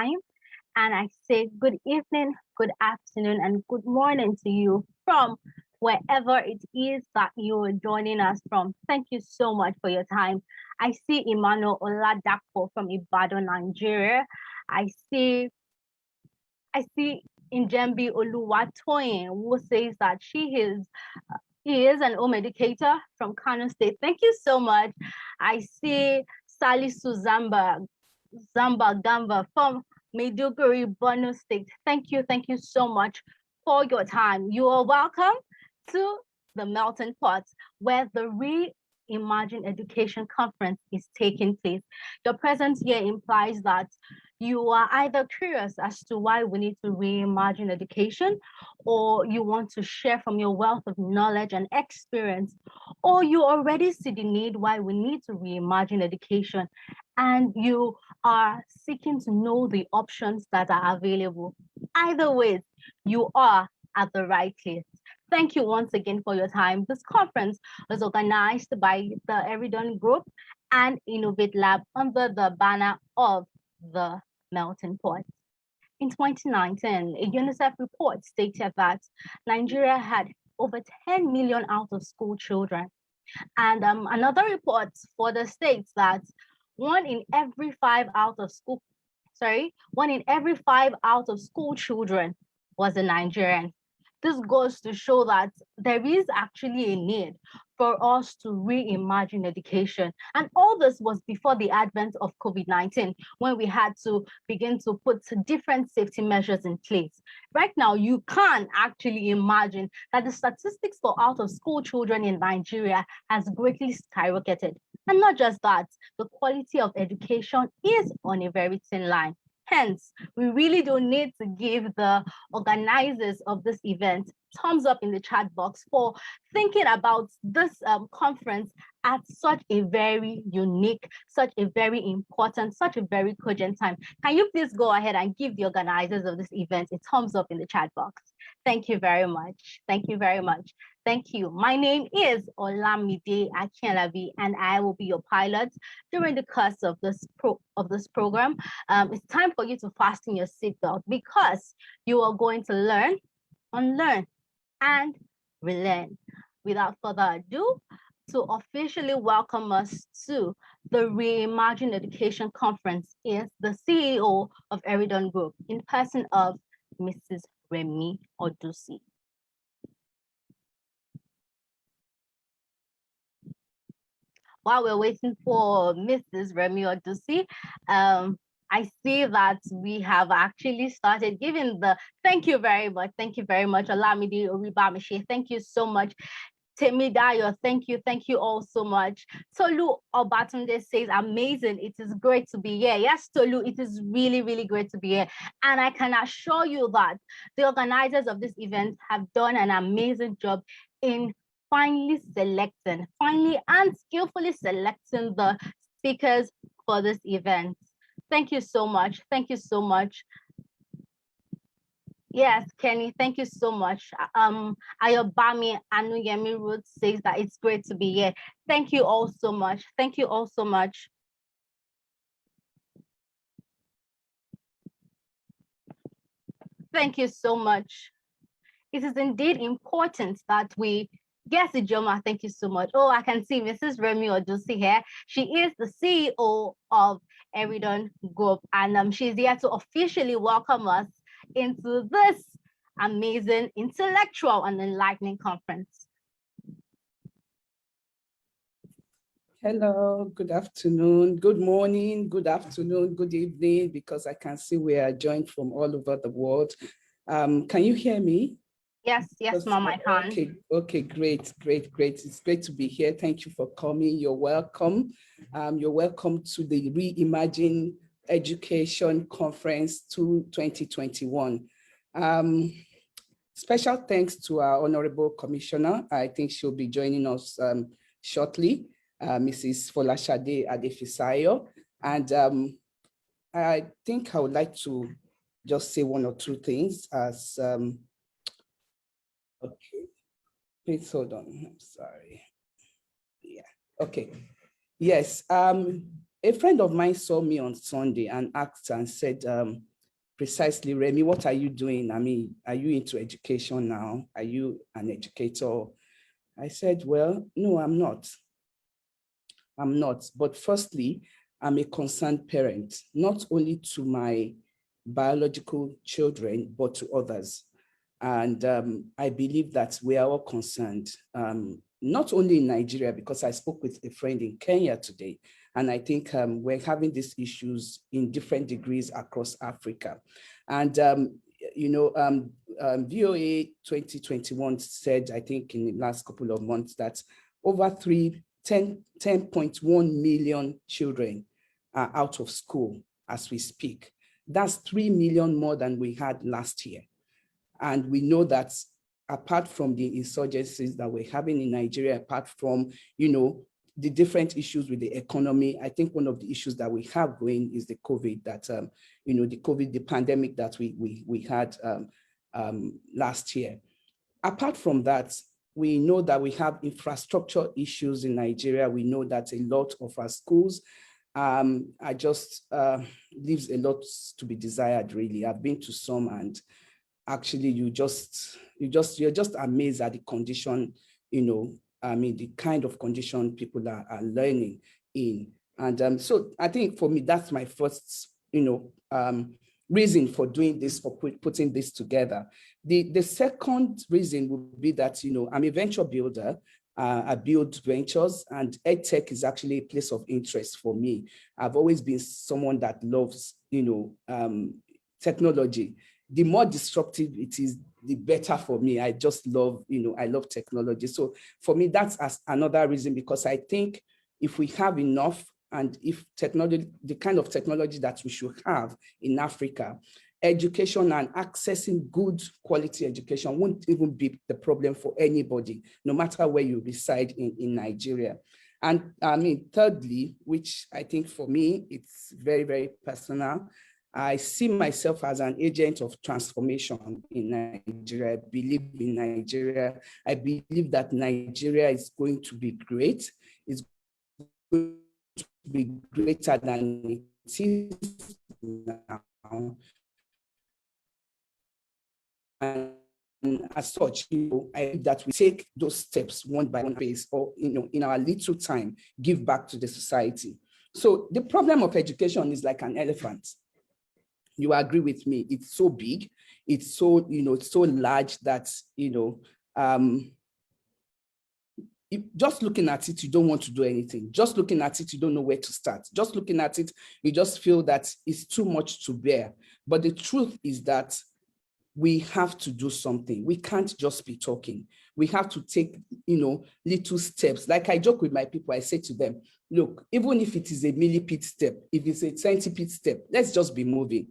time. And I say good evening, good afternoon, and good morning to you from wherever it is that you are joining us from. Thank you so much for your time. I see Emmanuel Oladapo from Ibadan, Nigeria. I see Njembi Oluwatoyin, who says that he is an home educator from Kano State. Thank you so much. I see Salisu Zamba Gamba from Maiduguri, Borno State. Thank you so much for your time. You are welcome to the Melting Pot, where the Reimagine Education Conference is taking place. Your presence here implies that you are either curious as to why we need to reimagine education, or you want to share from your wealth of knowledge and experience, or you already see the need why we need to reimagine education, and you are seeking to know the options that are available. Either way, you are at the right place. Thank you once again for your time. This conference was organized by the Eridon Group and Innovate Lab under the banner of the Melting Pot. In 2019, a UNICEF report stated that Nigeria had over 10 million out-of-school children. And another report for the states that one in every five out-of-school children was a Nigerian. This goes to show that there is actually a need for us to reimagine education. And all this was before the advent of COVID-19, when we had to begin to put different safety measures in place. Right now, you can actually imagine that the statistics for out-of-school children in Nigeria has greatly skyrocketed. And not just that, the quality of education is on a very thin line. Hence, we really don't need to give the organizers of this event thumbs up in the chat box for thinking about this conference at such a very unique, such a very important, such a very cogent time. Can you please go ahead and give the organizers of this event a thumbs up in the chat box? Thank you very much. Thank you very much. Thank you. My name is Olamide Akinlabi, and I will be your pilot during the course of this program. It's time for you to fasten your seatbelt, because you are going to learn, unlearn, and relearn. Without further ado, to officially welcome us to the Reimagine Education Conference is the CEO of Eridon Group, in person of Mrs. Remi Odusi. While we're waiting for Mrs. Remi Odusi, I see that we have actually started giving the thank you very much, Olamide Oribamishi, thank you so much. Temidayo, thank you all so much. Tolu Obatunde says, amazing, it is great to be here. Yes, Tolu, it is really, really great to be here. And I can assure you that the organizers of this event have done an amazing job in finally and skillfully selecting the speakers for this event. Thank you so much. Thank you so much. Yes, Kenny, thank you so much. Ayobami Anuyemi Ruth says that it's great to be here. Thank you all so much. Thank you all so much. Thank you so much. It is indeed important that we Yes, Ijoma, thank you so much. Oh, I can see Mrs. Remi Odusi here. She is the CEO of Eridon Group, and she's here to officially welcome us into this amazing intellectual and enlightening conference. Hello, good afternoon, good morning, good afternoon, good evening, because I can see we are joined from all over the world. Can you hear me? Yes, Mom, I can. Okay, great. It's great to be here. Thank you for coming. You're welcome. You're welcome to the Reimagine Education Conference 2021. Special thanks to our Honorable Commissioner. I think she'll be joining us shortly, Mrs. Folashade Adefisayo. And I think I would like to just say one or two things as okay, please hold on, I'm sorry. Yeah, okay. Yes, a friend of mine saw me on Sunday and asked and said, precisely, Remy, what are you doing? I mean, are you into education now? Are you an educator? I said, well, no, I'm not. I'm not. But firstly, I'm a concerned parent, not only to my biological children, but to others. And I believe that we are all concerned, not only in Nigeria, because I spoke with a friend in Kenya today, and I think we're having these issues in different degrees across Africa. And, VOA 2021 said, I think in the last couple of months, that over 10.1 million children are out of school as we speak. That's 3 million more than we had last year. And we know that apart from the insurgencies that we're having in Nigeria, apart from, the different issues with the economy, I think one of the issues that we have going is the COVID, the pandemic that we had last year. Apart from that, we know that we have infrastructure issues in Nigeria. We know that a lot of our schools are just leaves a lot to be desired, really. I've been to some, and actually you're just amazed at the condition, the kind of condition people are learning in. And so I think for me, that's my first, reason for doing this, for putting this together. The second reason would be that, I'm a venture builder. I build ventures, and EdTech is actually a place of interest for me. I've always been someone that loves, technology. The more disruptive it is, the better for me. I just love, I love technology. So for me, that's another reason, because I think if we have enough, and if technology, the kind of technology that we should have in Africa, education and accessing good quality education won't even be the problem for anybody, no matter where you reside in Nigeria. And thirdly, which I think for me, it's very, very personal, I see myself as an agent of transformation in Nigeria. I believe in Nigeria. I believe that Nigeria is going to be great. It's going to be greater than it is now. And as such, I believe that we take those steps one by one pace, or in our little time, give back to the society. So the problem of education is like an elephant. You agree with me? It's so big, it's so, it's so large that, just looking at it, you don't want to do anything. Just looking at it, you don't know where to start. Just looking at it, you just feel that it's too much to bear. But the truth is that we have to do something. We can't just be talking. We have to take, little steps. Like I joke with my people, I say to them, look, even if it is a millipede step, if it's a centipede step, let's just be moving.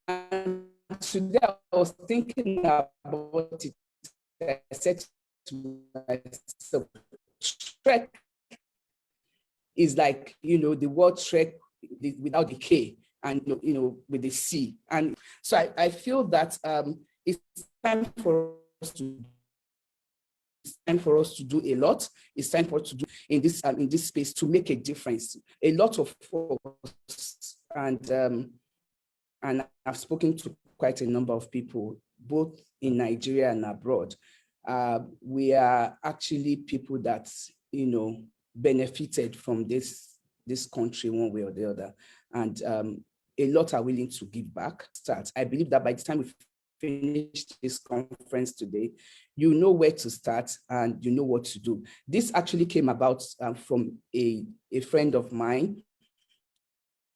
And today I was thinking about it. I said to myself, Trek is like, the word Trek without the K, and with the C. And so I feel that it's time for us to do a lot. It's time for us to do in this space to make a difference. A lot of us, and I've spoken to quite a number of people, both in Nigeria and abroad. We are actually people that, benefited from this country one way or the other. And a lot are willing to give back. I believe that by the time we finish this conference today, you know where to start and you know what to do. This actually came about from a friend of mine.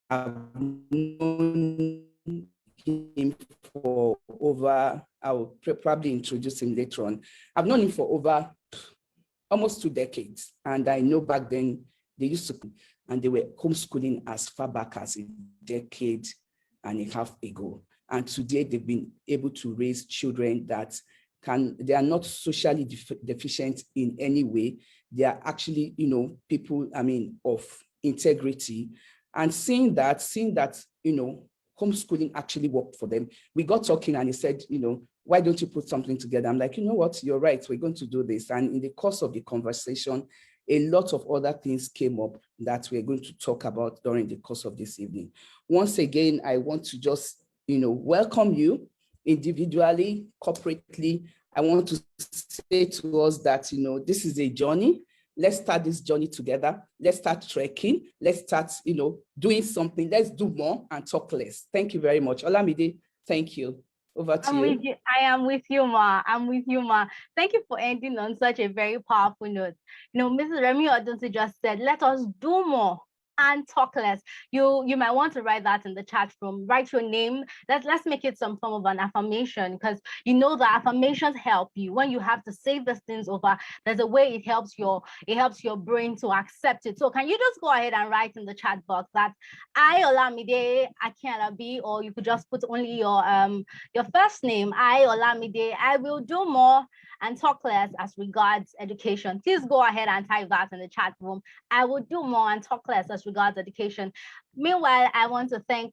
I've known him for over, I'll probably introduce him later on. I've known him for over almost 2 decades. And I know back then they used to, and they were homeschooling as far back as a decade and a half ago. And today they've been able to raise children that they are not socially deficient in any way. They are actually, people, of integrity. And seeing that, homeschooling actually worked for them. We got talking and he said, why don't you put something together? I'm like, you know what, you're right, we're going to do this. And in the course of the conversation, a lot of other things came up that we're going to talk about during the course of this evening. Once again, I want to just, welcome you individually, corporately. I want to say to us that, this is a journey. Let's start this journey together. Let's start trekking. Let's start, doing something. Let's do more and talk less. Thank you very much. Olamide, thank you. Over to you. With you. I am with you, Ma. I'm with you, Ma. Thank you for ending on such a very powerful note. Mrs. Remy Odunsi just said, let us do more and talk less. You might want to write that in the chat room. Write your name. Let's make it some form of an affirmation, because the affirmations help you when you have to say these things over. There's a way it helps your brain to accept it. So can you just go ahead and write in the chat box that I, Olamide Akialabi, or you could just put only your first name, I, Olamide, I will do more and talk less as regards education. Please go ahead and type that in the chat room. I will do more and talk less as regards education. Meanwhile, I want to thank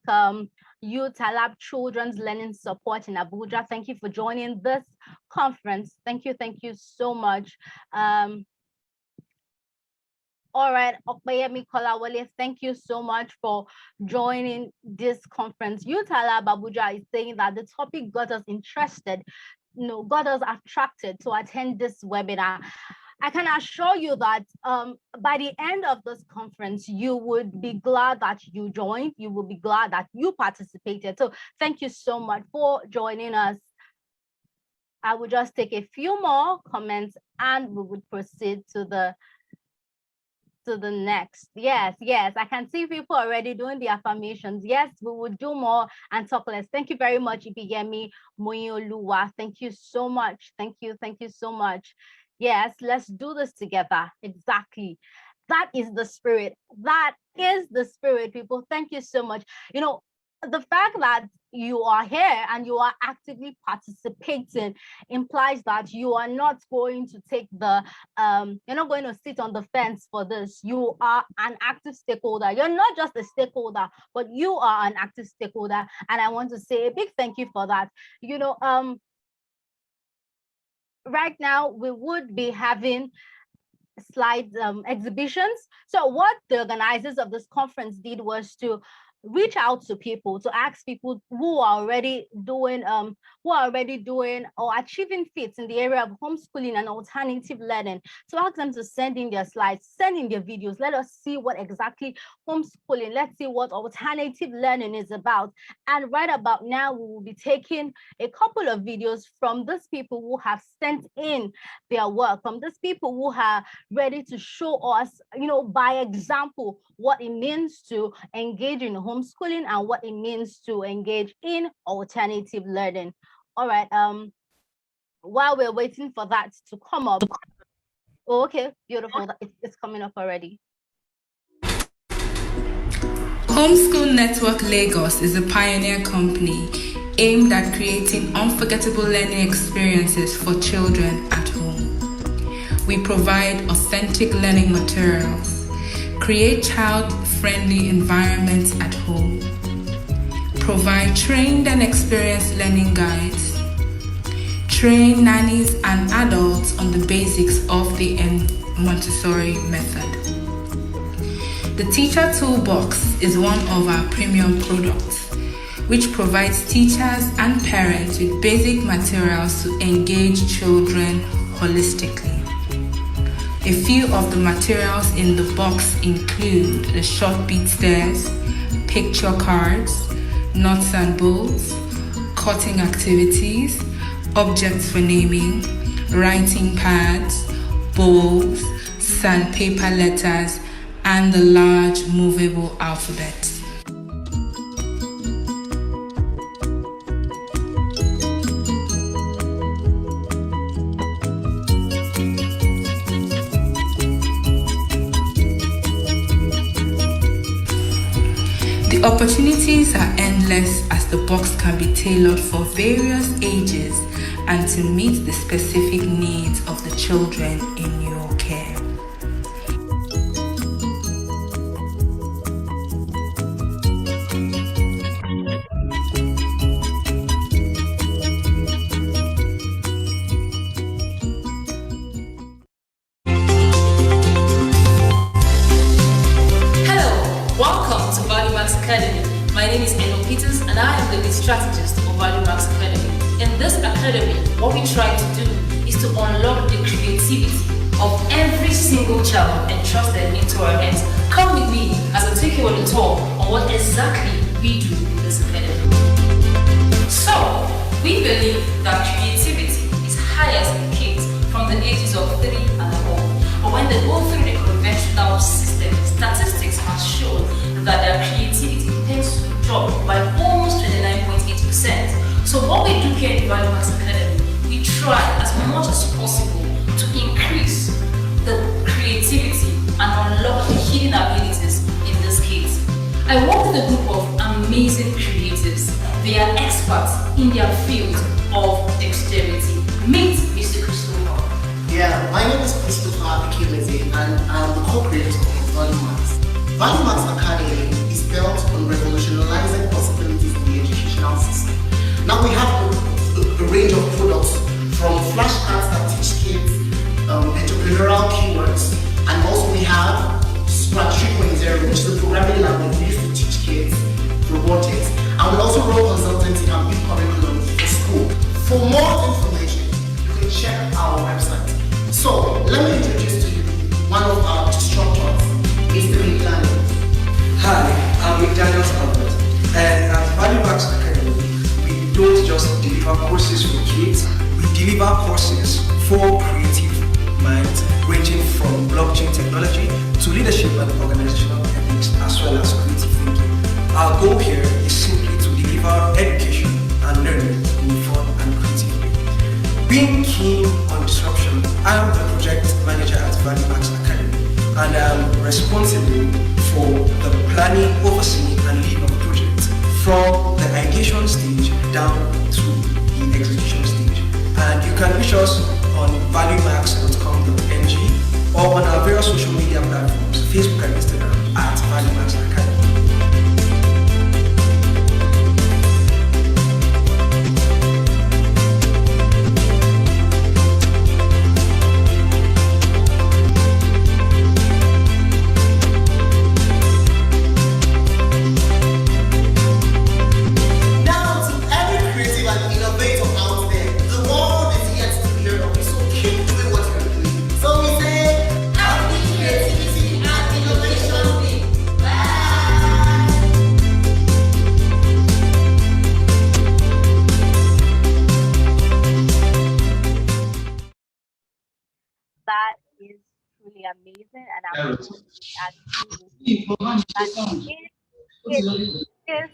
you, Talab Children's Learning Support in Abuja. Thank you for joining this conference. Thank you so much. All right, Okpeyemi Kolawole, thank you so much for joining this conference. Talab Abuja is saying that the topic got us interested, got us attracted to attend this webinar. I can assure you that by the end of this conference, you would be glad that you joined. You will be glad that you participated. So thank you so much for joining us. I will just take a few more comments and we would proceed to the next. Yes, I can see people already doing the affirmations. Yes, we will do more and talk less. Thank you very much, Ibiyemi Moyoluwa. Thank you so much. Thank you so much. Yes, let's do this together. Exactly. That is the spirit. That is the spirit, people. Thank you so much. The fact that you are here and you are actively participating implies that you are not going to take you're not going to sit on the fence for this. You are an active stakeholder. You're not just a stakeholder, but you are an active stakeholder. And I want to say a big thank you for that. Right now, we would be having slide exhibitions. So what the organizers of this conference did was to reach out to people, to ask people who are already doing or achieving feats in the area of homeschooling and alternative learning, to ask them to send in their slides, send in their videos. Let us see what exactly homeschooling, let's see what alternative learning is about. And right about now, we will be taking a couple of videos from these people who have sent in their work, from these people who are ready to show us, by example, what it means to engage in homeschooling and what it means to engage in alternative learning. All right, while we're waiting for that to come up. Oh, okay, beautiful, it's coming up already. Homeschool Network Lagos is a pioneer company aimed at creating unforgettable learning experiences for children at home. We provide authentic learning materials, create child-friendly environments at home, provide trained and experienced learning guides, train nannies and adults on the basics of the Montessori method. The Teacher Toolbox is one of our premium products, which provides teachers and parents with basic materials to engage children holistically. A few of the materials in the box include the short beat stairs, picture cards, nuts and bolts, cutting activities, objects for naming, writing pads, bowls, sandpaper letters, and the large movable alphabet. The opportunities are endless as the box can be tailored for various ages and to meet the specific needs of the children in your care. the strategist of Value Max Academy. In this academy, what we try to do is to unlock the creativity of every single child entrusted into our hands. Come with me as I take you on a tour on what exactly we do in this academy. So, we believe that creativity is highest in kids from the ages of 3 and above. But when they go through the conventional system, statistics have shown that their creativity tends to drop by almost 29.8%. So what we do here in Value Max Academy, we try as much as possible to increase the creativity and unlock the hidden abilities in these kids. I work with a group of amazing creatives. They are experts in their field of dexterity. Meet Mr. Christopher. Yeah, my name is Christopher Akimeze and I'm the co-creator of Value Max. Value Max Academy is built on revolutionizing possibilities in the educational system. Now we have a range of products from flashcards that teach kids entrepreneurial keywords, and also we have Scratch 3.0, which is a programming language used to teach kids robotics, and we also run consultancy and build curriculum for school. For more information, you can check our website. So let me introduce to you one of our instructors, Mr. McDaniel. Hi, I'm McDaniel Albert, and at Value Max Academy, we don't just deliver courses for kids, we deliver courses for creative minds, ranging from blockchain technology to leadership and organizational ethics, as well as creative thinking. Our goal here is simply to deliver education and learning in a fun and creative way. Being keen on disruption, I am the project manager at Value Max Academy, and I am responsible for the planning, overseeing, and lead of projects from the ideation stage down to the execution stage. And you can reach us on valuemax.com.ng or on our various social media platforms, Facebook and Instagram at Value Max Academy. That is truly amazing, and I'm totally agree with you. It is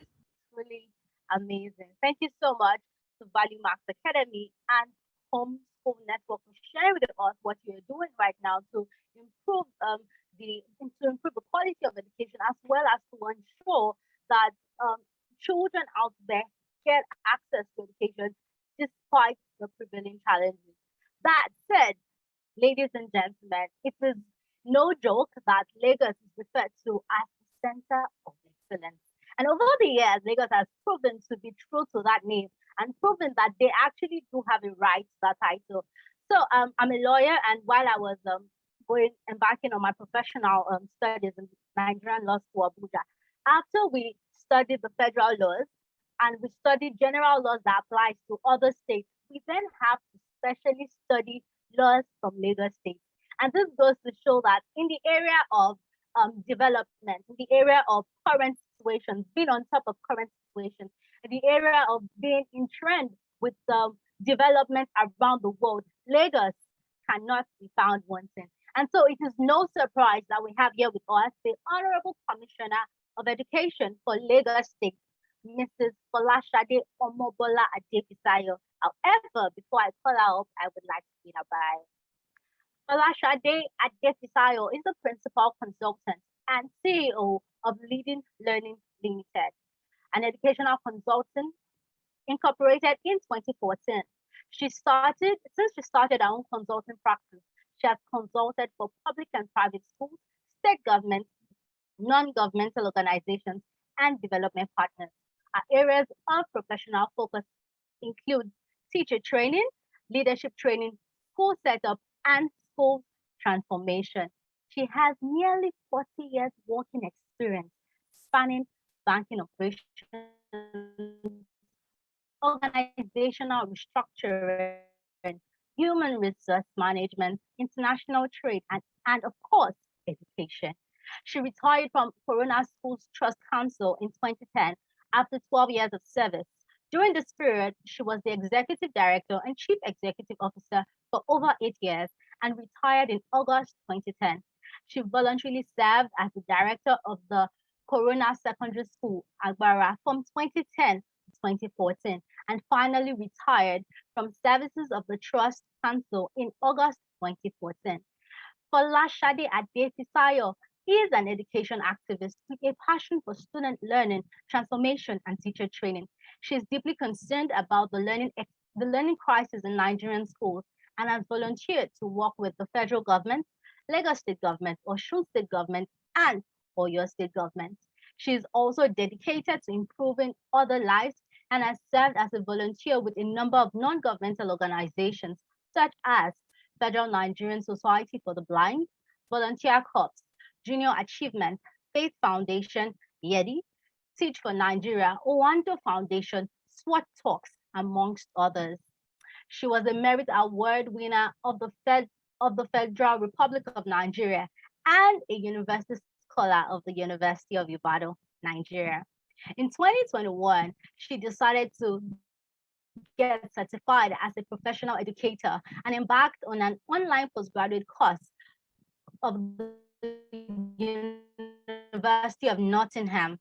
really amazing. Thank you so much to Value Max Academy and Homeschool Network for sharing with us what you're doing right now to improve the quality of education, as well as to ensure that children out there get access to education despite the prevailing challenges. That said, ladies and gentlemen, it is no joke that Lagos is referred to as the center of excellence. And over the years, Lagos has proven to be true to that name and proven that they actually do have a right to that title. So I'm a lawyer, and while I was embarking on my professional studies in Nigerian Law School, Abuja, after we studied the federal laws and we studied general laws that applies to other states, we then have to specially study laws from Lagos State. And this goes to show that in the area of development, in the area of current situations, being on top of current situations, in the area of being in trend with development around the world, Lagos cannot be found wanting. And so it is no surprise that we have here with us the Honorable Commissioner of Education for Lagos State, Mrs. Folashade Omobola Adefisayo. However, before I call her up, I would like to read her bio. Folashade Adefisayo is the principal consultant and CEO of Leading Learning Limited, an educational consultant incorporated in 2014. Since she started her own consulting practice, she has consulted for public and private schools, state government, non-governmental organizations, and development partners. Our areas of professional focus include teacher training, leadership training, school setup, and school transformation. She has nearly 40 years working experience spanning banking operations, organizational restructuring, human resource management, international trade, and of course, education. She retired from Corona Schools Trust Council in 2010 after 12 years of service. During this period, she was the executive director and chief executive officer for over 8 years and retired in August 2010. She voluntarily served as the director of the Corona Secondary School, Agbara, from 2010 to 2014, and finally retired from services of the Trust Council in August 2014. Folashade Adefisayo is an education activist with a passion for student learning, transformation, and teacher training. She is deeply concerned about the learning crisis in Nigerian schools and has volunteered to work with the federal government, Lagos State government, Osun State government, and Oyo State government. She is also dedicated to improving other lives and has served as a volunteer with a number of non-governmental organizations such as Federal Nigerian Society for the Blind, Volunteer Corps, Junior Achievement, Faith Foundation, YEDI, Teach for Nigeria, Owando Foundation, SWAT Talks, amongst others. She was a Merit Award winner of the Federal Republic of Nigeria and a University Scholar of the University of Ibadan, Nigeria. In 2021, she decided to get certified as a professional educator and embarked on an online postgraduate course of the University of Nottingham.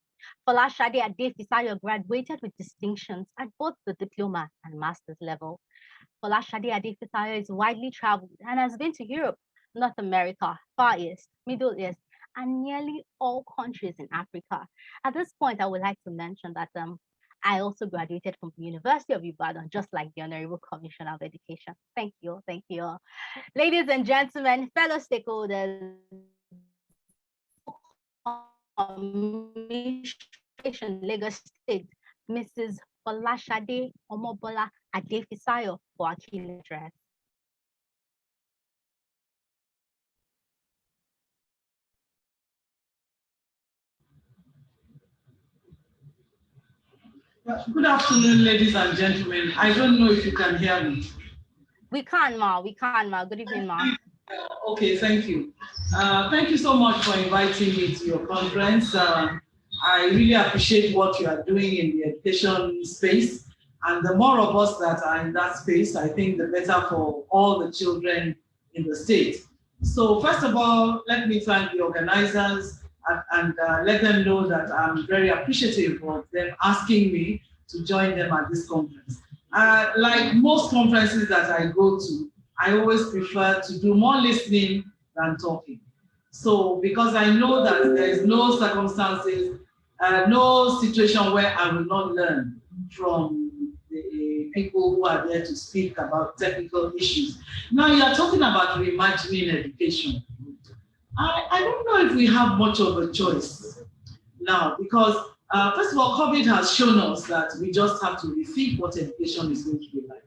Folashade Adefisayo graduated with distinctions at both the diploma and master's level. Folashade Adefisayo is widely traveled and has been to Europe, North America, Far East, Middle East, and nearly all countries in Africa. At this point, I would like to mention that I also graduated from the University of Ibadan, just like the Honorable Commissioner of Education. Thank you, thank you. Ladies and gentlemen, fellow stakeholders, Commission Lagos State, Mrs. Folashade Omobola Adefisayo for our key address. Good afternoon, ladies and gentlemen. I don't know if you can hear me. We can, Ma. We can, Ma. Good evening, Ma. Okay, thank you. Thank you so much for inviting me to your conference. I really appreciate what you are doing in the education space. And the more of us that are in that space, I think the better for all the children in the state. So first of all, let me thank the organizers and let them know that I'm very appreciative of them asking me to join them at this conference. Like most conferences that I go to, I always prefer to do more listening than talking. So because I know that there is no circumstances, no situation where I will not learn from the people who are there to speak about technical issues. Now you're talking about reimagining education. I don't know if we have much of a choice now because first of all, COVID has shown us that we just have to rethink what education is going to be like.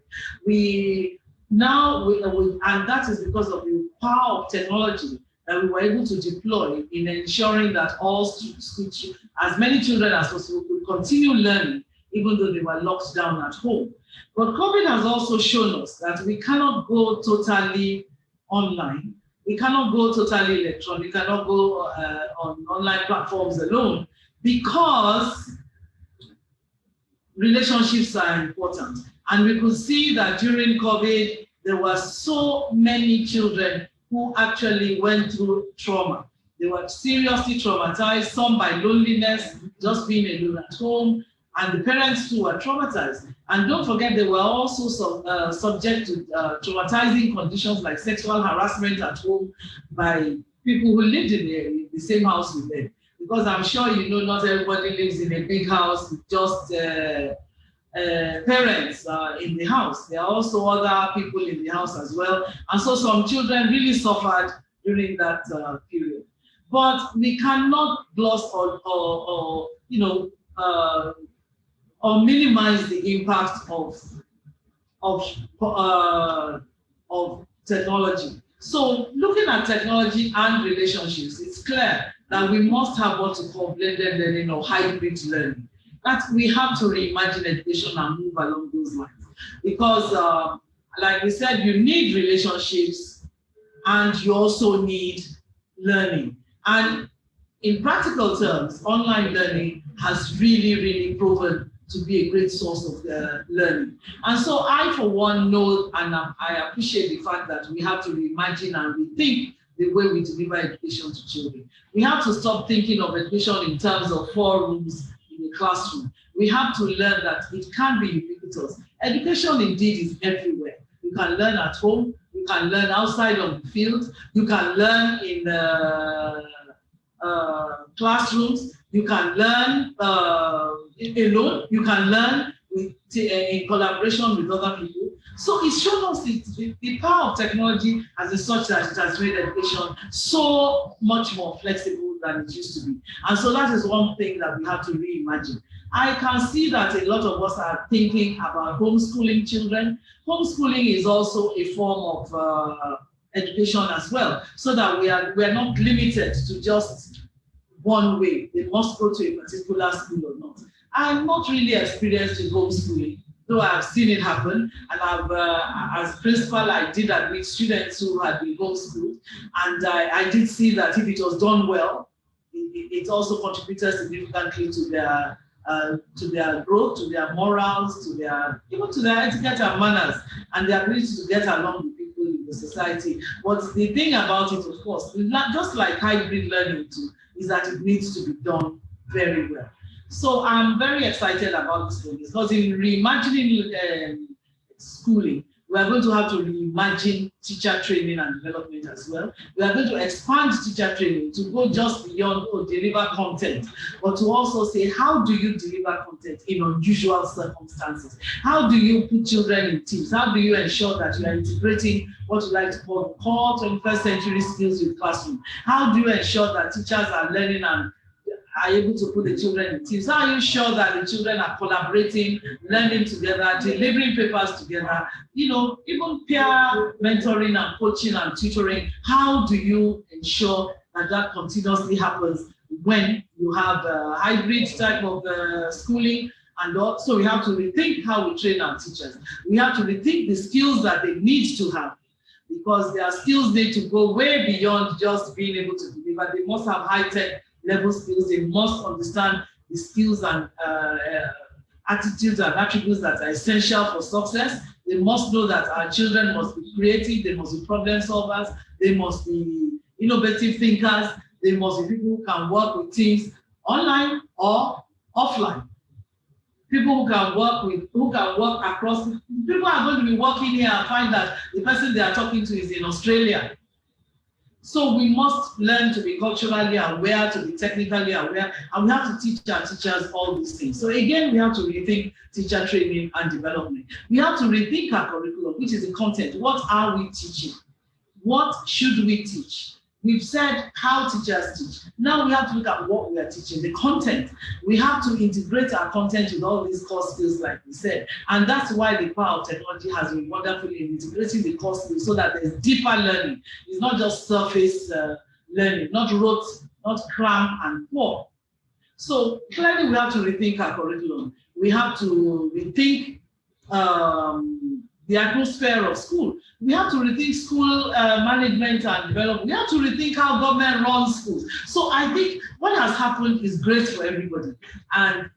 And that is because of the power of technology that we were able to deploy in ensuring that as many children as possible could continue learning even though they were locked down at home. But COVID has also shown us that we cannot go totally online. We cannot go totally electronic. We cannot go on online platforms alone because relationships are important. And we could see that during COVID, there were so many children who actually went through trauma. They were seriously traumatized, some by loneliness, just being alone at home, and the parents too were traumatized. And don't forget, they were also subject to traumatizing conditions like sexual harassment at home by people who lived in the same house with them. Because I'm sure you know not everybody lives in a big house with just parents in the house. There are also other people in the house as well. And so some children really suffered during that period. But we cannot gloss or minimize the impact of technology. So looking at technology and relationships, it's clear that we must have what we call blended learning or hybrid learning. that we have to reimagine education and move along those lines. Because, like we said, you need relationships and you also need learning. And in practical terms, online learning has really, really proven to be a great source of learning. And so I, for one, know and I appreciate the fact that we have to reimagine and rethink the way we deliver education to children. We have to stop thinking of education in terms of 4 rooms in a classroom. We have to learn that it can be ubiquitous. Education indeed is everywhere. You can learn at home, you can learn outside on the field, you can learn in classrooms, you can learn alone, you can learn in collaboration with other people. So it shows us the power of technology as such that it has made education so much more flexible than it used to be. And so that is one thing that we have to reimagine. I can see that a lot of us are thinking about homeschooling children. Homeschooling is also a form of education as well, so that we are not limited to just one way. They must go to a particular school or not. I'm not really experienced in homeschooling, though I've seen it happen. And as principal, I did admit students who had been homeschooled. And I did see that if it was done well, it also contributed significantly to their growth, to their morals, even to their etiquette and manners, and their ability to get along with people in the society. But the thing about it, of course, just like hybrid learning too, is that it needs to be done very well. So I'm very excited about this thing, because in reimagining schooling, we are going to have to reimagine teacher training and development as well. We are going to expand teacher training to go just beyond deliver content, but to also say, how do you deliver content in unusual circumstances? How do you put children in teams? How do you ensure that you are integrating what you like to call core 21st century skills with classroom? How do you ensure that teachers are learning and are able to put the children in teams? How are you sure that the children are collaborating, learning together, delivering papers together, even peer mentoring and coaching and tutoring? How do you ensure that that continuously happens when you have a hybrid type of schooling? And also we have to rethink how we train our teachers. We have to rethink the skills that they need to have, because their skills need to go way beyond just being able to deliver. They must have high-tech level skills. They must understand the skills and attitudes and attributes that are essential for success. They must know that our children must be creative, they must be problem solvers, they must be innovative thinkers, they must be people who can work with teams online or offline. People who can work across. People are going to be working here and find that the person they are talking to is in Australia. So we must learn to be culturally aware, to be technically aware, and we have to teach our teachers all these things. So again, we have to rethink teacher training and development. We have to rethink our curriculum, which is the content. What are we teaching? What should we teach? We've said how teachers teach. Now we have to look at what we are teaching, the content. We have to integrate our content with all these core skills, like we said. And that's why the power of technology has been wonderful in integrating the core skills so that there's deeper learning. It's not just surface learning, not rote, not cram and pour. So clearly we have to rethink our curriculum. We have to rethink the atmosphere of school. We have to rethink school management and development. We have to rethink how government runs schools. So I think what has happened is great for everybody,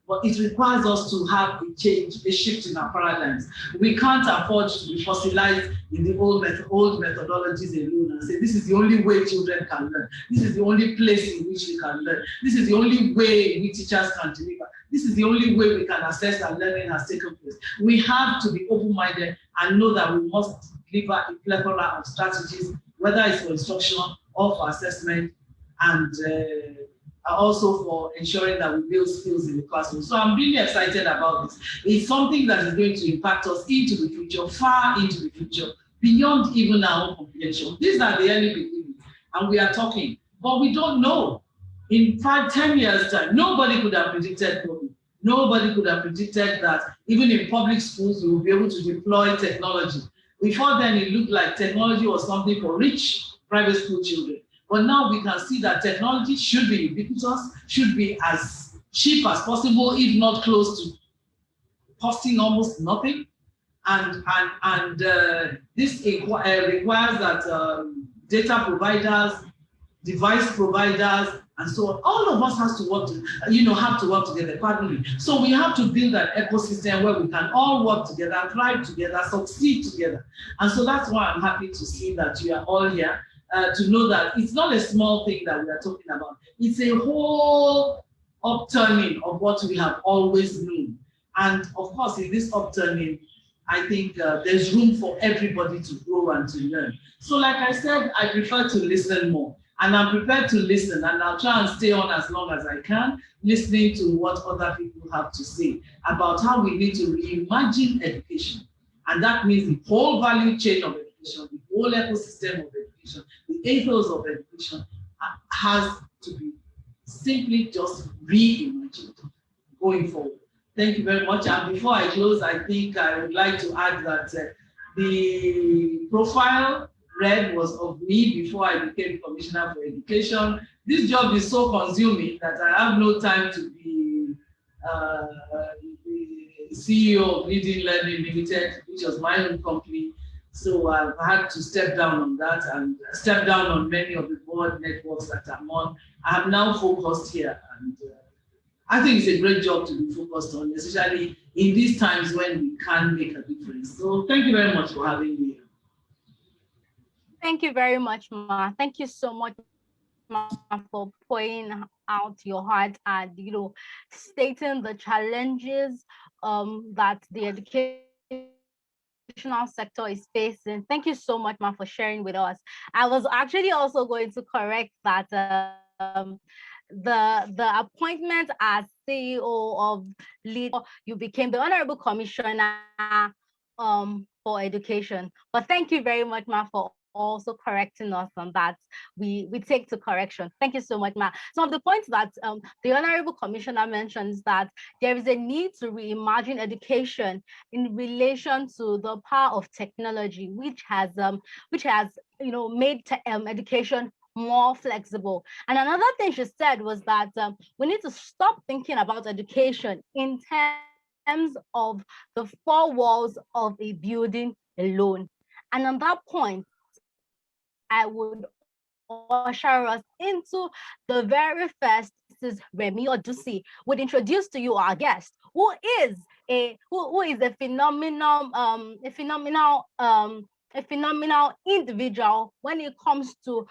but it requires us to have a change, a shift in our paradigms. We can't afford to be fossilized in the old methodologies alone and say, this is the only way children can learn. This is the only place in which we can learn. This is the only way we teachers can deliver. This is the only way we can assess that learning has taken place. We have to be open-minded and know that we must deliver a plethora of strategies, whether it's for instruction or for assessment, and also for ensuring that we build skills in the classroom. So I'm really excited about this. It's something that is going to impact us into the future, far into the future, beyond even our own comprehension. These are the early beginnings, and we are talking, but we don't know. In 5-10 years' time, nobody could have predicted COVID. Nobody could have predicted that even in public schools, we will be able to deploy technology. Before then, it looked like technology was something for rich private school children. But now we can see that technology should be ubiquitous, should cheap as possible, if not close to costing almost nothing. And this requires that data providers, device providers, and so on, all of us have to work together, pardon me. So we have to build an ecosystem where we can all work together, thrive together, succeed together. And so that's why I'm happy to see that you are all here, to know that it's not a small thing that we are talking about. It's a whole upturning of what we have always known. And of course, in this upturning, I think there's room for everybody to grow and to learn. So like I said, I prefer to listen more. And I'm prepared to listen, and I'll try and stay on as long as I can, listening to what other people have to say about how we need to reimagine education. And that means the whole value chain of education, the whole ecosystem of education, the ethos of education has to be simply just reimagined going forward. Thank you very much. And before I close, I think I would like to add that the profile read was of me before I became Commissioner for Education. This job is so consuming that I have no time to be the CEO of Leading Learning Limited, which was my own company. So I've had to step down on that and step down on many of the board networks that I'm on. I am now focused here, and I think it's a great job to be focused on, especially in these times when we can make a difference. So thank you very much for having me. Thank you very much, Ma. Thank you so much, Ma, for pouring out your heart and, stating the challenges that the educational sector is facing. Thank you so much, Ma, for sharing with us. I was actually also going to correct that the appointment as CEO of Lead, you became the Honorable Commissioner for Education. But thank you very much, Ma, for also correcting us on that. We take to correction. Thank you so much, Ma. Some of the points that the Honorable Commissioner mentions that there is a need to reimagine education in relation to the power of technology, which has made education more flexible. And another thing she said was that we need to stop thinking about education in terms of the four walls of a building alone. And on that point, I would usher us into the very first. This is Remy Odusi would introduce to you our guest, who is a phenomenal individual when it comes to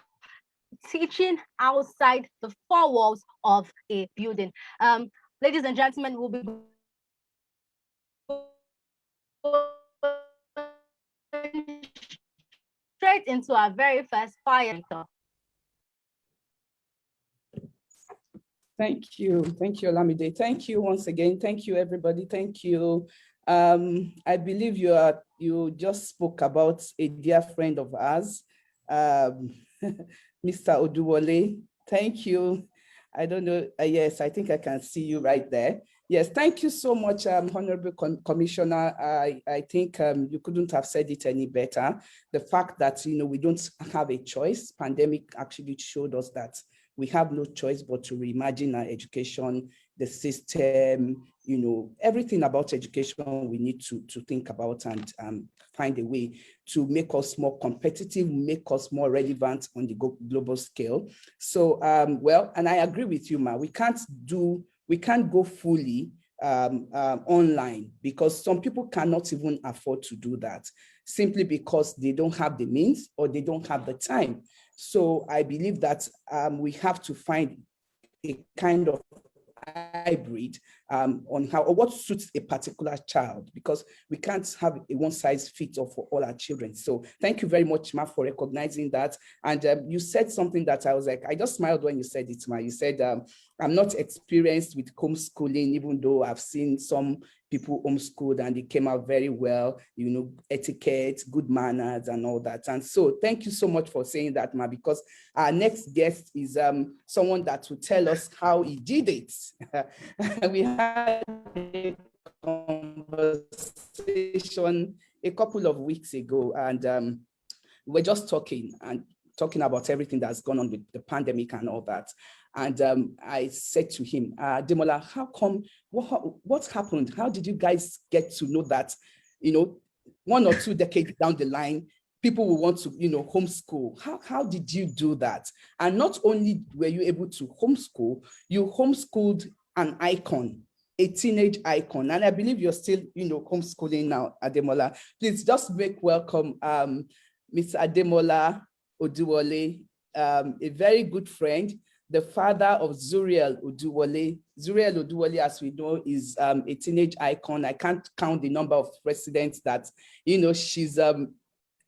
teaching outside the four walls of a building. Ladies and gentlemen, we'll be straight into our very first fire. Thank you, Olamide. Thank you once again. Thank you, everybody. Thank you. I believe you just spoke about a dear friend of ours, Mr. Oduwole. Thank you. I don't know. Yes, I think I can see you right there. Yes, thank you so much, Honorable Commissioner. I think you couldn't have said it any better. The fact that, we don't have a choice, pandemic actually showed us that we have no choice but to reimagine our education, the system, everything about education we need to think about and find a way to make us more competitive, make us more relevant on the global scale. So, and I agree with you, Ma, we can't go fully online because some people cannot even afford to do that simply because they don't have the means or they don't have the time. So I believe that we have to find a kind of hybrid on what suits a particular child, because we can't have a one size fits all for all our children. So thank you very much, Ma, for recognizing that. And you said something that I was like, I just smiled when you said it, Ma. You said, I'm not experienced with homeschooling, even though I've seen some people homeschooled and they came out very well, etiquette, good manners and all that. And so thank you so much for saying that, Ma, because our next guest is someone that will tell us how he did it. We had a conversation a couple of weeks ago, and we're just talking about everything that's gone on with the pandemic and all that. And I said to him, Demola, how come, what happened? How did you guys get to know that, 1 or 2 decades down the line, people will want to, homeschool? How did you do that? And not only were you able to homeschool, you homeschooled an icon, a teenage icon. And I believe you're still, homeschooling now, Ademola. Please just make welcome Mr. Ademola Oduwole, a very good friend, the father of Zuriel Oduwole. Zuriel Oduwole, as we know, is a teenage icon. I can't count the number of presidents that, she's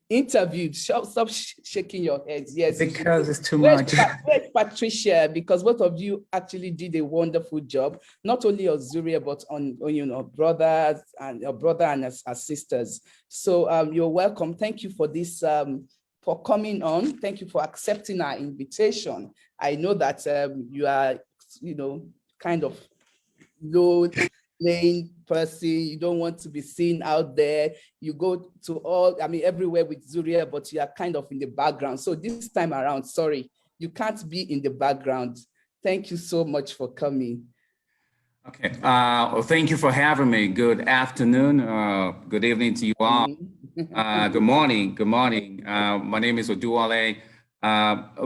interviewed. Stop shaking your heads. Yes. Because it's too much. Where's Patricia? Because both of you actually did a wonderful job, not only on Zuriel, but on brothers and your brother and our sisters. So you're welcome. Thank you for this, for coming on. Thank you for accepting our invitation. I know that you are, kind of low-laying person. You don't want to be seen out there. You go to everywhere with Zuria, but you are kind of in the background. So this time around, sorry, you can't be in the background. Thank you so much for coming. Okay. Well, thank you for having me. Good afternoon. Good evening to you all. Good morning. Good morning. My name is Oduwole.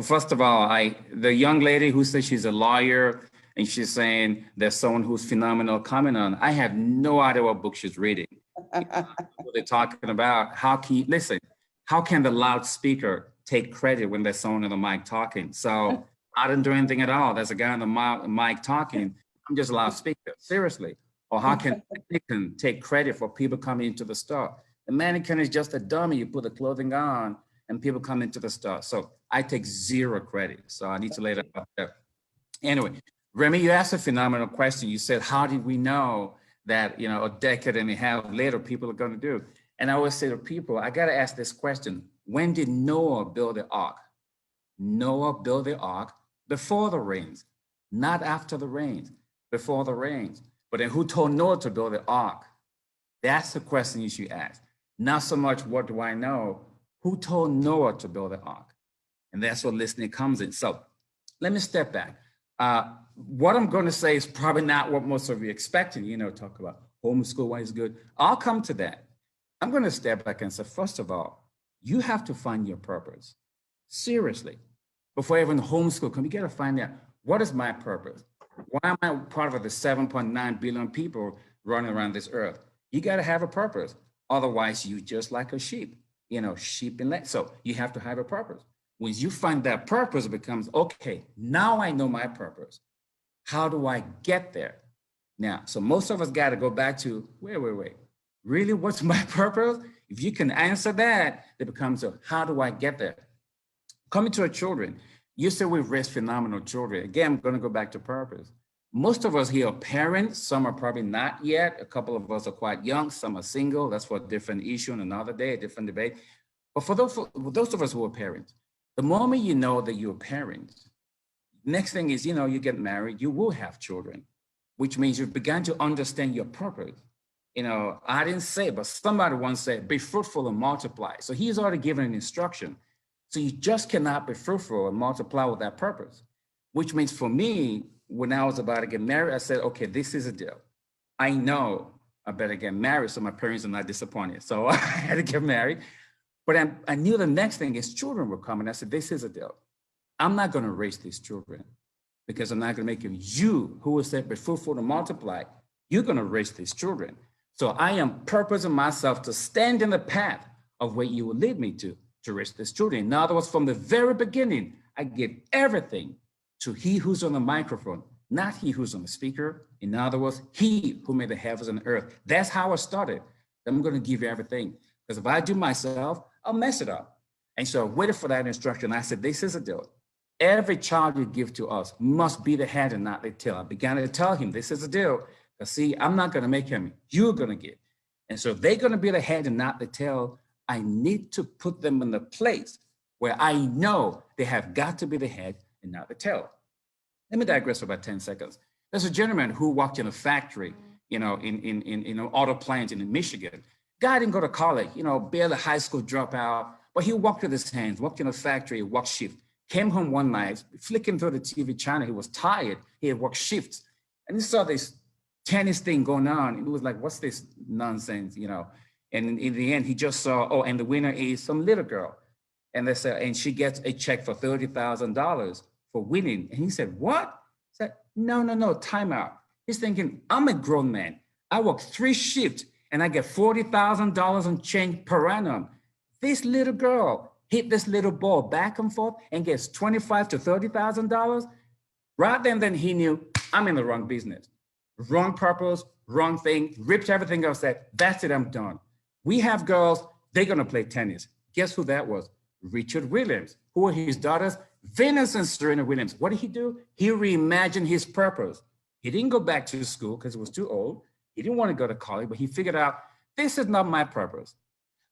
First of all, the young lady who says she's a lawyer and she's saying there's someone who's phenomenal coming on. I have no idea what book she's reading. What they're talking about. How can the loudspeaker take credit when there's someone on the mic talking? So I didn't do anything at all. There's a guy on the mic talking. I'm just a loudspeaker, seriously. Or how can a mannequin take credit for people coming into the store? The mannequin is just a dummy. You put the clothing on and people come into the store. So I take zero credit. So I need to lay that out there. Anyway, Remy, you asked a phenomenal question. You said, how did we know that, a decade and a half later, people are going to do? And I always say to people, I got to ask this question. When did Noah build the ark? Noah built the ark before the rains, not after the rains, before the rains. But then who told Noah to build the ark? That's the question you should ask. Not so much, what do I know? Who told Noah to build the ark? And that's where listening comes in. So let me step back. What I'm going to say is probably not what most of you are expecting, talk about homeschool, why is good. I'll come to that. I'm going to step back and say, first of all, you have to find your purpose. Seriously. Before even homeschool, you got to find out, what is my purpose? Why am I part of the 7.9 billion people running around this earth? You got to have a purpose. Otherwise, you just like a sheep, sheep and land. So you have to have a purpose. When you find that purpose, it becomes, okay, now I know my purpose. How do I get there? Now, so most of us got to go back to, wait. Really, what's my purpose? If you can answer that, it becomes, how do I get there? Coming to our children, you said we've raised phenomenal children. Again, I'm going to go back to purpose. Most of us here are parents. Some are probably not yet. A couple of us are quite young. Some are single. That's for a different issue and another day, a different debate. But for those of us who are parents, the moment you know that you're parents, next thing is, you get married, you will have children, which means you've begun to understand your purpose. I didn't say, but somebody once said, be fruitful and multiply. So he's already given an instruction. So you just cannot be fruitful and multiply with that purpose, which means for me, when I was about to get married, I said, okay, this is a deal. I know I better get married so my parents are not disappointed. So I had to get married. But I knew the next thing is children were coming. I said, this is a deal. I'm not going to raise these children because I'm not going to make you who was said be fruitful and multiply. You're going to raise these children. So I am purposing myself to stand in the path of where you will lead me to raise these children. In other words, from the very beginning, I give everything to he who's on the microphone, not he who's on the speaker. In other words, he who made the heavens and the earth. That's how I started. I'm going to give you everything. Because if I do myself, I'll mess it up. And so I waited for that instruction. I said, this is a deal. Every child you give to us must be the head and not the tail. I began to tell him, this is a deal. Because see, I'm not going to make him, you're going to get. And so if they're going to be the head and not the tail, I need to put them in the place where I know they have got to be the head and not the tail. Let me digress for about 10 seconds. There's a gentleman who worked in a factory, in auto plants in Michigan. Guy didn't go to college, barely high school dropout, but he worked with his hands, worked in a factory, worked shift. came home one night, flicking through the TV channel. He was tired. He had worked shifts. And he saw this tennis thing going on. And he was like, what's this nonsense, you know? And in the end, he just saw, oh, and the winner is some little girl. And they said, and she gets a check for $30,000 for winning. And he said, what? He said, no, time out. He's thinking, I'm a grown man. I work 3 shifts and I get $40,000 on change per annum. This little girl hit this little ball back and forth and gets $25,000 to $30,000. Right then he knew, I'm in the wrong business, wrong purpose, wrong thing, ripped everything else, said, that's it, I'm done. We have girls, they're gonna play tennis. Guess who that was? Richard Williams. Who were his daughters? Venus and Serena Williams. What did he do? He reimagined his purpose. He didn't go back to school because he was too old. He didn't want to go to college, but he figured out, this is not my purpose.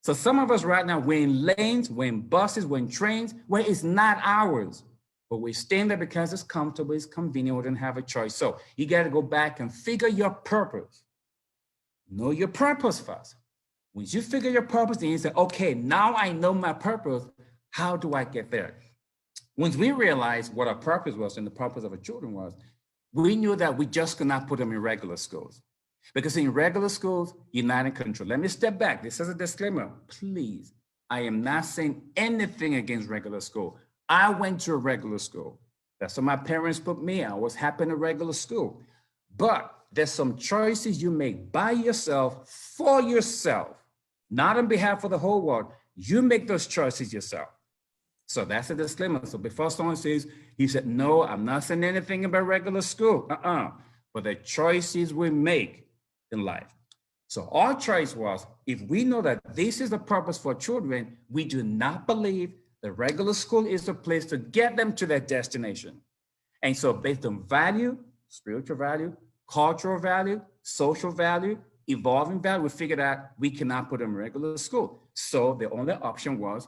So some of us right now, we're in lanes, we're in buses, we're in trains, where it's not ours, but we're staying there because it's comfortable, it's convenient, we don't have a choice. So you got to go back and figure your purpose. Know your purpose first. Once you figure your purpose, then you say, okay, now I know my purpose, how do I get there? Once we realized what our purpose was and the purpose of our children was, we knew that we just could not put them in regular schools. Because in regular schools, you're not in control. Let me step back. This is a disclaimer. Please, I am not saying anything against regular school. I went to a regular school. That's where my parents put me. I was happy in a regular school. But there's some choices you make by yourself, for yourself, not on behalf of the whole world. You make those choices yourself. So that's a disclaimer. So before someone says, he said, no, I'm not saying anything about regular school. But the choices we make in life. So our choice was, if we know that this is the purpose for children, we do not believe the regular school is the place to get them to their destination. And so based on value, spiritual value, cultural value, social value, evolving value, we figured out we cannot put them in regular school. So the only option was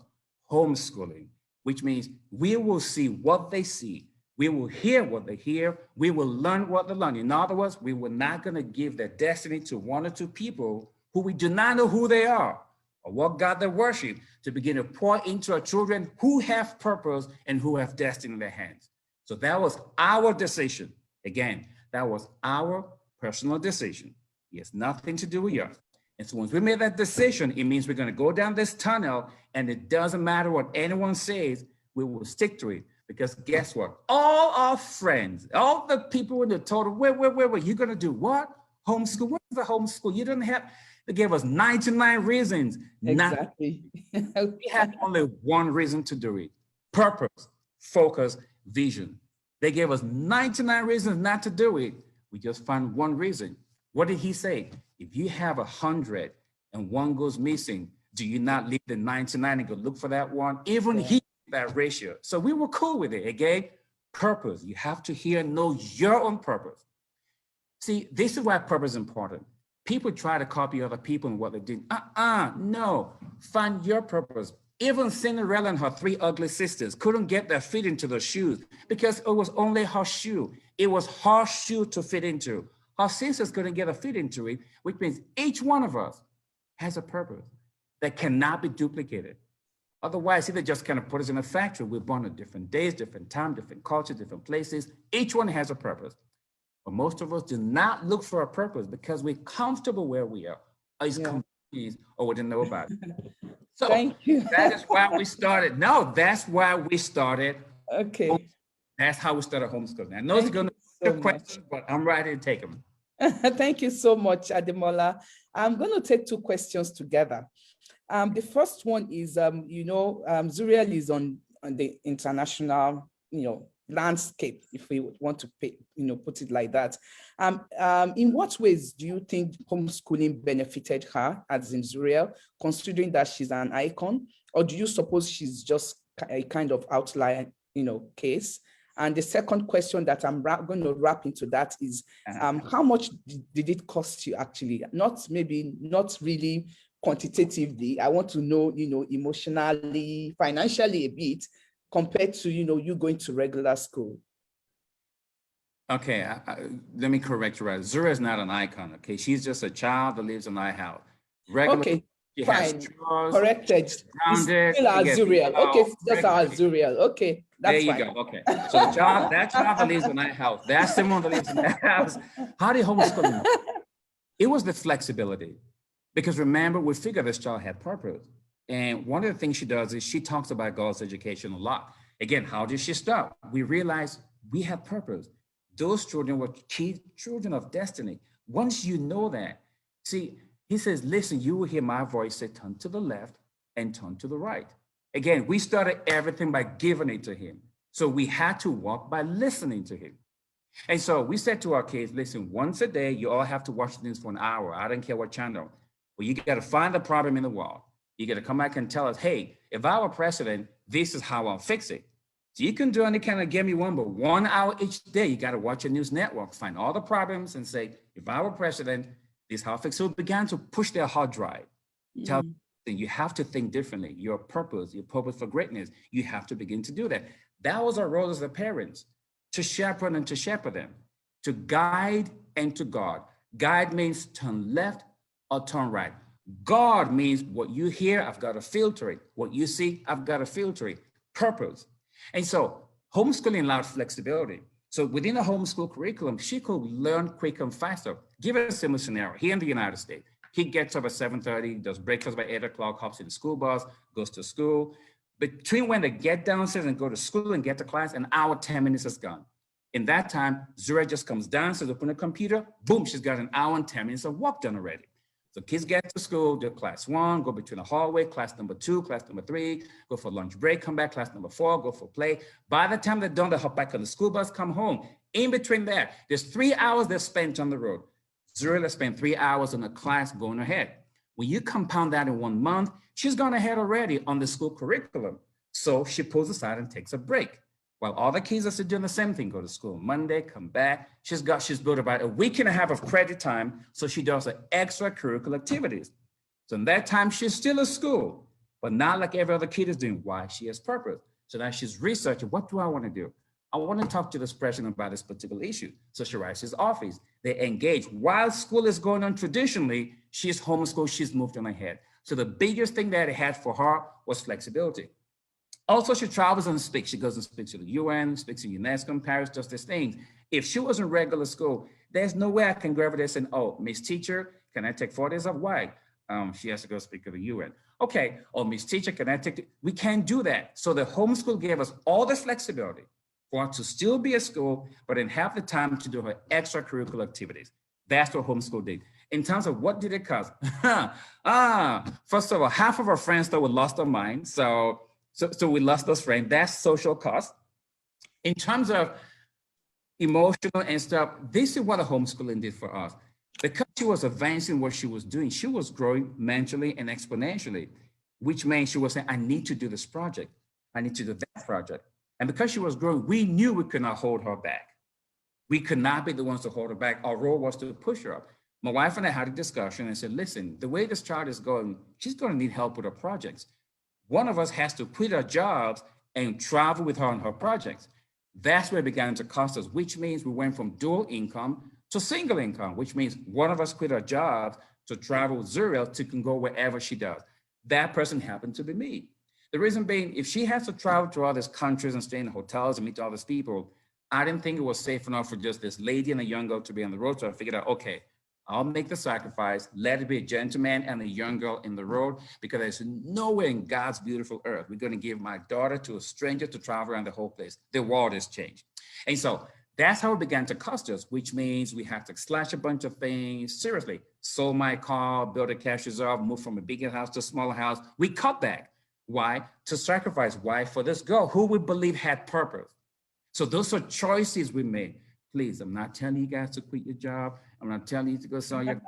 homeschooling, which means we will see what they see. We will hear what they hear. We will learn what they learn. In other words, we were not going to give their destiny to 1 or 2 people who we do not know who they are or what God they worship, to begin to pour into our children who have purpose and who have destiny in their hands. So that was our decision. Again, that was our personal decision. It has nothing to do with yours. And so once we made that decision, it means we're going to go down this tunnel, and it doesn't matter what anyone says, we will stick to it. Because guess what? All our friends, all the people in the total, where you going to do what? Homeschool. What is the homeschool? You didn't have, they gave us 99 reasons. Exactly. We had only one reason to do it. Purpose, focus, vision. They gave us 99 reasons not to do it. We just found one reason. What did he say? If you have 100 and one goes missing, do you not leave the 99 and go look for that one? Even he, that ratio. So we were cool with it. Again, purpose. You have to hear and know your own purpose. See, this is why purpose is important. People try to copy other people and what they did. No. Find your purpose. Even Cinderella and her 3 ugly sisters couldn't get their feet into the shoes because it was only her shoe. It was her shoe to fit into. Her sisters couldn't get a fit into it, which means each one of us has a purpose that cannot be duplicated. Otherwise, if they just kind of put us in a factory, we're born at different days, different time, different culture, different places. Each one has a purpose. But most of us do not look for a purpose because we're comfortable where we are, or it's confused, or we didn't know about it. So thank you. That is why we started. No, that's why we started. Okay. That's how we started homeschooling. I know it's going to be a question, but I'm ready to take them. Thank you so much, Ademola. I'm going to take 2 questions together. The first one is, Zuriel is on the international, landscape, if we want to put it like that. In what ways do you think homeschooling benefited her, as in Zuriel, considering that she's an icon, or do you suppose she's just a kind of outlier, case? And the second question that I'm going to wrap into that is, how much did it cost you actually? Not really quantitatively. I want to know, emotionally, financially a bit, compared to, you going to regular school. Okay, let me correct you right. Zura is not an icon, okay? She's just a child that lives in my house. Regular, okay. She Fine. has chores. Corrected. It's Grounded. still our She gets Zuriel. out, Okay, just our corrected. Zuriel. Okay, There that's you fine. go. Okay. So the child, that child that lives in that house, that's the one that lives in that house. How did homeschooling? It was the flexibility. Because remember, we figured this child had purpose. And one of the things she does is she talks about God's education a lot. Again, how did she start? We realized we have purpose. Those children were children of destiny. Once you know that, see, he says, listen, you will hear my voice say, turn to the left and turn to the right. Again, we started everything by giving it to him. So we had to walk by listening to him. And so we said to our kids, listen, once a day, you all have to watch this for an hour. I don't care what channel. Well, you got to find the problem in the world. You got to come back and tell us, hey, if I were president, this is how I'll fix it. So you can do any kind of give me one, but 1 hour each day, you got to watch a news network, find all the problems and say, if I were president, this is how I'll fix it. So it began to push their hard drive. Tell them you have to think differently. Your purpose for greatness, you have to begin to do that. That was our role as the parents, to shepherd and to shepherd them, to guide and to guard. Guide means turn left or turn right. God means what you hear, I've got to filter it. What you see, I've got to filter it. Purpose. And so homeschooling allowed flexibility. So within a homeschool curriculum, she could learn quicker and faster. Give it a similar scenario here in the United States. He gets up at 7:30, does breakfast by 8 o'clock, hops in the school bus, goes to school. Between when they get downstairs and go to school and get to class, an hour, 10 minutes is gone. In that time, Zura just comes downstairs, open a computer, boom, she's got an hour and 10 minutes of work done already. So kids get to school, do class 1, go between the hallway, class number 2, class number 3, go for lunch break, come back, class number 4, go for play. By the time they're done, they hop back on the school bus, come home. In between there, there's 3 hours they're spent on the road. Zura spent 3 hours on a class going ahead. When you compound that in 1 month, she's gone ahead already on the school curriculum. So she pulls aside and takes a break. While all the kids are still doing the same thing, go to school Monday, come back. She's built about a week and a half of credit time. So she does her extracurricular activities. So in that time, she's still at school, but not like every other kid is doing. Why? She has purpose. So now she's researching, what do I want to do? I want to talk to this president about this particular issue. So she writes his office. They engage. While school is going on traditionally, she's homeschooled, she's moved on ahead. So the biggest thing that it had for her was flexibility. Also, she travels and speaks. She goes and speaks to the UN, speaks to UNESCO in Paris, does these things. If she was in regular school, there's no way I can go over there saying, oh, Miss Teacher, can I take 4 days off? Why? She has to go speak to the UN. Okay, oh, Miss Teacher, can I take, we can't do that. So the homeschool gave us all the flexibility for her to still be at school, but then have the time to do her extracurricular activities. That's what homeschool did. In terms of what did it cost? First of all, half of our friends thought we lost our minds. So we lost those friends. That's social cost. In terms of emotional and stuff, this is what a homeschooling did for us. Because she was advancing what she was doing, she was growing mentally and exponentially, which meant she was saying, I need to do this project. I need to do that project. And because she was growing, we knew we could not hold her back. We could not be the ones to hold her back. Our role was to push her up. My wife and I had a discussion and said, listen, the way this child is going, she's going to need help with her projects. One of us has to quit our jobs and travel with her on her projects. That's where it began to cost us, which means we went from dual income to single income, which means one of us quit our jobs to travel with Zuriel to can go wherever she does. That person happened to be me. The reason being, if she has to travel to all these countries and stay in hotels and meet all these people, I didn't think it was safe enough for just this lady and a young girl to be on the road. So I figured out, okay, I'll make the sacrifice, let it be a gentleman and a young girl in the road, because there's nowhere in God's beautiful earth we're going to give my daughter to a stranger to travel around the whole place. The world has changed. And so that's how it began to cost us, which means we have to slash a bunch of things. Seriously, sold my car, built a cash reserve, moved from a bigger house to a smaller house. We cut back. Why? To sacrifice. Why? For this girl who we believe had purpose. So those are choices we made. Please, I'm not telling you guys to quit your job. I'm not telling you to go sell your.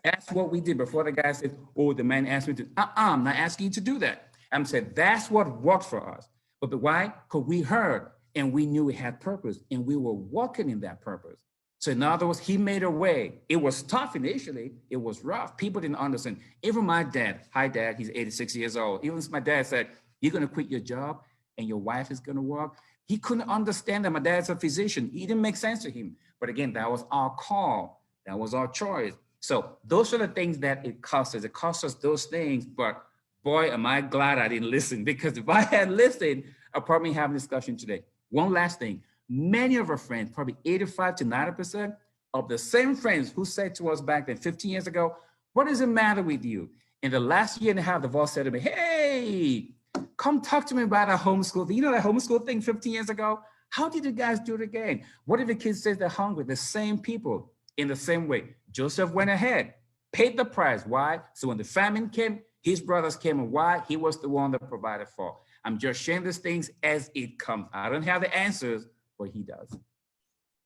That's what we did before the guy said, oh, the man asked me to. I'm not asking you to do that. I'm saying that's what worked for us. But why? Because we heard and we knew we had purpose and we were walking in that purpose. So in other words, he made a way. It was tough initially. It was rough. People didn't understand. Even my dad, hi dad, he's 86 years old. Even my dad said, you're going to quit your job and your wife is going to work. He couldn't understand that my dad's a physician. It didn't make sense to him. But again, that was our call. That was our choice. So those are the things that it costs us. It costs us those things, but boy, am I glad I didn't listen, because if I had listened, I'd probably have a discussion today. One last thing, many of our friends, probably 85 to 90% of the same friends who said to us back then 15 years ago, what does it matter with you? In the last year and a half, they've all said to me, hey, come talk to me about a homeschool thing. You know that homeschool thing 15 years ago? How did you guys do it again? What if the kids say they're hungry? The same people in the same way. Joseph went ahead, paid the price. Why? So when the famine came, his brothers came, and why? He was the one that provided for. I'm just sharing these things as it comes. I don't have the answers, but he does.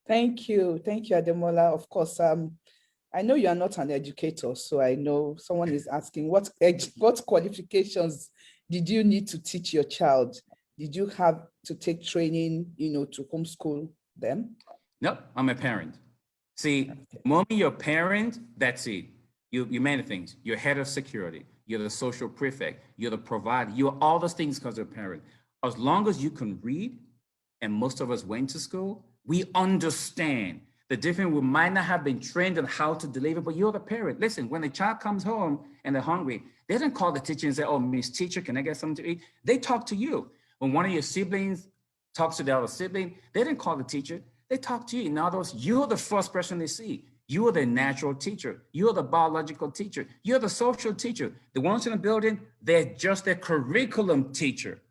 Thank you, Ademola. Of course, I know you are not an educator, so I know someone is asking what qualifications did you need to teach your child? Did you have to take training, to homeschool them? No, I'm a parent. See, moment you're a parent, that's it. You many things. You're head of security. You're the social prefect. You're the provider. You're all those things because you're a parent. As long as you can read, and most of us went to school, we understand the difference. We might not have been trained on how to deliver, but you're the parent. Listen, when the child comes home and they're hungry, they don't call the teacher and say, oh, Miss Teacher, can I get something to eat? They talk to you. When one of your siblings talks to the other sibling, they didn't call the teacher. They talk to you. In other words, you're the first person they see. You are the natural teacher. You're the biological teacher. You're the social teacher. The ones in the building, they're just a curriculum teacher.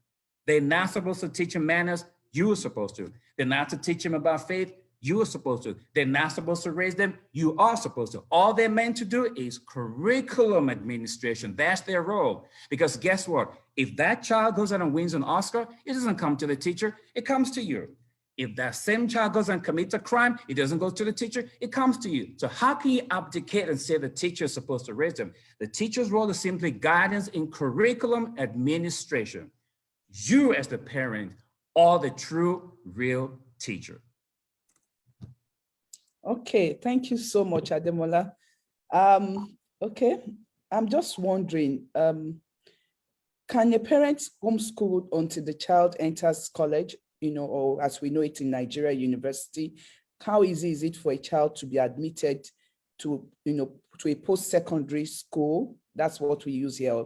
They're not supposed to teach them manners. You are supposed to. They're not to teach them about faith. You are supposed to. They're not supposed to raise them. You are supposed to. All they're meant to do is curriculum administration. That's their role. Because guess what? If that child goes out and wins an Oscar, it doesn't come to the teacher. It comes to you. If that same child goes and commits a crime, it doesn't go to the teacher, it comes to you. So how can you abdicate and say the teacher is supposed to raise them? The teacher's role is simply guidance in curriculum administration. You as the parent are the true, real teacher. Okay, thank you so much, Ademola. Okay, I'm just wondering, can a parent homeschool until the child enters college? Or as we know it in Nigeria, university. How easy is it for a child to be admitted to, to a post-secondary school? That's what we use here,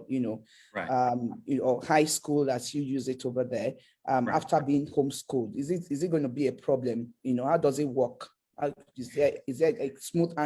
right. Or high school as you use it over there, right. After being homeschooled. Is it going to be a problem? How does it work? Is there a smooth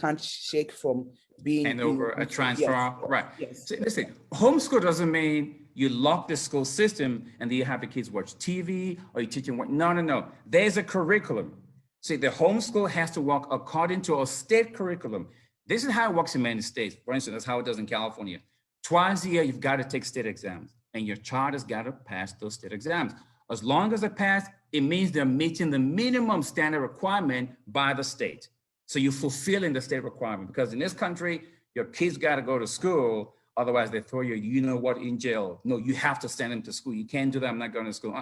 handshake from being and over a transfer? Yes. Right. Yes. So listen, homeschool doesn't mean you lock the school system and then you have the kids watch TV or you teach them what. No. There's a curriculum. See, the homeschool has to work according to a state curriculum. This is how it works in many states. For instance, that's how it does in California. Twice a year, you've got to take state exams and your child has got to pass those state exams. As long as they pass, it means they're meeting the minimum standard requirement by the state. So you're fulfilling the state requirement, because in this country, your kids got to go to school. Otherwise, they throw you, in jail. No, you have to send them to school. You can't do that. I'm not going to school.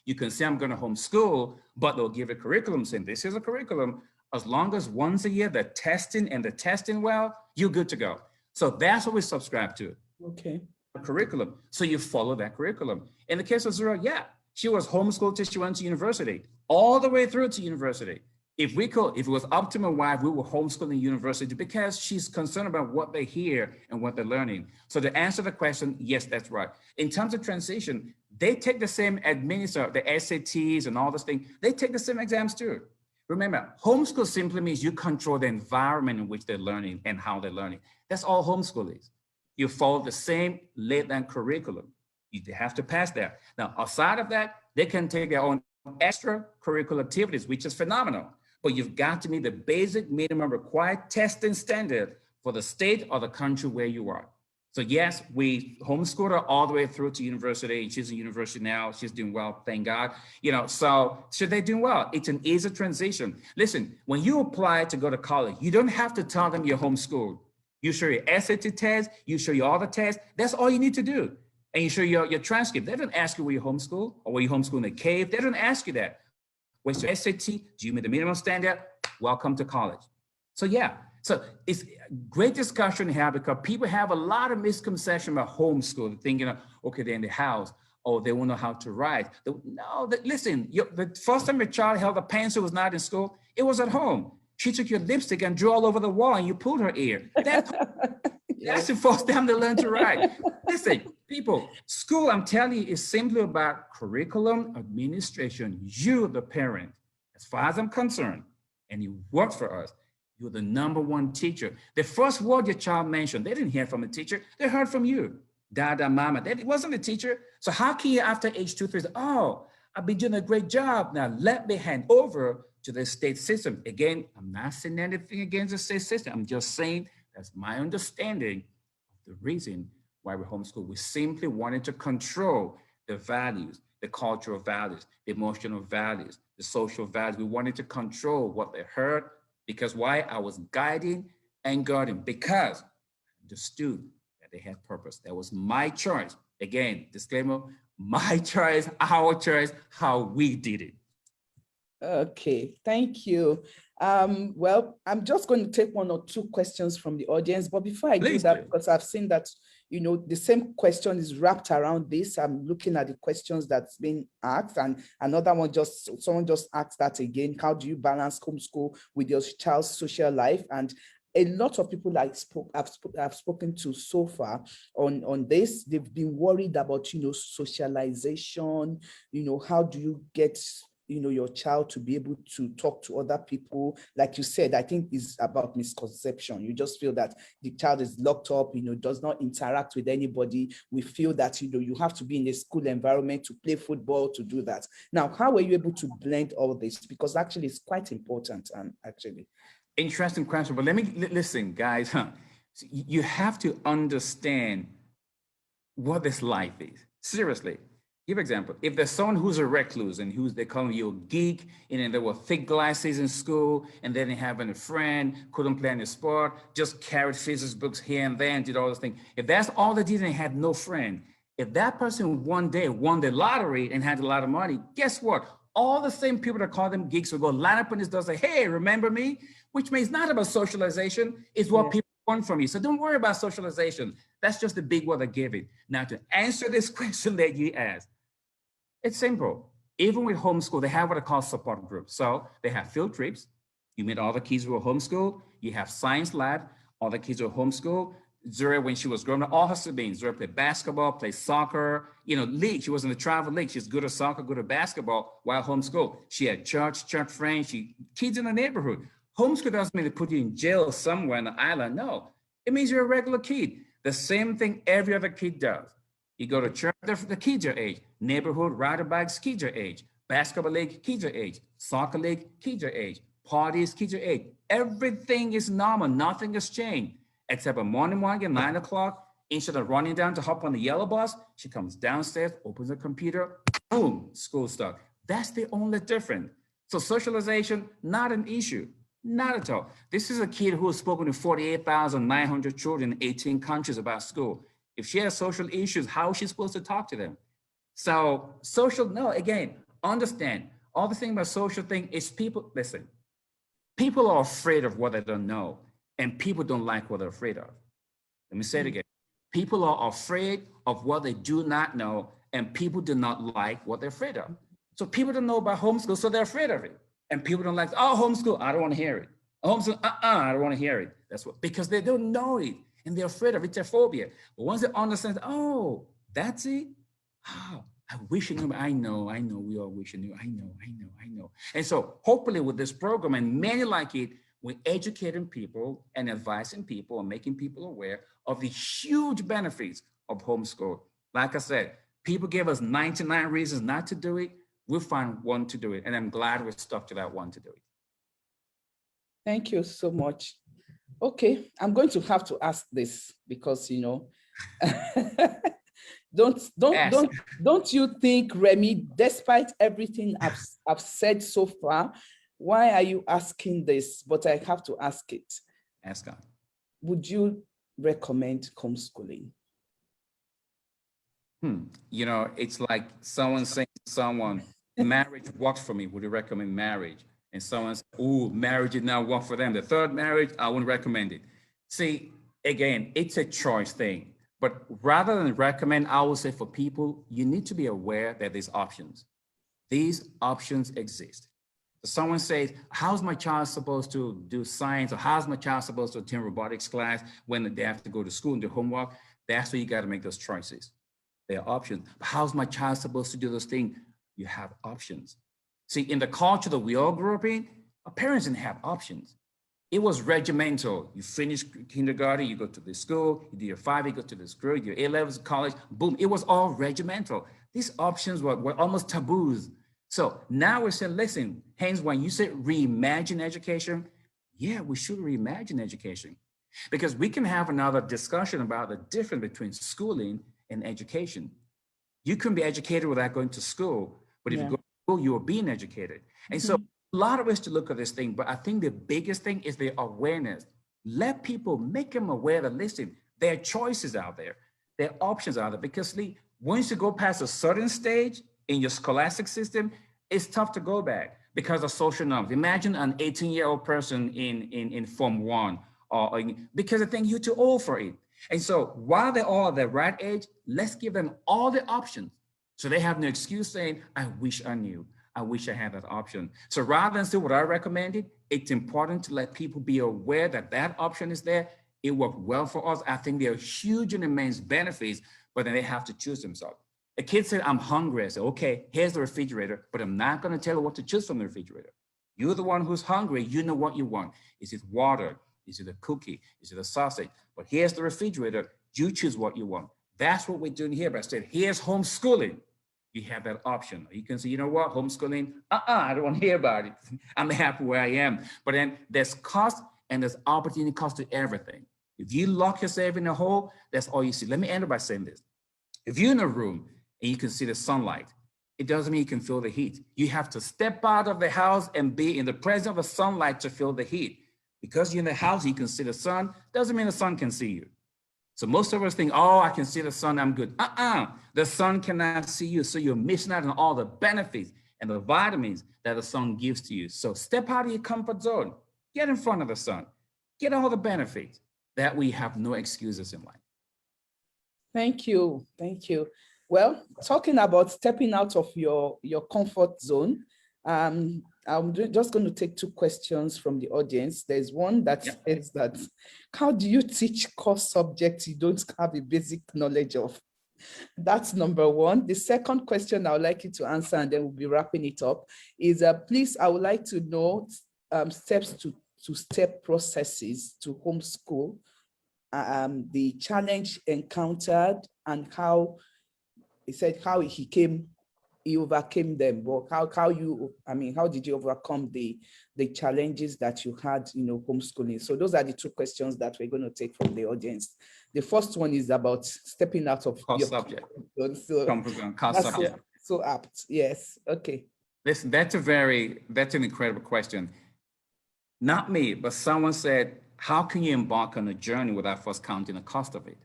You can say I'm going to homeschool, but they'll give a curriculum saying this is a curriculum. As long as once a year they're testing and they're testing well, you're good to go. So that's what we subscribe to. Okay. A curriculum. So you follow that curriculum. In the case of Zura, yeah, she was homeschooled till she went to university, all the way through to university. If it was up to my wife, we were homeschooling university because she's concerned about what they hear and what they're learning. So to answer the question, yes, that's right. In terms of transition, they take the same the SATs and all this thing. They take the same exams too. Remember, homeschool simply means you control the environment in which they're learning and how they're learning. That's all homeschool is. You follow the same laid-down curriculum. You have to pass that. Now, outside of that, they can take their own extracurricular activities, which is phenomenal. But you've got to meet the basic minimum required testing standard for the state or the country where you are. So yes, we homeschooled her all the way through to university. She's in university now. She's doing well, thank God. So they're doing well. It's an easy transition. Listen, when you apply to go to college, you don't have to tell them you're homeschooled. You show your SAT test, you show you all the tests. That's all you need to do. And you show your transcript. They don't ask you where you homeschool or where you homeschool in a cave. They don't ask you that. Where's your SAT? Do you meet the minimum standard? Welcome to college. So yeah, so it's a great discussion to have, because people have a lot of misconception about homeschool, thinking, okay, they're in the house, or they won't know how to write. Listen, the first time your child held a pencil was not in school, it was at home. She took your lipstick and drew all over the wall and you pulled her ear. That's the first time they learn to write. Listen, people, school, I'm telling you, is simply about curriculum, administration. You, the parent, as far as I'm concerned, and you work for us, you're the #1 teacher. The first word your child mentioned, they didn't hear from a teacher, they heard from you. Dada, mama, that wasn't a teacher. So how can you, after age 2, 3, say, oh, I've been doing a great job. Now let me hand over to the state system. Again, I'm not saying anything against the state system. I'm just saying that's my understanding of the reason why we homeschool. We simply wanted to control the values, the cultural values, the emotional values, the social values. We wanted to control what they heard, because why? I was guiding and guarding, because I understood that they had purpose. That was my choice. Again, disclaimer, my choice, our choice, how we did it. Okay, thank you. Well, I'm just going to take 1 or 2 questions from the audience, but before I do that, because I've seen that, you know, the same question is wrapped around this. I'm looking at the questions that's been asked, and another one, someone just asked that again. How do you balance homeschool with your child's social life? And a lot of people I've spoken to so far on this, they've been worried about, you know, socialization, you know, how do you get, you know, your child to be able to talk to other people? Like you said, I think it's about misconception. You just feel that the child is locked up, you know, does not interact with anybody. We feel that, you know, you have to be in a school environment to play football, to do that. Now, how were you able to blend all this? Because actually it's quite important, actually. Interesting question, but let me listen, guys. So you have to understand what this life is. Seriously, give example. If there's someone who's a recluse and they call you a geek, and then they were thick glasses in school, and then they having a friend, couldn't play any sport, just carried physics books here and there and did all those things. If that's all they did and had no friend, if that person one day won the lottery and had a lot of money, guess what? All the same people that call them geeks will go line up on his door and say, hey, remember me? Which means not about socialization, it's what people want from you. So don't worry about socialization. That's just the big word I gave it. Now, to answer this question that you asked, it's simple. Even with homeschool, they have what I call support groups. So they have field trips. You meet all the kids who are homeschooled. You have science lab. All the kids who are homeschooled. Zura, when she was growing up, all her siblings, Zura played basketball, played soccer, you know, league. She was in the travel league. She's good at soccer, good at basketball while homeschooled. She had church friends, kids in the neighborhood. Homeschool doesn't mean they put you in jail somewhere on the island. No, it means you're a regular kid. The same thing every other kid does. You go to church, the kids your age. Neighborhood, rider bikes, kids your age. Basketball league, kids your age. Soccer league, kids your age. Parties, kids your age. Everything is normal. Nothing has changed. Except a morning at 9 o'clock, instead of running down to hop on the yellow bus, she comes downstairs, opens the computer, boom, school start. That's the only difference. So socialization, not an issue, not at all. This is a kid who has spoken to 48,900 children in 18 countries about school. If she has social issues, how is she supposed to talk to them? So no, again, understand, all the thing about social thing is people, listen, people are afraid of what they don't know. And people don't like what they're afraid of. Let me say it again. People are afraid of what they do not know, and people do not like what they're afraid of. So people don't know about homeschool, so they're afraid of it. And people don't like, oh, homeschool, I don't want to hear it. Homeschool, I don't want to hear it. That's what, because they don't know it, and they're afraid of it, it's a phobia. But once they understand, oh, that's it? Oh, I wish you knew, I know, we all wish you knew, I know. And so hopefully with this program, and many like it, we're educating people and advising people and making people aware of the huge benefits of homeschool. Like I said, people gave us 99 reasons not to do it. We'll find one to do it. And I'm glad we're stuck to that one to do it. Thank you so much. Okay, I'm going to have to ask this because, you know, don't you think, Remy, despite everything I've said so far, why are you asking this? But I have to ask it. Ask on. Would you recommend homeschooling? You know, it's like someone saying to someone, marriage works for me. Would you recommend marriage? And someone says, oh, marriage did not work for them. The third marriage, I wouldn't recommend it. See, again, it's a choice thing. But rather than recommend, I would say for people, you need to be aware that there's options. These options exist. Someone says, how's my child supposed to do science, or how's my child supposed to attend robotics class when they have to go to school and do homework? That's where you got to make those choices. There are options. But how's my child supposed to do those things? You have options. See, in the culture that we all grew up in, our parents didn't have options. It was regimental. You finish kindergarten, you go to this school, you do your 5, you go to this school, your A-levels, college, boom. It was all regimental. These options were almost taboos. So now we're saying, listen, hence when you say reimagine education, yeah, we should reimagine education, because we can have another discussion about the difference between schooling and education. You can be educated without going to school, but if you go to school, you're being educated. And so a lot of ways to look at this thing, but I think the biggest thing is the awareness. Let people, make them aware that, listen, there are choices out there, there are options out there, because once you go past a certain stage in your scholastic system, it's tough to go back because of social norms. Imagine an 18-year-old person in Form 1, because they think you're too old for it. And so while they're all at the right age, let's give them all the options so they have no excuse saying, I wish I knew. I wish I had that option. So rather than say what I recommended, it's important to let people be aware that that option is there. It worked well for us. I think there are huge and immense benefits, but then they have to choose themselves. A kid said, I'm hungry. I said, okay, here's the refrigerator, but I'm not going to tell you what to choose from the refrigerator. You're the one who's hungry. You know what you want. Is it water? Is it a cookie? Is it a sausage? But here's the refrigerator. You choose what you want. That's what we're doing here. But I said, here's homeschooling. You have that option. You can say, you know what, homeschooling, I don't want to hear about it. I'm happy where I am. But then there's cost and there's opportunity cost to everything. If you lock yourself in a hole, that's all you see. Let me end by saying this. If you're in a room and you can see the sunlight, it doesn't mean you can feel the heat. You have to step out of the house and be in the presence of the sunlight to feel the heat. Because you're in the house, you can see the sun, doesn't mean the sun can see you. So most of us think, oh, I can see the sun, I'm good. The sun cannot see you, so you're missing out on all the benefits and the vitamins that the sun gives to you. So step out of your comfort zone, get in front of the sun, get all the benefits. That we have no excuses in life. Thank you. Thank you. Well, talking about stepping out of your comfort zone, I'm just going to take 2 questions from the audience. There's one that says that, how do you teach core subjects you don't have a basic knowledge of? That's number 1. The second question I would like you to answer, and then we'll be wrapping it up, is please, I would like to know steps to step processes to homeschool, the challenge encountered, and how he said how he overcame them. But how did you overcome the challenges that you had, homeschooling? So those are the 2 questions that we're going to take from the audience. The first one is about stepping out of your subject. So apt. Yes. Okay. Listen, that's an incredible question. Not me, but someone said, how can you embark on a journey without first counting the cost of it?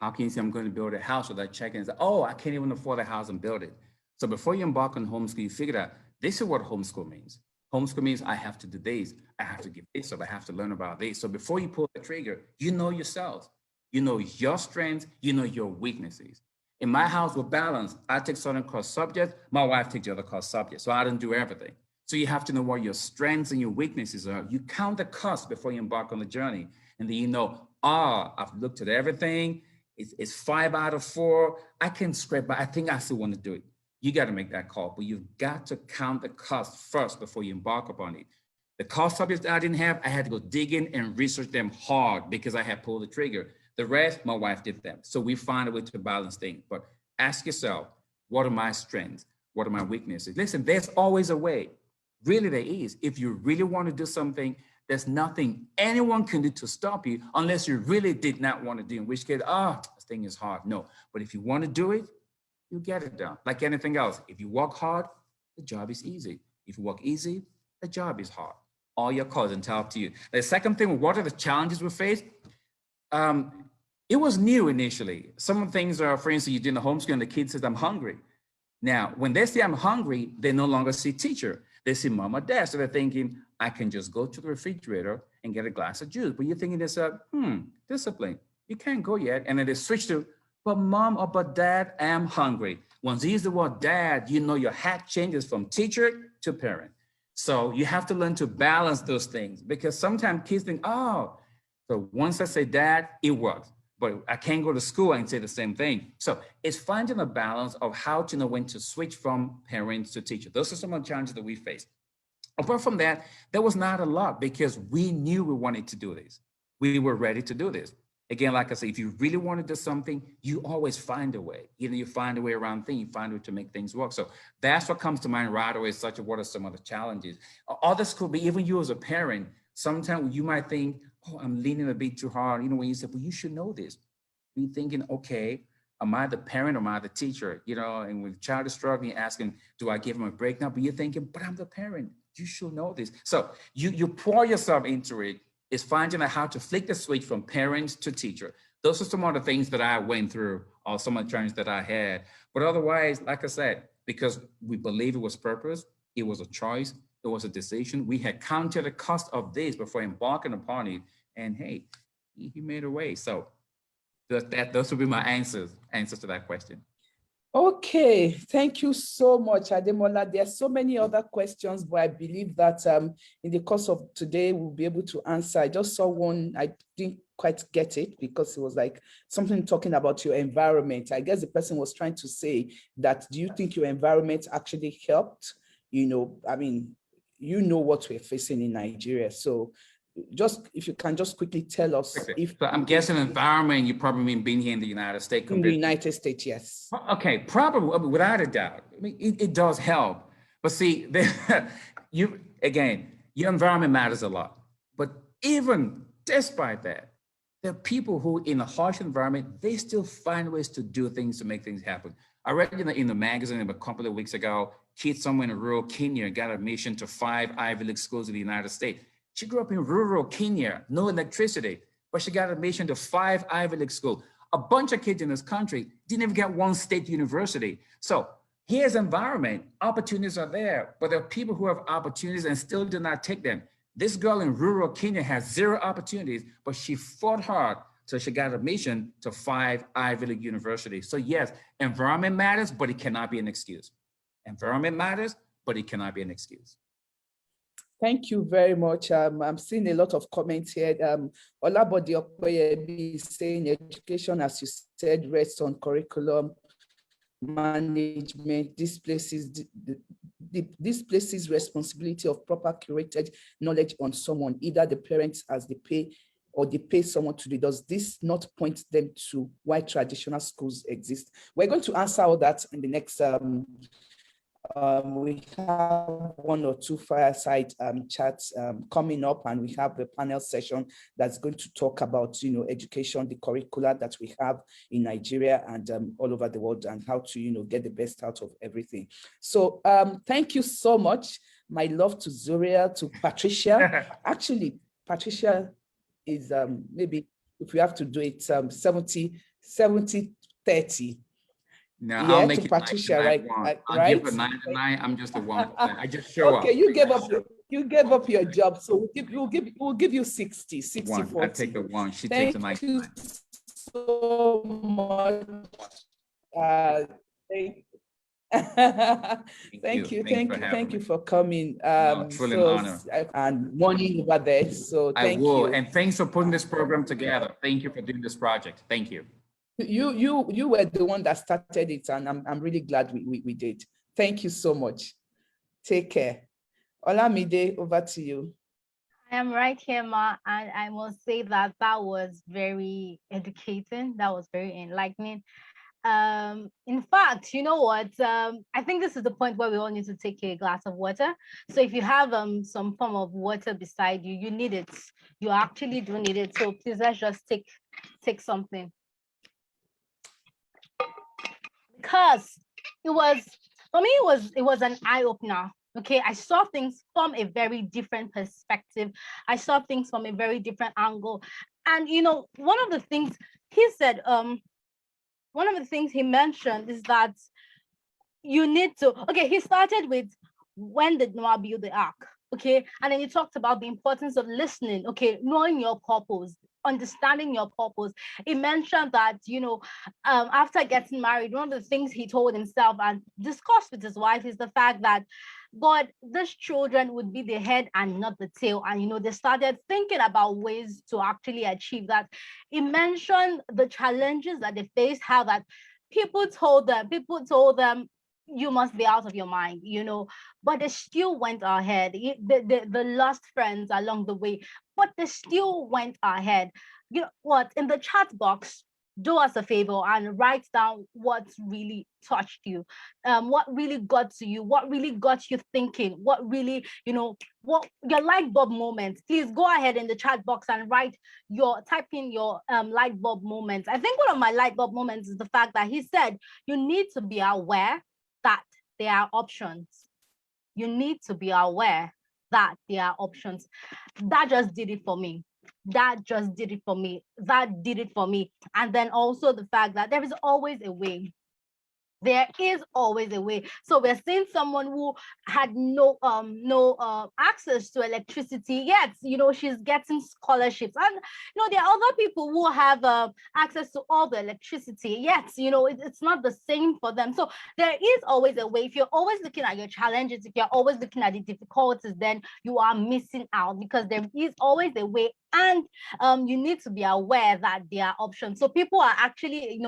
How can you say I'm going to build a house without checking and say, oh, I can't even afford a house and build it? So before you embark on homeschool, you figure out this is what homeschool means. Homeschool means I have to do this, I have to give this up, I have to learn about this. So before you pull the trigger, you know yourself, you know your strengths, you know your weaknesses. In my house, we're balanced. I take certain course subjects, my wife takes the other course subjects, so I don't do everything. So you have to know what your strengths and your weaknesses are. You count the cost before you embark on the journey. And then you know, I've looked at everything. It's 5 out of 4. I can scrape, but I think I still want to do it. You got to make that call, but you've got to count the cost first before you embark upon it. The cost subjects that I didn't have, I had to go dig in and research them hard because I had pulled the trigger. The rest, my wife did them. So we find a way to balance things. But ask yourself, what are my strengths? What are my weaknesses? Listen, there's always a way. Really, there is. If you really want to do something, there's nothing anyone can do to stop you unless you really did not want to do, in which case, this thing is hard. No, but if you want to do it, you get it done. Like anything else, if you work hard, the job is easy. If you work easy, the job is hard. All your calls and up to you. The second thing, what are the challenges we face? It was new initially. Some of the things are, for instance, you do the homeschool and the kid says, I'm hungry. Now, when they say I'm hungry, they no longer see teacher. They see mom or dad. So they're thinking, I can just go to the refrigerator and get a glass of juice. But you're thinking this, discipline. You can't go yet. And then they switch to, but mom or but dad, I'm hungry. Once you use the word dad, you know your hat changes from teacher to parent. So you have to learn to balance those things, because sometimes kids think, oh, so once I say that, it works, but I can't go to school and say the same thing. So it's finding a balance of how to know when to switch from parents to teacher. Those are some of the challenges that we face. Apart from that, there was not a lot, because we knew we wanted to do this. We were ready to do this. Again, like I say, if you really want to do something, you always find a way. Either you find a way around things, you find a way to make things work. So that's what comes to mind right away, such as what are some of the challenges. Others could be, even you as a parent, sometimes you might think, oh, I'm leaning a bit too hard. You know, when you say, well, you should know this. You're thinking, okay, am I the parent or am I the teacher? You know, and when the child is struggling, asking, do I give him a break now? But you're thinking, but I'm the parent. You should know this. So you pour yourself into it. Is finding out how to flick the switch from parents to teacher. Those are some of the things that I went through, or some of the challenges that I had. But otherwise, like I said, because we believe it was purpose, it was a choice, it was a decision. We had counted the cost of this before embarking upon it. And hey, he made a way. So those would be my answers to that question. Okay, thank you so much, Ademola. There are so many other questions, but I believe that in the course of today, we'll be able to answer. I just saw one, I didn't quite get it because it was like something talking about your environment. I guess the person was trying to say that, do you think your environment actually helped? You know, I mean, you know what we're facing in Nigeria. So just, if you can just quickly tell us. If so I'm guessing environment, you probably mean being here in the United States. In the United States, yes. Okay, probably, without a doubt. I mean, it does help. But see, your environment matters a lot. But even despite that, there are people who in a harsh environment, they still find ways to do things to make things happen. I read in the magazine a couple of weeks ago, kids somewhere in rural Kenya got admission to 5 Ivy League schools in the United States. She grew up in rural Kenya, no electricity, but she got admission to 5 Ivy League schools. A bunch of kids in this country didn't even get one state university. So here's environment, opportunities are there, but there are people who have opportunities and still do not take them. This girl in rural Kenya has 0 opportunities, but she fought hard. So she got admission to 5 Ivy League universities. So yes, environment matters, but it cannot be an excuse. Environment matters, but it cannot be an excuse. Thank you very much. I'm seeing a lot of comments here. Olabode Okoyebi is saying education, as you said, rests on curriculum management. This places responsibility of proper curated knowledge on someone, either the parents as they pay or they pay someone to do. Does this not point them to why traditional schools exist? We're going to answer all that in the next we have 1 or 2 fireside chats coming up, and we have a panel session that's going to talk about, you know, education, the curricula that we have in Nigeria and all over the world, and how to, you know, get the best out of everything. So thank you so much. My love to Zuria, to Patricia. Actually, Patricia is maybe, if we have to do it, 70-30. No, yeah, I'll make to it Patricia, right? I'll right? give her 99. I'm just a 1%. I just show up. Okay, you gave up your job, so we'll give you 60, 40. I take the 1. She Thank takes the 99. Thank you so much. Thank you for coming. Truly an honor. And morning over there. So thank you. I will. And thanks for putting this program together. Thank you for doing this project. Thank you. You were the one that started it, and I'm really glad we did. Thank you so much. Take care. Olamide, over to you. I am right here, Ma, and I must say that was very educating. That was very enlightening. In fact, you know what? I think this is the point where we all need to take a glass of water. So if you have some form of water beside you, you need it. You actually do need it. So please, let's just take something. Because it was an eye-opener. Okay, I saw things from a very different perspective. I saw things from a very different angle. And you know, one of the things he said, one of the things he mentioned is that you need to, okay, he started with, when did Noah build the ark? Okay, and then he talked about the importance of listening, okay, knowing your purpose, understanding your purpose. He mentioned that, you know, after getting married, one of the things he told himself and discussed with his wife is the fact that but these children would be the head and not the tail. And, they started thinking about ways to actually achieve that. It mentioned the challenges that they face, how that people told them, you must be out of your mind, but they still went ahead. They lost friends along the way, but they still went ahead. You know what? In the chat box, do us a favor and write down what really touched you, what really got to you, what really got you thinking, what really, what your light bulb moments. Please go ahead in the chat box and type in your light bulb moments. I think one of my light bulb moments is the fact that he said you need to be aware that there are options. You need to be aware that there are options. That just did it for me. That did it for me. And then also the fact that there is always a way. There is always a way. So we're seeing someone who had no access to electricity yet, she's getting scholarships. And there are other people who have access to all the electricity yet, it's not the same for them. So there is always a way. If you're always looking at your challenges, if you're always looking at the difficulties, then you are missing out, because there is always a way. And you need to be aware that there are options. So people are actually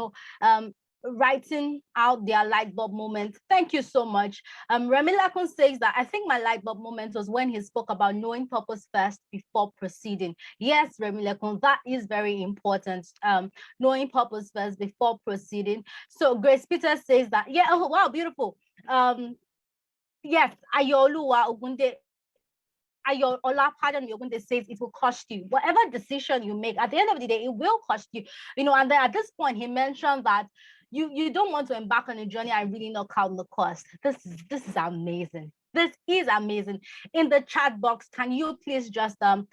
writing out their light bulb moments. Thank you so much. Remilakun says that I think my light bulb moment was when he spoke about knowing purpose first before proceeding. Yes, Remilakun, that is very important. Knowing purpose first before proceeding. So Grace Peter says that, yeah, oh wow, beautiful. Yes, Ayoluwa Ogunde pardon me, when they say it will cost you. Whatever decision you make, at the end of the day, it will cost you. And then at this point, he mentioned that you don't want to embark on a journey and really not count the cost. This is amazing. This is amazing. In the chat box, can you please just thank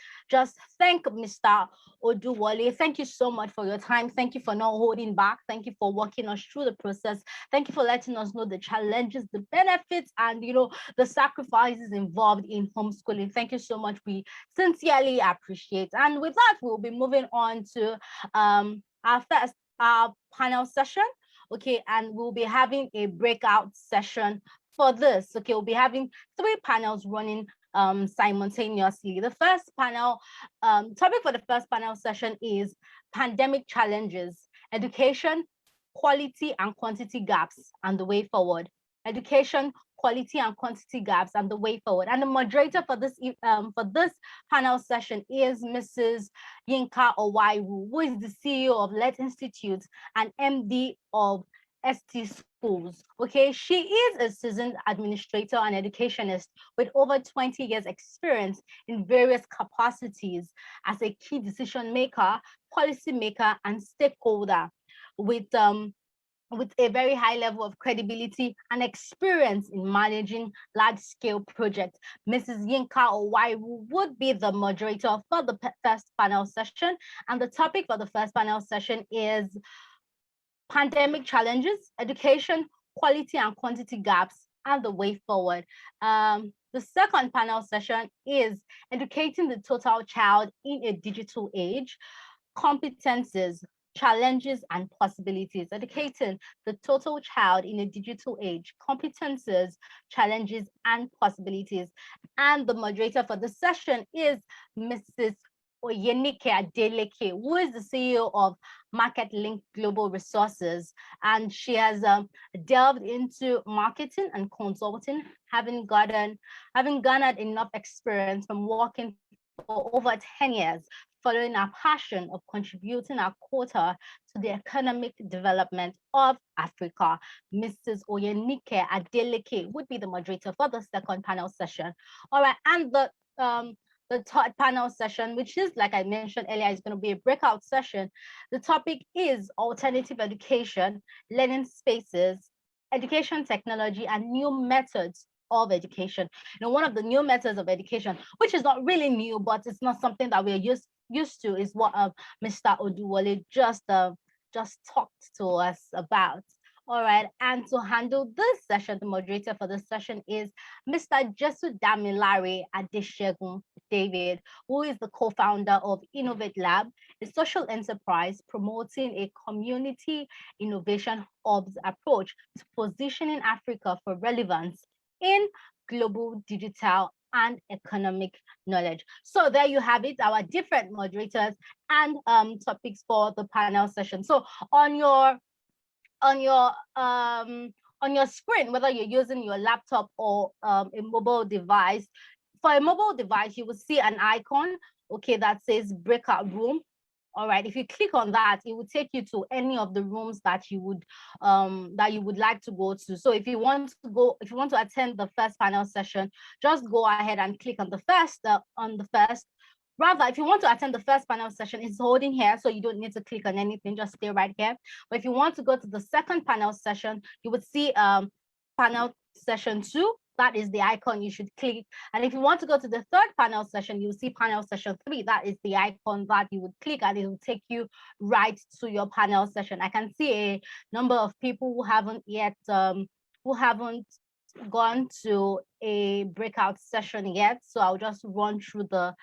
Mr. Oduwole? Thank you so much for your time. Thank you for not holding back. Thank you for walking us through the process. Thank you for letting us know the challenges, the benefits, and the sacrifices involved in homeschooling. Thank you so much. We sincerely appreciate. And with that, we'll be moving on to our first panel session. Okay, and we'll be having a breakout session for this. Okay, we'll be having 3 panels running simultaneously. The first panel, topic for the first panel session is pandemic challenges, education, quality and quantity gaps, and the way forward. Education, quality and quantity gaps, and the way forward. And the moderator for this panel session is Mrs. Yinka Owaiwu, who is the CEO of Let Institute and MD of ST Schools. Okay, she is a seasoned administrator and educationist with over 20 years experience in various capacities as a key decision maker, policy maker, and stakeholder with a very high level of credibility and experience in managing large-scale projects. Mrs. Yinka Owaiwu would be the moderator for the first panel session, and the topic for the first panel session is pandemic challenges, education, quality and quantity gaps, and the way forward. The second panel session is educating the total child in a digital age, competences, challenges, and possibilities. Educating the total child in a digital age, competences, challenges, and possibilities. And the moderator for the session is Mrs. Oyenike Adeleke, who is the CEO of Market Link Global Resources, and she has delved into marketing and consulting, having garnered enough experience from working for over 10 years, following our passion of contributing our quota to the economic development of Africa. Mrs. Oyenike Adeleke would be the moderator for the second panel session. All right, and the third panel session, which is, like I mentioned earlier, is going to be a breakout session. The topic is alternative education, learning spaces, education technology, and new methods of education. One of the new methods of education, which is not really new, but it's not something that we're used to, is what Mr. Oduwole just talked to us about. All right, and to handle this session, the moderator for this session is Mr. Jesu Damilare Adeshegun David, who is the co-founder of Innovate Lab, a social enterprise promoting a community innovation hubs approach to positioning Africa for relevance in global, digital, and economic knowledge. So there you have it, our different moderators and topics for the panel session. So on your screen, whether you're using your laptop or a mobile device, for a mobile device, you will see an icon, okay, that says breakout room. All right, if you click on that, it will take you to any of the rooms that you would like to go to. So if you want to attend the first panel session, just go ahead and click on the first. Rather, if you want to attend the first panel session, it's holding here, so you don't need to click on anything, just stay right here. But if you want to go to the second panel session, you would see panel session 2. That is the icon you should click. And if you want to go to the third panel session, you'll see panel session 3. That is the icon that you would click, and it will take you right to your panel session. I can see a number of people who haven't yet gone to a breakout session yet, so I'll just run through the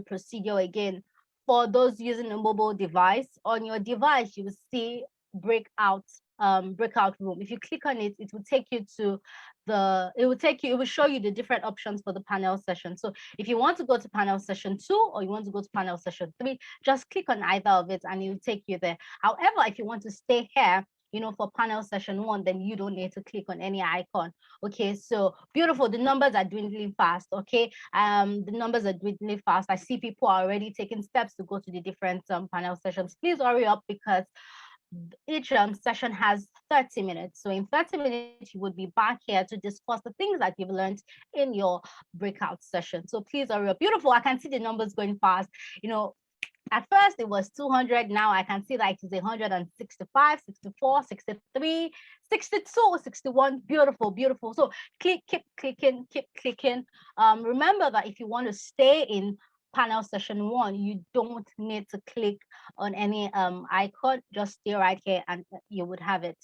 procedure again. For those using a mobile device, on your device you will see breakout room. If you click on it, it will take you to it will show you the different options for the panel session. So if you want to go to panel session 2 or you want to go to panel session 3, just click on either of it and it will take you there. However, if you want to stay here, for panel session 1, then you don't need to click on any icon. Okay, so beautiful. The numbers are dwindling fast. Okay, the numbers are dwindling fast. I see people are already taking steps to go to the different panel sessions. Please hurry up, because each session has 30 minutes. So in 30 minutes, you would be back here to discuss the things that you've learned in your breakout session. So please hurry up. Beautiful. I can see the numbers going fast. At first it was 200. Now I can see that it is 165, 64, 63, 62, 61. Beautiful, beautiful. So keep clicking. Remember that if you want to stay in panel session 1, you don't need to click on any icon. Just stay right here and you would have it.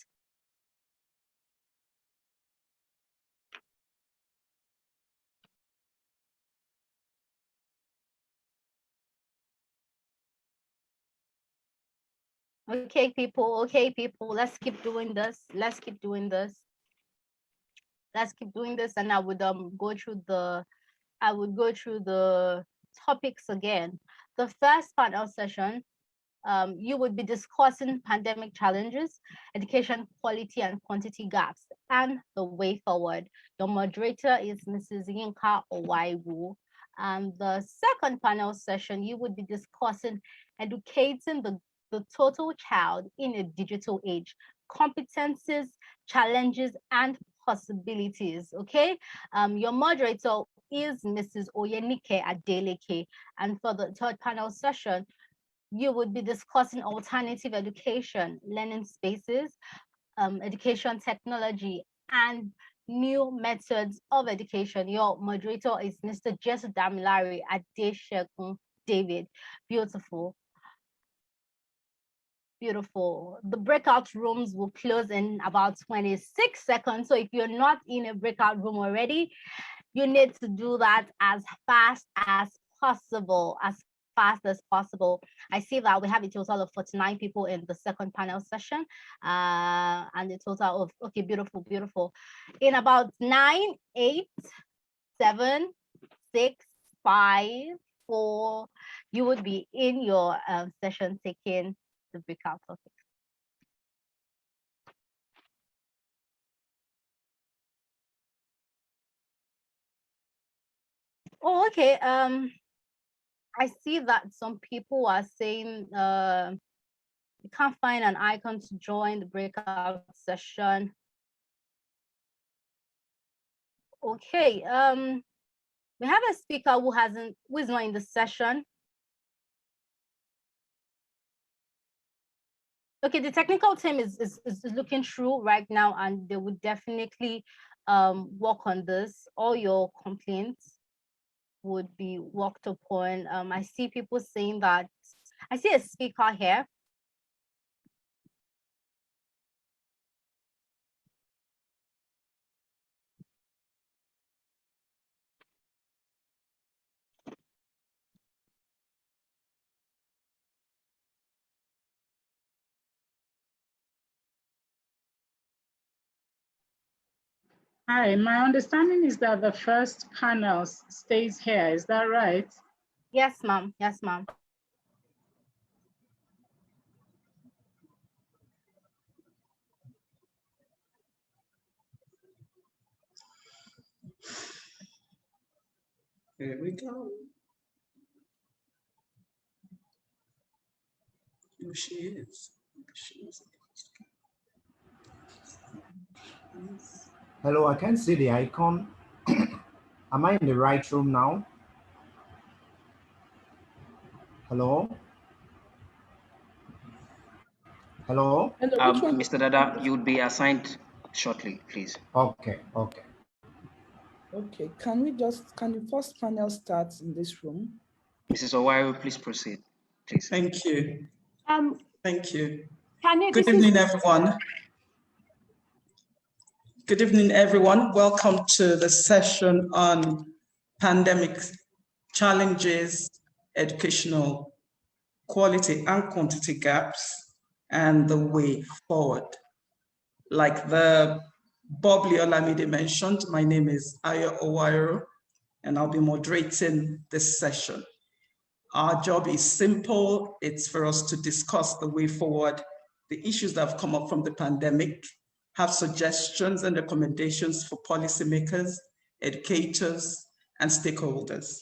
Okay, people, let's keep doing this. And I would go through the topics again. The first panel session, you would be discussing pandemic challenges, education quality and quantity gaps, and the way forward. Your moderator is Mrs. Yinka Owaiwu. And the second panel session, you would be discussing educating the total child in a digital age, competencies, challenges, and possibilities. Okay, your moderator is Mrs. Oyenike Adeleke. And for the third panel session, you would be discussing alternative education, learning spaces, education technology, and new methods of education. Your moderator is Mr. Jesse Damilari Adeshekun David. Beautiful. Beautiful. The breakout rooms will close in about 26 seconds. So if you're not in a breakout room already, you need to do that as fast as possible, I see that we have a total of 49 people in the second panel session, and a total of, okay, beautiful. In about 9, 8, 7, 6, 5, 4, you would be in your session taking the breakout topic. Oh, okay. I see that some people are saying you can't find an icon to join the breakout session. Okay. We have a speaker who is not in the session. Okay, the technical team is looking through right now, and they would definitely work on this. All your complaints would be worked upon. I see people saying that, I see a speaker here. Hi, my understanding is that the first panel stays here. Is that right? Yes, ma'am. Yes, ma'am. Here we go. Here she is. Hello, I can't see the icon. Am I in the right room now? Hello? Hello? Mr. Dada, you would be assigned shortly, please. Okay, okay. Okay, can the first panel start in this room? Mrs. Owayo, please proceed, please. Thank you. Thank you. Good evening, everyone. Good evening, everyone. Welcome to the session on pandemic challenges, educational quality and quantity gaps, and the way forward. Like the Bob Olamide mentioned, my name is Ayo Owairo, and I'll be moderating this session. Our job is simple. It's for us to discuss the way forward, the issues that have come up from the pandemic, have suggestions and recommendations for policymakers, educators, and stakeholders.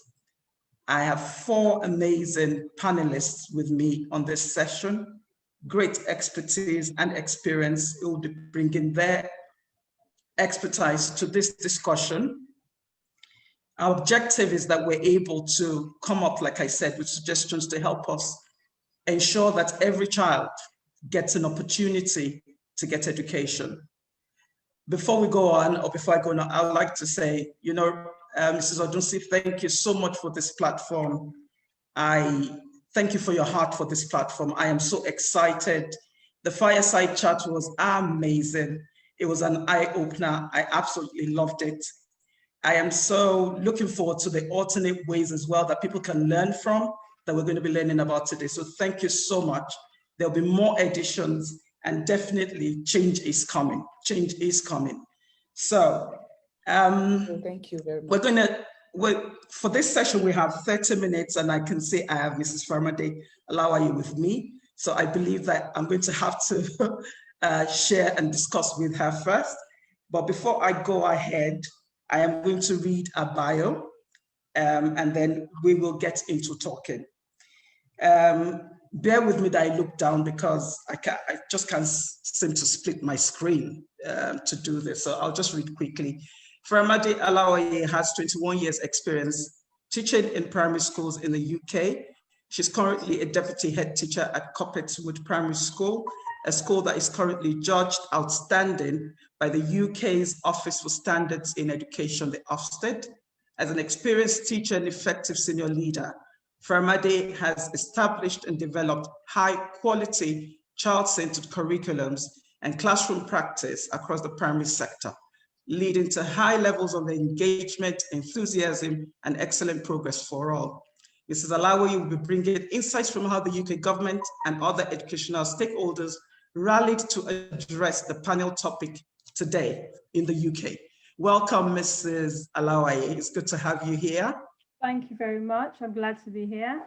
I have 4 amazing panelists with me on this session, great expertise and experience who will be bringing their expertise to this discussion. Our objective is that we're able to come up, like I said, with suggestions to help us ensure that every child gets an opportunity to get education. Before we go on, or before I go on, I would like to say, Mrs. Odunsi, thank you so much for this platform. I thank you for your heart for this platform. I am so excited. The fireside chat was amazing. It was an eye-opener. I absolutely loved it. I am so looking forward to the alternate ways as well that people can learn from that we're going to be learning about today. So thank you so much. There'll be more editions and definitely change is coming. Change is coming. So thank you very much. For this session, we have 30 minutes and I can say I have Mrs. Faramade Alawaye with me. So I believe that I'm going to have to share and discuss with her first. But before I go ahead, I am going to read a bio and then we will get into talking. Bear with me that I look down because I just can't seem to split my screen to do this. So I'll just read quickly. Faramade Alawaye has 21 years experience teaching in primary schools in the UK. She's currently a deputy head teacher at Coppetswood Primary School, a school that is currently judged outstanding by the UK's Office for Standards in Education, the Ofsted. As an experienced teacher and effective senior leader, Faramade has established and developed high-quality, child-centered curriculums and classroom practice across the primary sector, leading to high levels of engagement, enthusiasm, and excellent progress for all. Mrs. Alawaye will be bringing insights from how the UK government and other educational stakeholders rallied to address the panel topic today in the UK. Welcome, Mrs. Alawaye. It's good to have you here. Thank you very much. I'm glad to be here.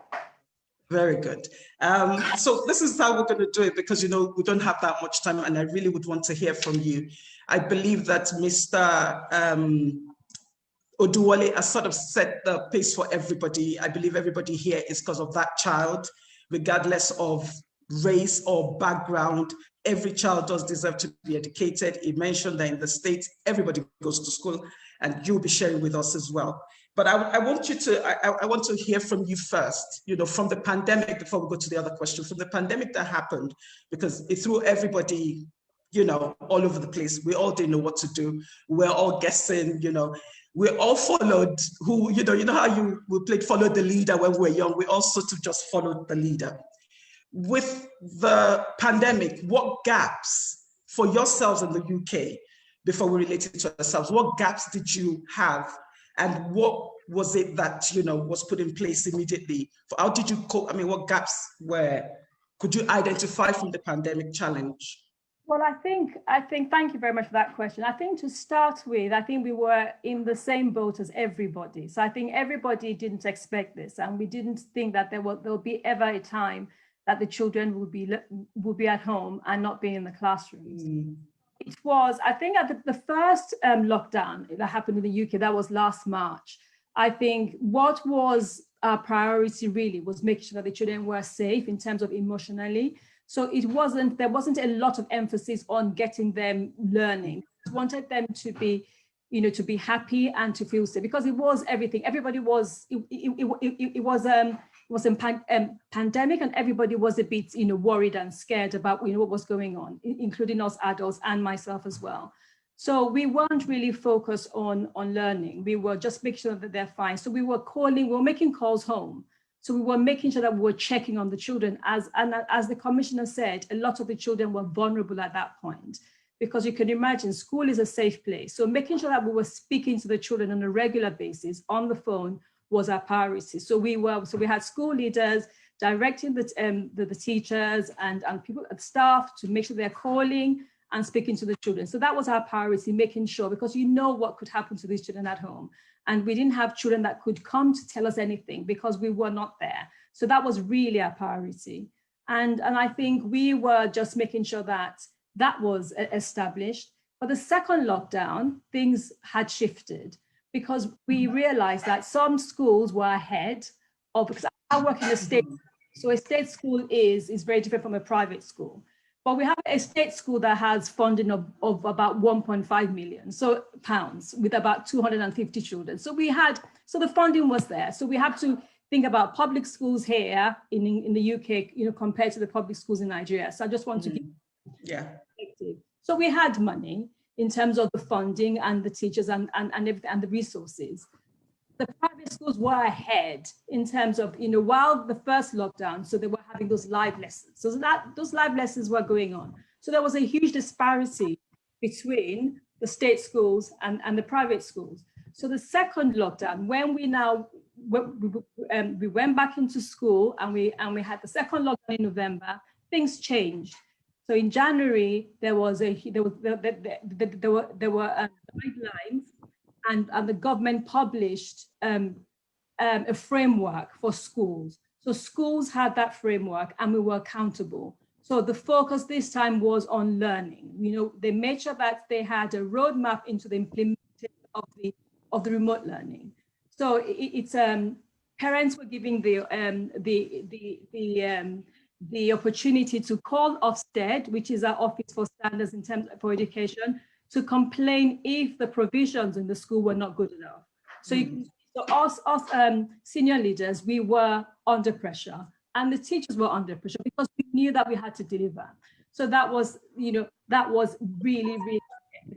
Very good. So this is how we're going to do it because, we don't have that much time and I really would want to hear from you. I believe that Mr. Oduwole has sort of set the pace for everybody. I believe everybody here is because of that child, regardless of race or background. Every child does deserve to be educated. He mentioned that in the States, everybody goes to school and you'll be sharing with us as well. But I want to hear from you first, from the pandemic, before we go to the other question, from the pandemic that happened, because it threw everybody, all over the place. We all didn't know what to do. We're all guessing, we all followed who, how we played follow the leader when we were young. We all sort of just followed the leader. With the pandemic, what gaps for yourselves in the UK, before we related to ourselves, what gaps did you have? And what was it that, was put in place immediately? How did you cope? I mean, what gaps could you identify from the pandemic challenge? Well, I think, thank you very much for that question. I think to start with, I think we were in the same boat as everybody. So I think everybody didn't expect this, and we didn't think that there'll be ever a time that the children will be at home and not be in the classrooms. It was, I think, at the first lockdown that happened in the UK, that was last March. I think what was our priority really was making sure that the children were safe in terms of emotionally. So there wasn't a lot of emphasis on getting them learning. We wanted them to be, to be happy and to feel safe, because it was everything. Everybody was, it was a pandemic, and everybody was a bit, worried and scared about, what was going on, including us adults and myself as well. So we weren't really focused on learning. We were just making sure that they're fine. So we were making calls home. So we were making sure that we were checking on the children. As the commissioner said, a lot of the children were vulnerable at that point, because you can imagine school is a safe place. So making sure that we were speaking to the children on a regular basis on the phone was our priority. So we had school leaders directing the teachers and people, staff, to make sure they're calling and speaking to the children. So that was our priority, making sure, because what could happen to these children at home. And we didn't have children that could come to tell us anything because we were not there. So that was really our priority. And I think we were just making sure that was established. For the second lockdown, things had shifted, because we realized that some schools were ahead of, because I work in a state, so a state school is very different from a private school. But we have a state school that has funding of about 1.5 million pounds with about 250 children. So the funding was there. So we have to think about public schools here in the UK, compared to the public schools in Nigeria. So I just want to give perspective. So we had money in terms of the funding and the teachers and the resources. The private schools were ahead in terms of, while the first lockdown, so they were having those live lessons. So those live lessons were going on. So there was a huge disparity between the state schools and the private schools. So the second lockdown, when we went back into school and we had the second lockdown in November, things changed. So in January, there were guidelines. And the government published a framework for schools. So schools had that framework and we were accountable. So the focus this time was on learning. They made sure that they had a roadmap into the implementation of the remote learning. So it's parents were giving the opportunity to call Ofsted, which is our Office for Standards in terms for Education, to complain if the provisions in the school were not good enough. So, us senior leaders, we were under pressure, and the teachers were under pressure, because we knew that we had to deliver. So that was, that was really, really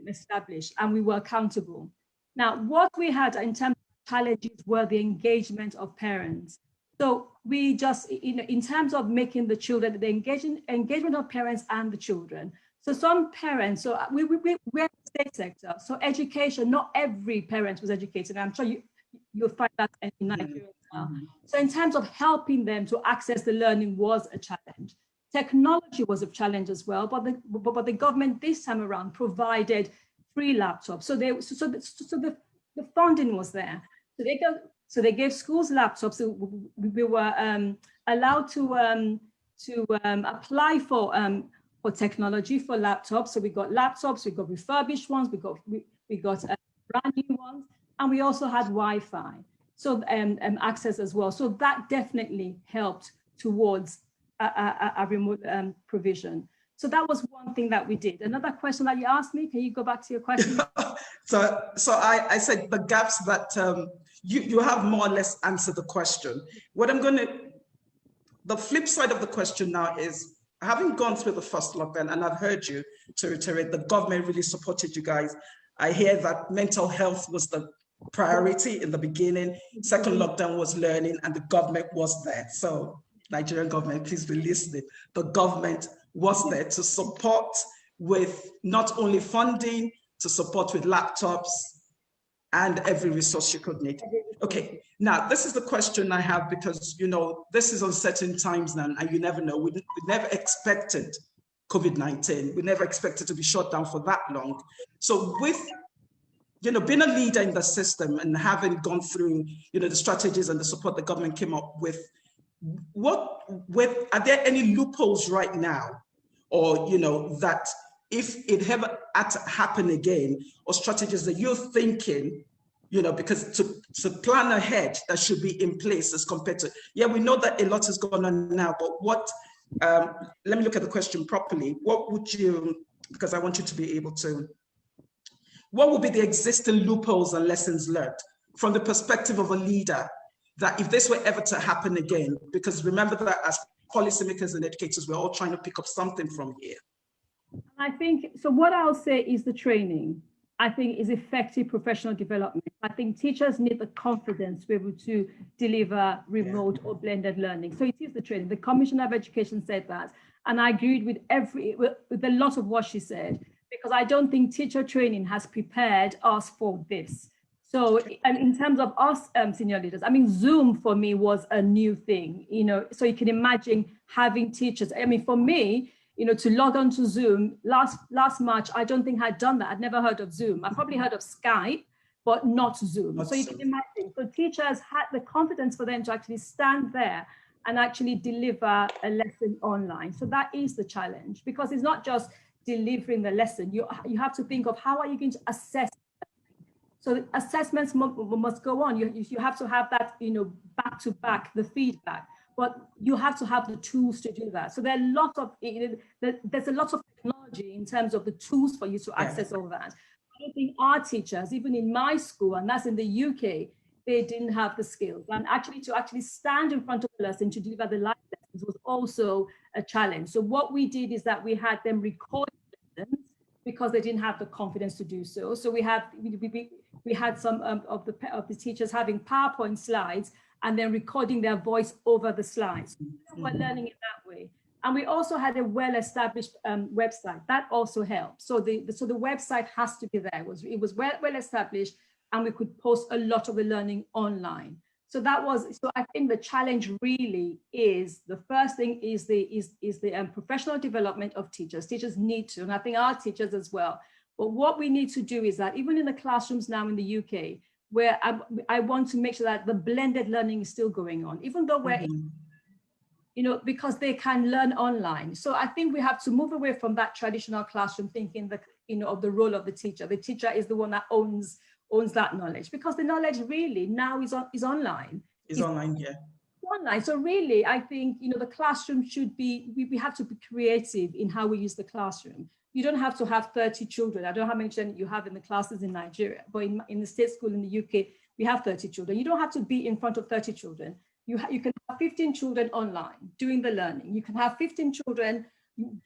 established, and we were accountable. Now, what we had in terms of challenges were the engagement of parents. So we just, in terms of making the children, the engagement of parents and the children. So some parents, so we're in the state sector, so education, not every parent was educated. I'm sure you'll find that in Nigeria as well. So in terms of helping them to access the learning was a challenge. Technology was a challenge as well, but the government this time around provided free laptops. So the funding was there. So they gave schools laptops. So we were allowed to apply for technology for laptops. So we got laptops, we got refurbished ones, we got brand new ones, and we also had Wi-Fi. So access as well. So that definitely helped towards a remote provision. So that was one thing that we did. Another question that you asked me, can you go back to your question? So I said the gaps that you have more or less answered the question. The flip side of the question now is, having gone through the first lockdown, and I've heard you to reiterate, the government really supported you guys. I hear that mental health was the priority in the beginning. Second lockdown was learning, and the government was there. So Nigerian government, please be listening. The government was there to support with not only funding, to support with laptops and every resource you could need. Okay, now this is the question I have, because this is uncertain times now, and you never know. We never expected COVID-19. We never expected to be shut down for that long. So with, being a leader in the system and having gone through, the strategies and the support the government came up with, are there any loopholes right now, or, that if it ever had to happen again, or strategies that you're thinking, because to plan ahead that should be in place as compared to, we know that a lot is going on now, but what, let me look at the question properly. What would you, because I want you to be able to, what would be the existing loopholes and lessons learned from the perspective of a leader, that if this were ever to happen again, because remember that as policymakers and educators, we're all trying to pick up something from here. I think, so what I'll say is the training, I think, is effective professional development. I think teachers need the confidence to be able to deliver remote or blended learning. So it is the training. The Commissioner of Education said that, and I agreed with a lot of what she said, because I don't think teacher training has prepared us for this. So in terms of us senior leaders, I mean, Zoom for me was a new thing, so you can imagine having teachers. I mean, for me, to log on to Zoom last March, I don't think I'd done that. I'd never heard of Zoom. I probably heard of Skype, but not Zoom. So you can imagine, so teachers had the confidence for them to actually stand there and actually deliver a lesson online. So that is the challenge, because it's not just delivering the lesson. You have to think of how are you going to assess. So the assessments must go on. You have to have that, back to back, the feedback, but you have to have the tools to do that. So there's a lot of technology in terms of the tools for you to access all that. I don't think our teachers, even in my school, and that's in the UK, they didn't have the skills. And actually to stand in front of the lesson to deliver the live lessons was also a challenge. So what we did is that we had them record lessons because they didn't have the confidence to do so. So we had some of the teachers having PowerPoint slides and then recording their voice over the slides. So we're learning it that way. And we also had a well-established website that also helped. So the website has to be there. It was well established, and we could post a lot of the learning online. So I think the challenge really is, the first thing is the professional development of teachers. Teachers need to, and I think our teachers as well. But what we need to do is that even in the classrooms now in the UK, where I want to make sure that the blended learning is still going on, even though we're, because they can learn online. So I think we have to move away from that traditional classroom thinking that, of the role of the teacher. The teacher is the one that owns that knowledge, because the knowledge really now is online. It's online, yeah. Online. So really, I think, the classroom should be, we have to be creative in how we use the classroom. You don't have to have 30 children. I don't know how many children you have in the classes in Nigeria, but in the state school in the UK, we have 30 children. You don't have to be in front of 30 children. You can have 15 children online doing the learning. You can have 15 children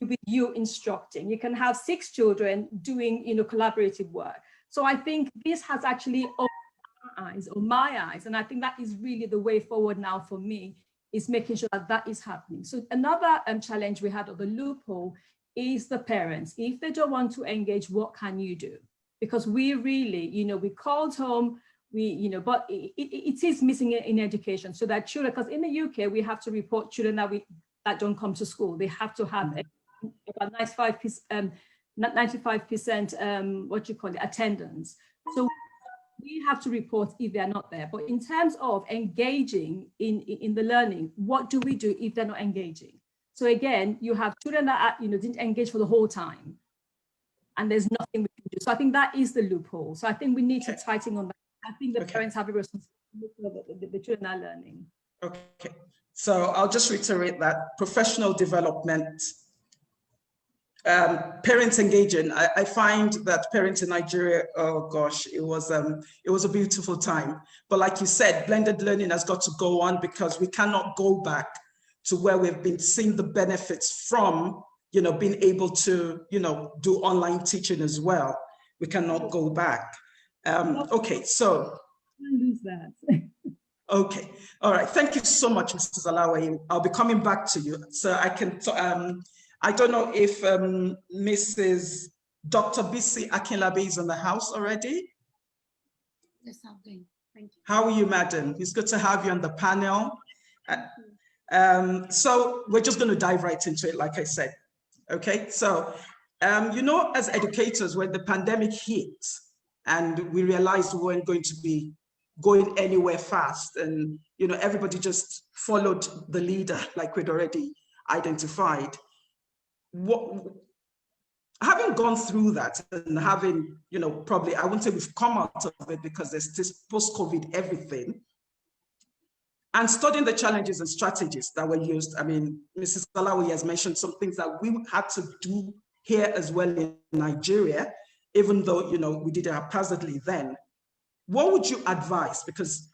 with you instructing. You can have 6 children doing, collaborative work. So I think this has actually opened my eyes, and I think that is really the way forward now for me, is making sure that is happening. So another challenge we had, of the loophole, is the parents. If they don't want to engage, what can you do? Because we really, we called home, but it is missing in education. So that children, because in the UK, we have to report children that don't come to school. They have to have about 95% attendance. So we have to report if they're not there. But in terms of engaging in the learning, what do we do if they're not engaging? So again, you have children that didn't engage for the whole time, and there's nothing we can do. So I think that is the loophole. So I think we need to tighten on that. I think the parents have a responsibility for the children are learning. Okay, so I'll just reiterate that professional development, parents engaging. I find that parents in Nigeria, oh gosh, it was a beautiful time. But like you said, blended learning has got to go on, because we cannot go back to where we've been seeing the benefits from, being able to, do online teaching as well. We cannot go back. Okay, so. Lose that. Okay, all right. Thank you so much, Mrs. Alawi. I'll be coming back to you. So I can, I don't know if Mrs. Dr. Bisi Akinlabe is in the house already. Yes, something. Thank you. How are you, madam? It's good to have you on the panel. So we're just going to dive right into it, like I said. Okay, so, as educators, when the pandemic hit and we realized we weren't going to be going anywhere fast, and, everybody just followed the leader like we'd already identified. Having gone through that and having, probably, I wouldn't say we've come out of it because there's this post-COVID everything, and studying the challenges and strategies that were used. I mean, Mrs. Alawi has mentioned some things that we had to do here as well in Nigeria, even though, we did it haphazardly then. What would you advise? Because,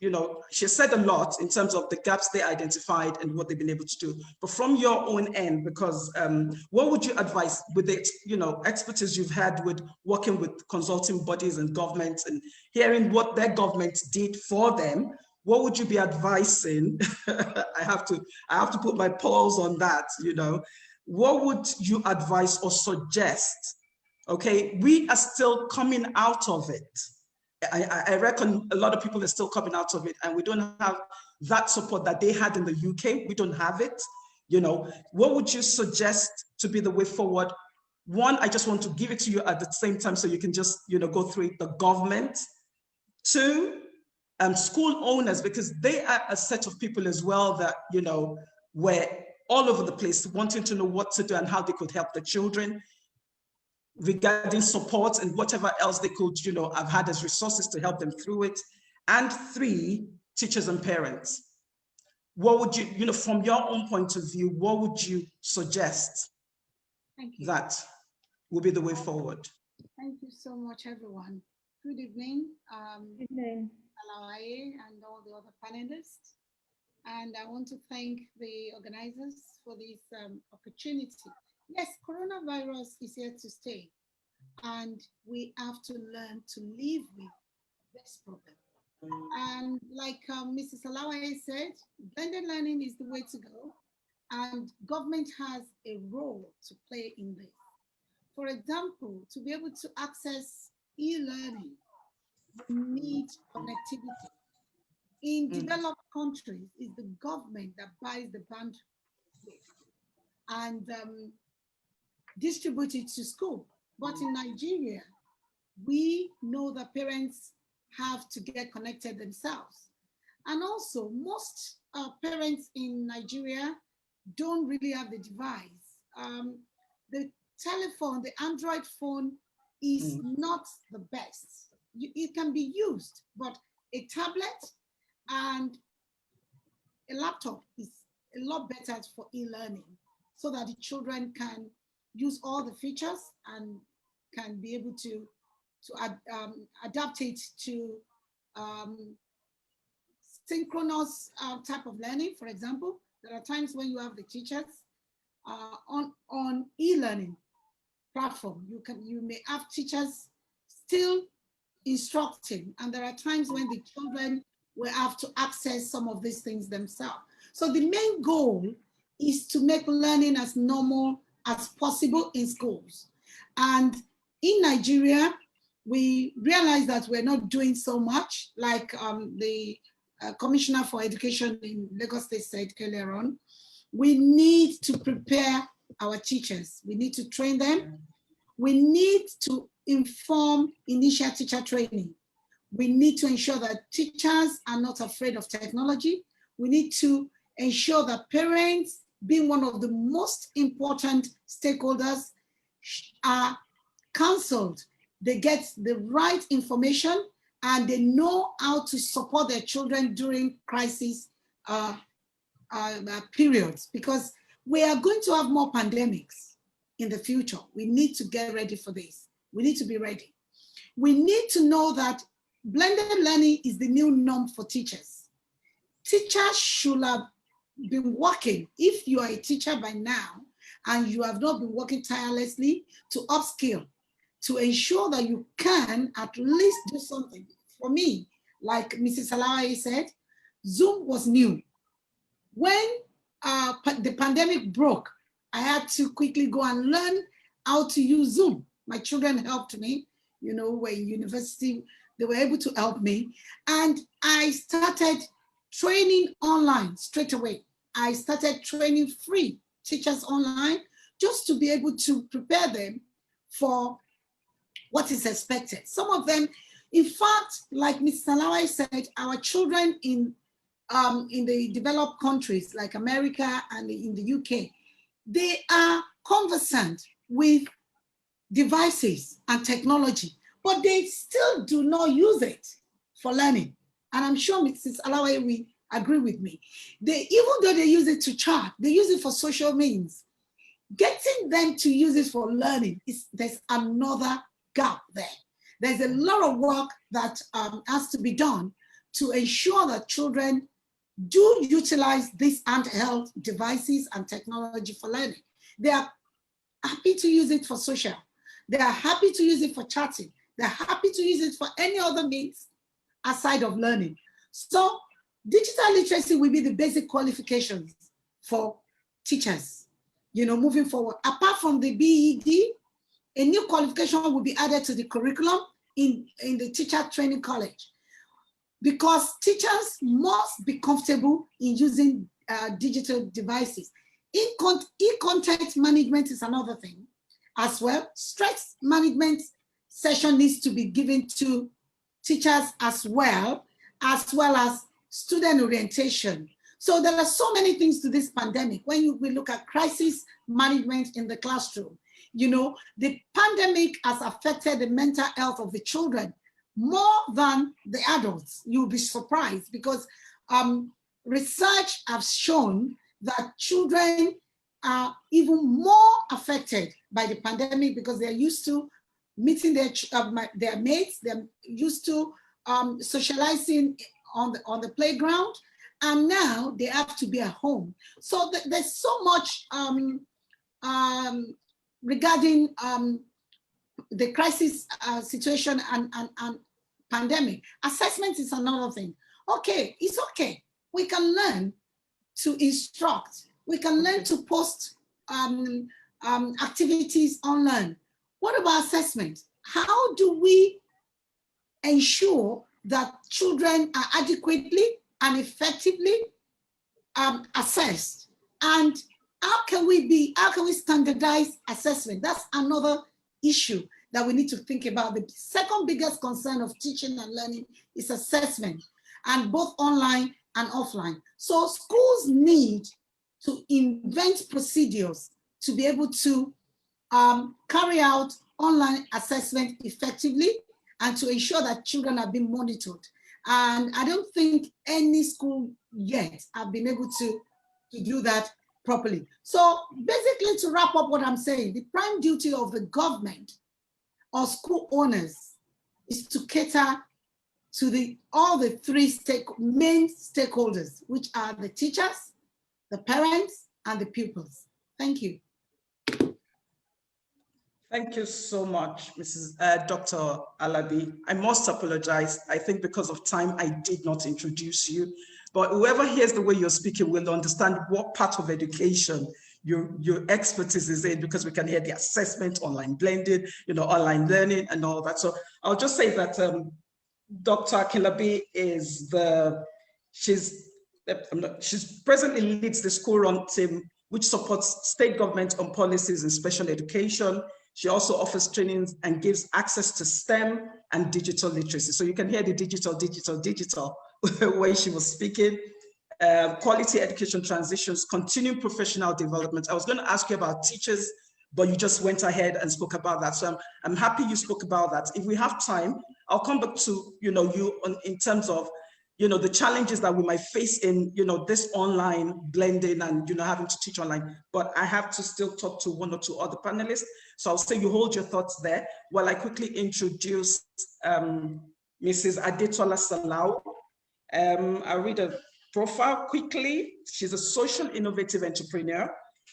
she said a lot in terms of the gaps they identified and what they've been able to do. But from your own end, because what would you advise with the, expertise you've had with working with consulting bodies and governments and hearing what their governments did for them? What would you be advising? I have to put my pause on that, What would you advise or suggest? Okay, we are still coming out of it. I reckon a lot of people are still coming out of it, and we don't have that support that they had in the UK. We don't have it. What would you suggest to be the way forward? One, I just want to give it to you at the same time so you can just, go through it, the government. Two, school owners, because they are a set of people as well that, were all over the place wanting to know what to do and how they could help the children regarding support and whatever else they could, have had as resources to help them through it. And three, teachers and parents. What would you, from your own point of view, what would you suggest that will be the way forward? Thank you so much, everyone. Good evening. Good evening. Alawaye and all the other panelists. And I want to thank the organizers for this opportunity. Yes, coronavirus is here to stay, and we have to learn to live with this problem. And like Mrs. Alawaye said, blended learning is the way to go, and government has a role to play in this. For example, to be able to access e-learning, we need connectivity. In developed countries, it's the government that buys the bandwidth and distribute it to school. But in Nigeria, we know that parents have to get connected themselves. And also, most parents in Nigeria don't really have the device. The telephone, the Android phone is not the best. It can be used, but a tablet and a laptop is a lot better for e-learning so that the children can use all the features and can be able to adapt it to synchronous type of learning. For example, there are times when you have the teachers on e-learning platform. You may have teachers still instructing, and there are times when the children will have to access some of these things themselves. So the main goal is to make learning as normal as possible in schools. And in Nigeria, we realize that we're not doing so much, like the Commissioner for Education in Lagos State said earlier on. We need to prepare our teachers. We need to train them. We need to inform initial teacher training. We need to ensure that teachers are not afraid of technology. We need to ensure that parents, being one of the most important stakeholders, are counseled. They get the right information and they know how to support their children during crisis periods, because we are going to have more pandemics in the future. We need to get ready for this. We need to be ready. We need to know that blended learning is the new norm for teachers. Teachers should have been working, if you are a teacher by now, and you have not been working tirelessly to upskill, to ensure that you can at least do something. For me, like Mrs. Alawaye said, Zoom was new. When the pandemic broke, I had to quickly go and learn how to use Zoom. My children helped me, we're in university, they were able to help me. And I started training online straight away. I started training free teachers online just to be able to prepare them for what is expected. Some of them, in fact, like Ms. Salawai said, our children in the developed countries like America and in the UK, they are conversant with devices and technology, but they still do not use it for learning. And I'm sure Mrs. Alawai will agree with me. Even though they use it to chat, they use it for social means. Getting them to use it for learning, there's another gap there. There's a lot of work that has to be done to ensure that children do utilize these handheld devices and technology for learning. They are happy to use it for social. They are happy to use it for chatting. They're happy to use it for any other means aside of learning. So digital literacy will be the basic qualifications for teachers, moving forward. Apart from the BED, a new qualification will be added to the curriculum in the teacher training college, because teachers must be comfortable in using digital devices. E-content management is another thing as well. Stress management session needs to be given to teachers as well as student orientation. So there are so many things to this pandemic. When we look at crisis management in the classroom, the pandemic has affected the mental health of the children more than the adults. You'll be surprised, because research has shown that children are even more affected by the pandemic because they're used to meeting their mates, they're used to socializing on the playground, and now they have to be at home. So there's so much regarding the crisis situation and pandemic. Assessment is another thing. Okay, it's okay. We can learn to instruct. We can learn to post activities online. What about assessment? How do we ensure that children are adequately and effectively assessed? And how can we standardize assessment? That's another issue that we need to think about. The second biggest concern of teaching and learning is assessment, and both online and offline. So schools need to invent procedures to be able to carry out online assessment effectively and to ensure that children are being monitored. And I don't think any school yet have been able to do that properly. So basically, to wrap up what I'm saying, the prime duty of the government or school owners is to cater to all the three main stakeholders, which are the teachers, the parents, and the pupils. Thank you. Thank you so much, Mrs. Dr. Alabi. I must apologize. I think because of time, I did not introduce you, but whoever hears the way you're speaking will understand what part of education your expertise is in, because we can hear the assessment, online blending, online learning and all that. So I'll just say that Dr. Akilabi she's presently leads the school run team, which supports state government on policies in special education. She also offers trainings and gives access to STEM and digital literacy. So you can hear the digital way she was speaking. Quality education transitions, continuing professional development. I was going to ask you about teachers, but you just went ahead and spoke about that. So I'm happy you spoke about that. If we have time, I'll come back to you in terms of the challenges that we might face in this online blending and having to teach online. But I have to still talk to one or two other panelists. So I'll say you hold your thoughts there while I quickly introduce Mrs. Adetola Salau. I'll read a profile quickly. She's a social innovative entrepreneur,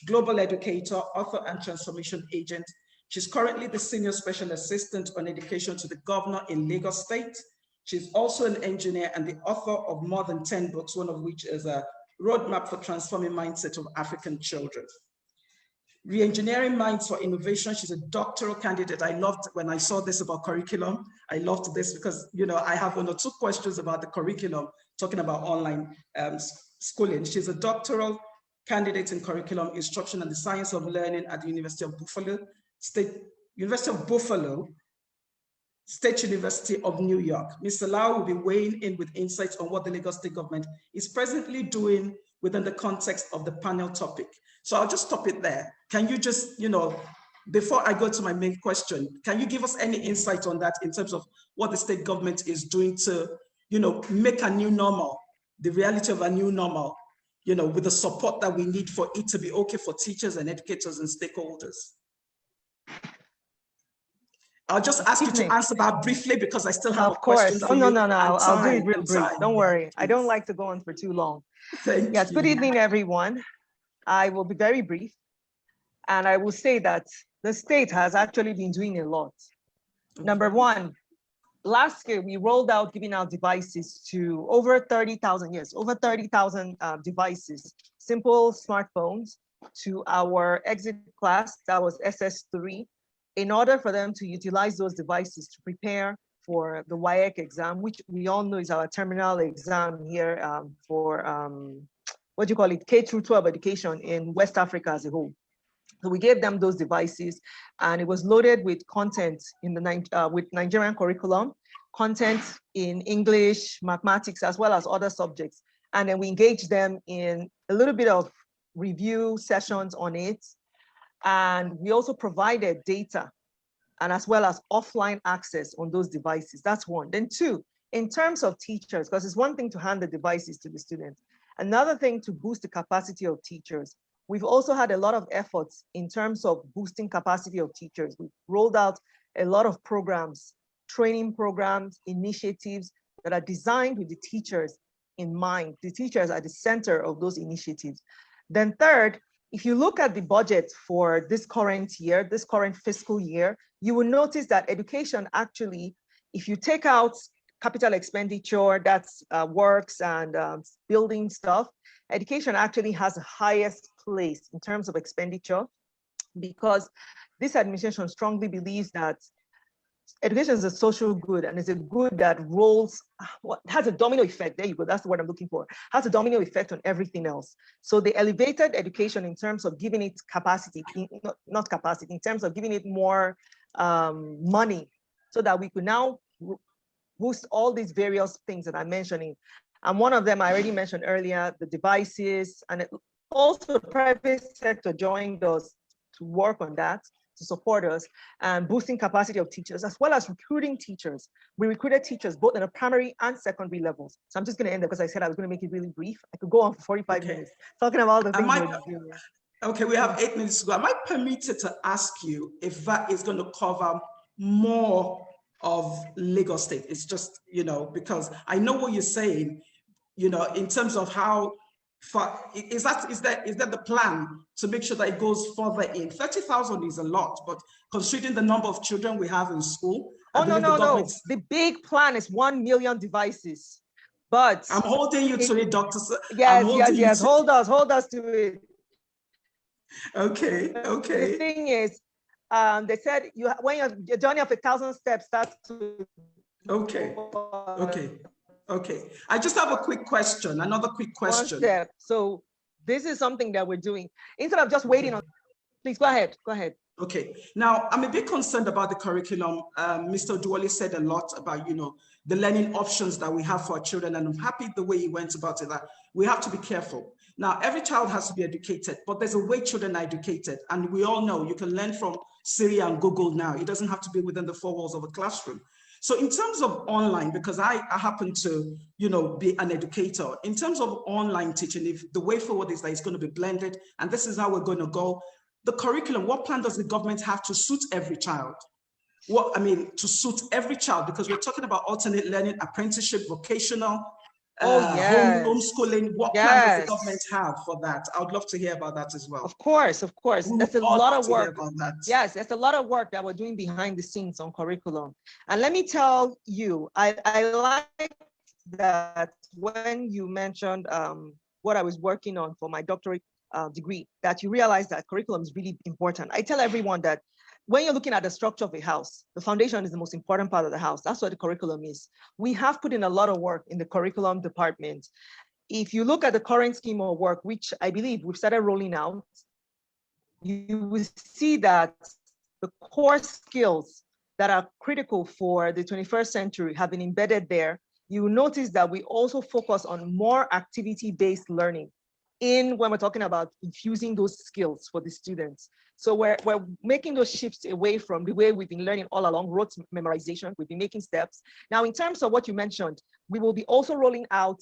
global educator, author, and transformation agent. She's currently the senior special assistant on education to the governor in Lagos State. She's also an engineer and the author of more than 10 books, one of which is a roadmap for transforming mindset of African children. Re-engineering minds for innovation. She's a doctoral candidate. I loved when I saw this about curriculum. I loved this because, I have one or two questions about the curriculum, talking about online schooling. She's a doctoral candidate in curriculum instruction and the science of learning at the University of Buffalo, State University of New York. Mr. Lau will be weighing in with insights on what the Lagos State government is presently doing within the context of the panel topic. So I'll just stop it there. Can you just, before I go to my main question, can you give us any insight on that in terms of what the state government is doing to, make a new normal, the reality of a new normal, with the support that we need for it to be okay for teachers and educators and stakeholders? I'll just ask you to answer that briefly because I still have a question for you. No. I'll do it real brief. Don't worry. I don't like to go on for too long. Thank you. Good evening, everyone. I will be very brief. And I will say that the state has actually been doing a lot. Number one, last year we rolled out giving out devices to over 30,000, devices, simple smartphones to our exit class, that was SS3, in order for them to utilize those devices to prepare for the WAEC exam, which we all know is our terminal exam here for, K through 12 education in West Africa as a whole. So we gave them those devices and it was loaded with content in the with Nigerian curriculum, content in English, mathematics, as well as other subjects. And then we engaged them in a little bit of review sessions on it. And we also provided data and as well as offline access on those devices. That's one. Then two, in terms of teachers, because it's one thing to hand the devices to the students, another thing to boost the capacity of teachers. We've also had a lot of efforts in terms of boosting capacity of teachers. We've rolled out a lot of programs, training programs, initiatives that are designed with the teachers in mind. The teachers are the center of those initiatives. Then third, if you look at the budget for this current year, this current fiscal year, you will notice that education actually, if you take out capital expenditure, that's works and building stuff, education actually has the highest place in terms of expenditure because this administration strongly believes that education is a social good and it's a good that rolls, has a domino effect. There you go, that's the word I'm looking for. Has a domino effect on everything else. So they elevated education in terms of giving it capacity, not capacity, in terms of giving it more money so that we could now boost all these various things that I'm mentioning. And one of them I already mentioned earlier, the devices, and also the private sector joined us to work on that, to support us, and boosting capacity of teachers, as well as recruiting teachers. We recruited teachers both in the primary and secondary levels. So I'm just going to end there because I said I was going to make it really brief. I could go on for 45 minutes talking about the things we're doing. Okay, we have 8 minutes to go. Am I permitted to ask you if that is going to cover more of Lagos State? It's just, because I know what you're saying, in terms of how far, is that the plan to make sure that it goes further in? 30,000 is a lot, but considering the number of children we have in school. No. The big plan is 1 million devices, but I'm holding you to it, Dr. Yes. Hold us to it. Okay. The thing is, they said when your journey of 1,000 steps starts to. Okay. I just have another quick question. One step. So this is something that we're doing. Instead of just waiting on, please go ahead. Okay. Now, I'm a bit concerned about the curriculum. Mr. Duwale said a lot about, the learning options that we have for our children. And I'm happy the way he went about it, that we have to be careful. Now, every child has to be educated, but there's a way children are educated. And we all know you can learn from Siri and Google now. It doesn't have to be within the four walls of a classroom. So in terms of online, because I happen to, be an educator, in terms of online teaching, if the way forward is that it's going to be blended, and this is how we're going to go, the curriculum, what plan does the government have to suit every child? To suit every child, because we're talking about alternate learning, apprenticeship, vocational, homeschooling. What plan does the government have for that? I would love to hear about that as well. Of course. That's a lot of work. Yes, that's a lot of work that we're doing behind the scenes on curriculum. And let me tell you, I like that when you mentioned what I was working on for my doctorate degree, that you realize that curriculum is really important. I tell everyone that when you're looking at the structure of a house, the foundation is the most important part of the house. That's what the curriculum is. We have put in a lot of work in the curriculum department. if you look at the current scheme of work, which I believe we've started rolling out, you will see that the core skills that are critical for the 21st century have been embedded there. You will notice that we also focus on more activity-based learning when we're talking about infusing those skills for the students. So we're making those shifts away from the way we've been learning all along, rote memorization. We've been making steps. Now, in terms of what you mentioned, we will be also rolling out,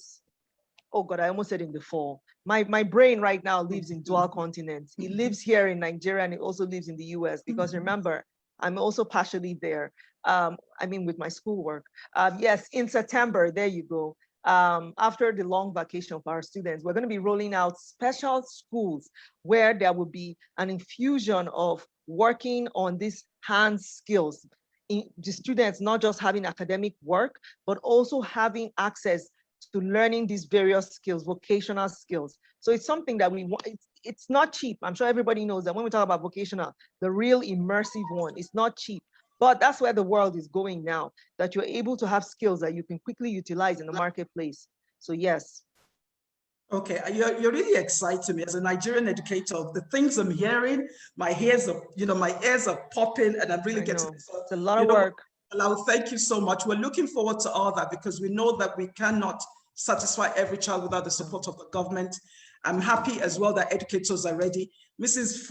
oh God, I almost said in the fall. My brain right now lives in dual continents. It lives here in Nigeria and it also lives in the US, because remember, I'm also partially there. With my schoolwork. Yes, in September, there you go. After the long vacation for our students, we're going to be rolling out special schools where there will be an infusion of working on these hand skills. The students not just having academic work, but also having access to learning these various skills, vocational skills. So it's something that we want. It's not cheap. I'm sure everybody knows that when we talk about vocational, the real immersive one, it's not cheap. But that's where the world is going now, that you're able to have skills that you can quickly utilize in the marketplace. So yes. Okay, you're really exciting me as a Nigerian educator. The things I'm hearing, my ears are popping, and I'm really getting it. It's a lot of work. Alao, thank you so much. We're looking forward to all that because we know that we cannot satisfy every child without the support of the government. I'm happy as well that educators are ready. Mrs.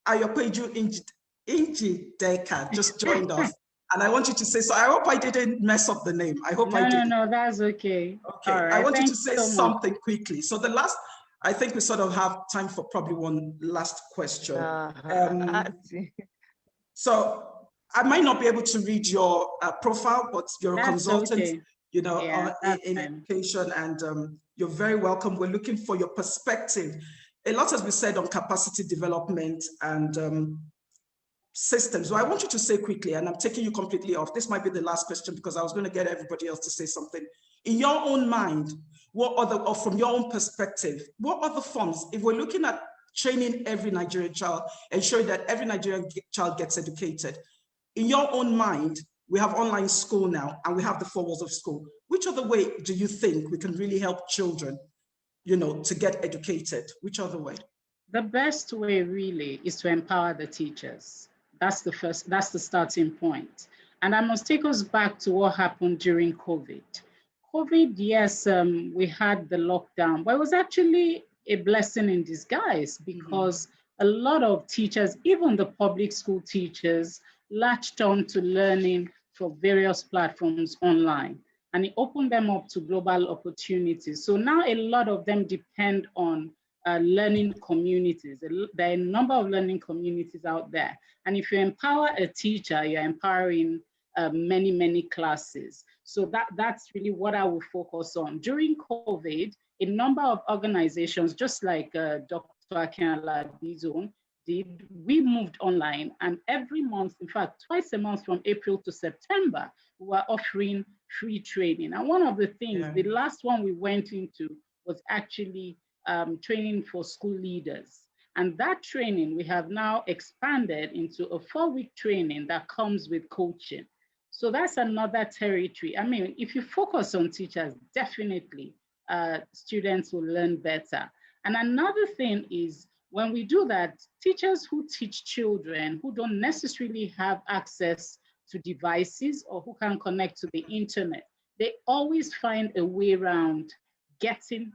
Ayopeju Inji Deka just joined us. And I want you to say, so I hope I didn't mess up the name. I hope I didn't. No, that's okay. Okay, right. I want you to say something quickly. So the last, I think we sort of have time for probably one last question. So I might not be able to read your profile, but you're a consultant, okay. In education, and you're very welcome. We're looking for your perspective. A lot has been said on capacity development and systems. So I want you to say quickly, and I'm taking you completely off. This might be the last question because I was going to get everybody else to say something. In your own mind, or from your own perspective, what other forms, if we're looking at training every Nigerian child, ensuring that every Nigerian child gets educated, in your own mind, we have online school now, and we have the 4 walls of school. Which other way do you think we can really help children, to get educated? Which other way? The best way really is to empower the teachers. That's the starting point. And I must take us back to what happened during COVID. COVID, yes, we had the lockdown, but it was actually a blessing in disguise because a lot of teachers, even the public school teachers, latched on to learning for various platforms online. And it opened them up to global opportunities. So now a lot of them depend on learning communities. There are a number of learning communities out there. And if you empower a teacher, you're empowering many, many classes. So that's really what I will focus on. During COVID, a number of organizations, just like Dr. Akinala Bizon did, we moved online, and every month, in fact, twice a month from April to September, we were offering free training. And one of the things, the last one we went into was actually training for school leaders. And that training, we have now expanded into a 4-week training that comes with coaching. So that's another territory. I mean, if you focus on teachers, definitely students will learn better. And another thing is, when we do that, teachers who teach children who don't necessarily have access to devices or who can connect to the internet, they always find a way around getting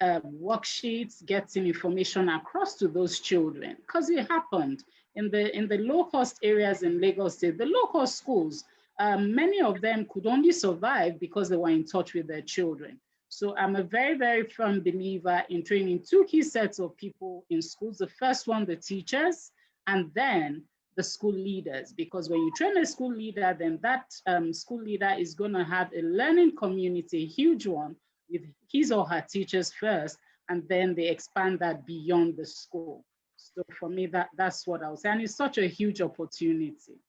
worksheets, getting information across to those children. Because it happened in the low-cost areas in Lagos State, the low-cost schools, many of them could only survive because they were in touch with their children. So I'm a very, very firm believer in training 2 key sets of people in schools. The first one, the teachers, and then the school leaders. Because when you train a school leader, then that school leader is going to have a learning community, a huge one, with his or her teachers first, and then they expand that beyond the school. So for me, that's what I was saying. And it's such a huge opportunity.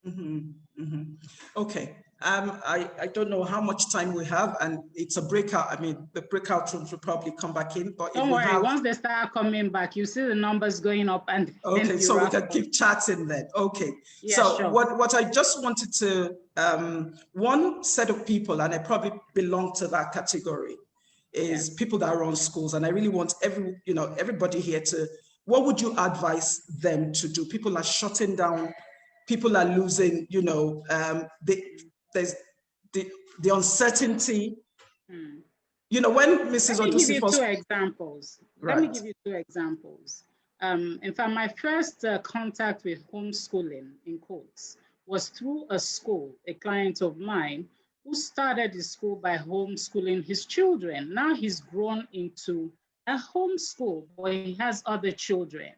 Okay. I don't know how much time we have, and it's a breakout. I mean, the breakout rooms will probably come back in, but don't worry. Once they start coming back, you see the numbers going up, and okay, so we can keep chatting then. Okay. Yeah, so sure. What I just wanted to one set of people, and I probably belong to that category. is people that run schools. And I really want everybody here to, what would you advise them to do? People are shutting down, people are losing, there's the uncertainty. When Mrs. Let me give you Odusifos, two examples. Right. Let me give you two examples. In fact, my first contact with homeschooling, in quotes, was through a school, a client of mine, who started his school by homeschooling his children. Now he's grown into a homeschool where he has other children.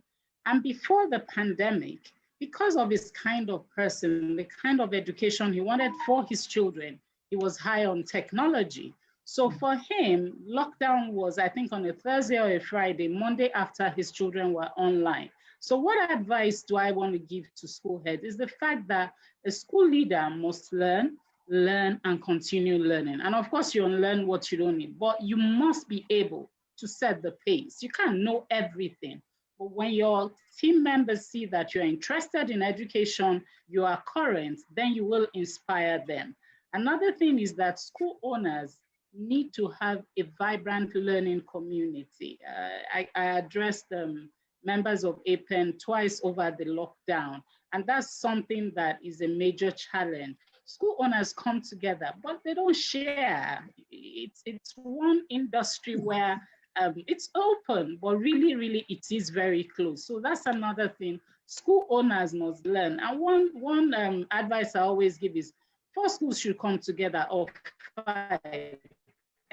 And before the pandemic, because of his kind of person, the kind of education he wanted for his children, he was high on technology. So for him, lockdown was, I think, on a Thursday or a Friday, Monday after his children were online. So what advice do I want to give to school heads is the fact that a school leader must learn, and continue learning. And of course, you unlearn what you don't need, but you must be able to set the pace. You can't know everything. But when your team members see that you're interested in education, you are current, then you will inspire them. Another thing is that school owners need to have a vibrant learning community. I addressed members of APEN twice over the lockdown, and that's something that is a major challenge. School owners come together, but they don't share. It's one industry where it's open, but really it is very close. So that's another thing school owners must learn. And one advice I always give is 4 schools should come together, or 5,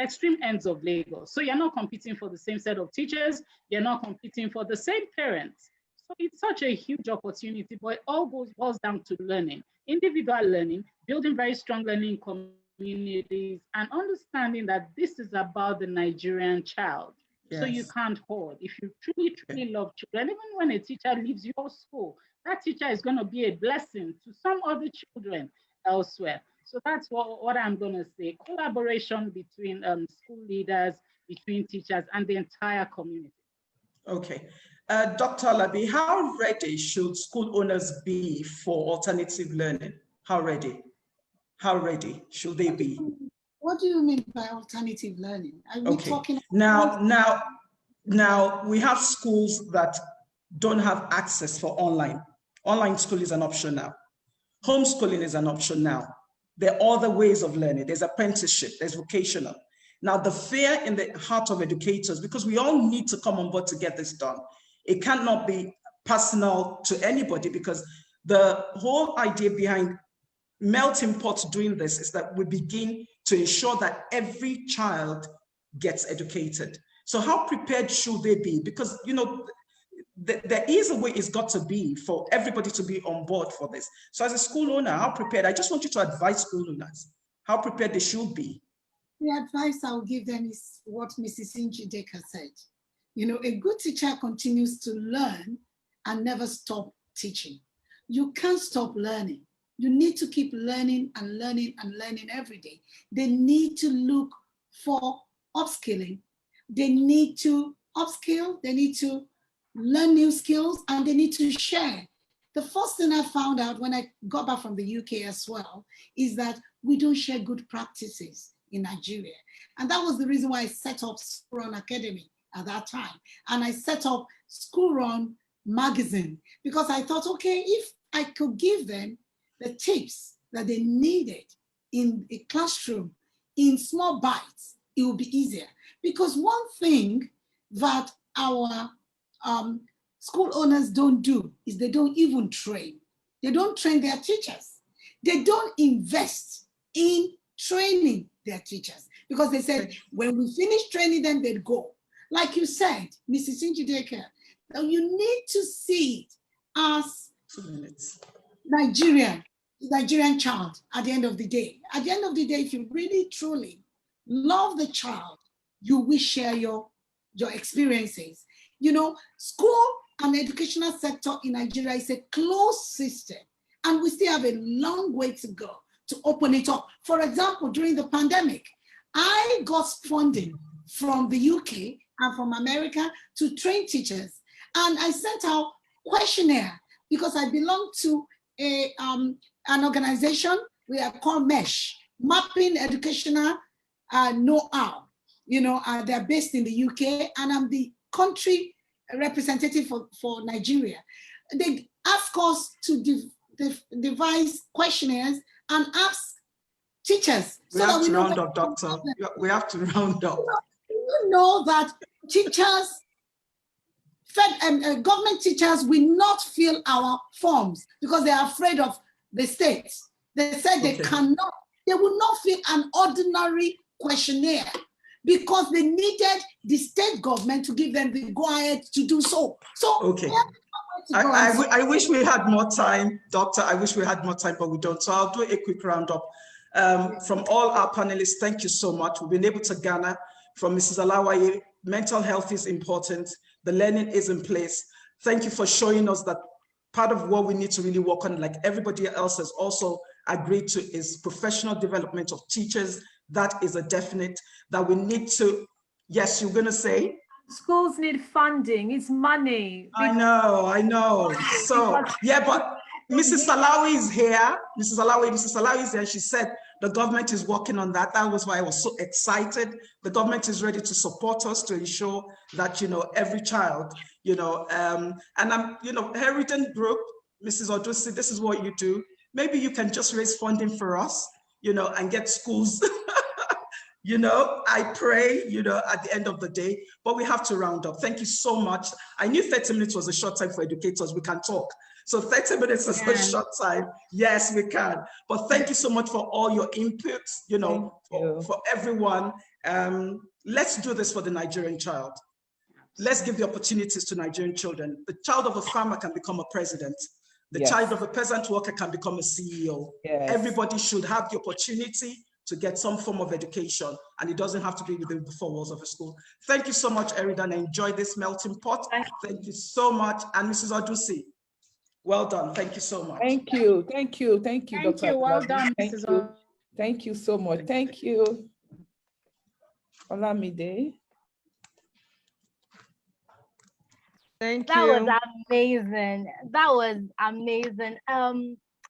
extreme ends of Lagos. So you're not competing for the same set of teachers, you're not competing for the same parents. So it's such a huge opportunity, but it all boils down to learning, individual learning, building very strong learning communities, and understanding that this is about the Nigerian child. Yes. So you can't hoard. If you truly love children, even when a teacher leaves your school, that teacher is going to be a blessing to some other children elsewhere. So that's what I'm going to say. Collaboration between school leaders, between teachers, and the entire community. Okay. Dr. Alabi, how ready should school owners be for alternative learning? How ready? How ready should they be? What do you mean by alternative learning? Are we talking about... Now we have schools that don't have access for online. Online school is an option now. Homeschooling is an option now. There are other ways of learning. There's apprenticeship, there's vocational. Now the fear in the heart of educators, because we all need to come on board to get this done. It cannot be personal to anybody, because the whole idea behind Melting Pot doing this is that we begin to ensure that every child gets educated. So how prepared should they be? Because, there is a way it's got to be for everybody to be on board for this. So as a school owner, how prepared? I just want you to advise school owners how prepared they should be. The advice I'll give them is what Mrs. Njideka said. A good teacher continues to learn and never stop teaching. You can't stop learning. You need to keep learning and learning and learning every day. They need to look for upskilling. They need to upskill, they need to learn new skills, and they need to share. The first thing I found out when I got back from the UK as well is that we don't share good practices in Nigeria. And that was the reason why I set up School Run Academy at that time. And I set up School Run magazine, because I thought, okay, if I could give them the tips that they needed in a classroom in small bites, it would be easier. Because one thing that our school owners don't do is they don't even train. They don't train their teachers. They don't invest in training their teachers, because they said when we finish training them, they'd go. Like you said, Mrs. Njideka, that you need to see it as Nigerian child at the end of the day. At the end of the day, if you really truly love the child, you will share your experiences. School and educational sector in Nigeria is a closed system, and we still have a long way to go to open it up. For example, during the pandemic, I got funding from the UK and from America to train teachers, and I sent out questionnaire because I belong to an organization we are called MESH, Mapping Educational Know-how. they're based in the UK, and I'm the country representative for Nigeria. They ask us to devise questionnaires and ask teachers. We have to round up, Doctor. We have to round up. You know that teachers, government teachers will not fill our forms because they are afraid of the state. They said they cannot, they will not fill an ordinary questionnaire because they needed the state government to give them the go-ahead to do so. I wish we had more time, Doctor. I wish we had more time, but we don't. So I'll do a quick roundup. From all our panelists, thank you so much. We've been able to garner from Mrs. Alawaye, mental health is important. The learning is in place. Thank you for showing us that part of what we need to really work on, like everybody else has also agreed to, is professional development of teachers. That is a definite that we need to, yes, you're gonna say? Schools need funding, it's money. I know. So, yeah, but Mrs. Salawi is here. Mrs. Salawi is here. She said the government is working on that. That was why I was so excited. The government is ready to support us to ensure that, every child, and I'm, Heritage Group, Mrs. Odusi, this is what you do. Maybe you can just raise funding for us, and get schools. I pray, at the end of the day, but we have to round up. Thank you so much. I knew 30 minutes was a short time for educators. We can talk. So 30 minutes is a short time. Yes, we can. But thank you so much for all your inputs, for everyone. Let's do this for the Nigerian child. Let's give the opportunities to Nigerian children. The child of a farmer can become a president. The child of a peasant worker can become a CEO. Yes. Everybody should have the opportunity to get some form of education, and it doesn't have to be within the four walls of a school. Thank you so much, Eridan. I enjoyed this melting pot. Thank you so much. And Mrs. Odusi, well done. Thank you so much. Thank you, Dr. Thank you, well done, Mrs. Odusi. Thank you so much. Thank you. Olamide. Thank you. That was amazing. That was amazing.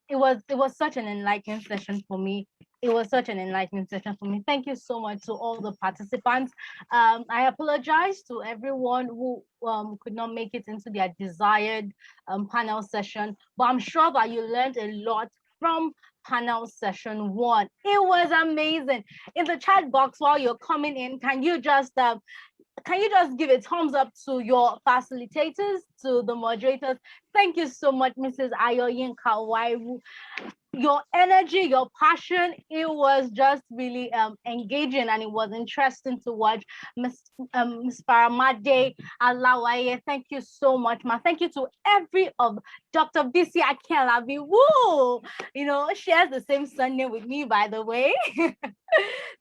It was such an enlightening session for me. Thank you so much to all the participants. I apologize to everyone who could not make it into their desired panel session, but I'm sure that you learned a lot from panel session 1. It was amazing. In the chat box while you're coming in, can you just give a thumbs up to your facilitators, to the moderators? Thank you so much, Mrs. Ayoyin Kawairu. Your energy, your passion, it was just really engaging, and it was interesting to watch. Ms. Faramade Alawaye, thank you so much, ma. Thank you to every of Dr. Bisi Akelabi, woo, shares the same surname with me, by the way.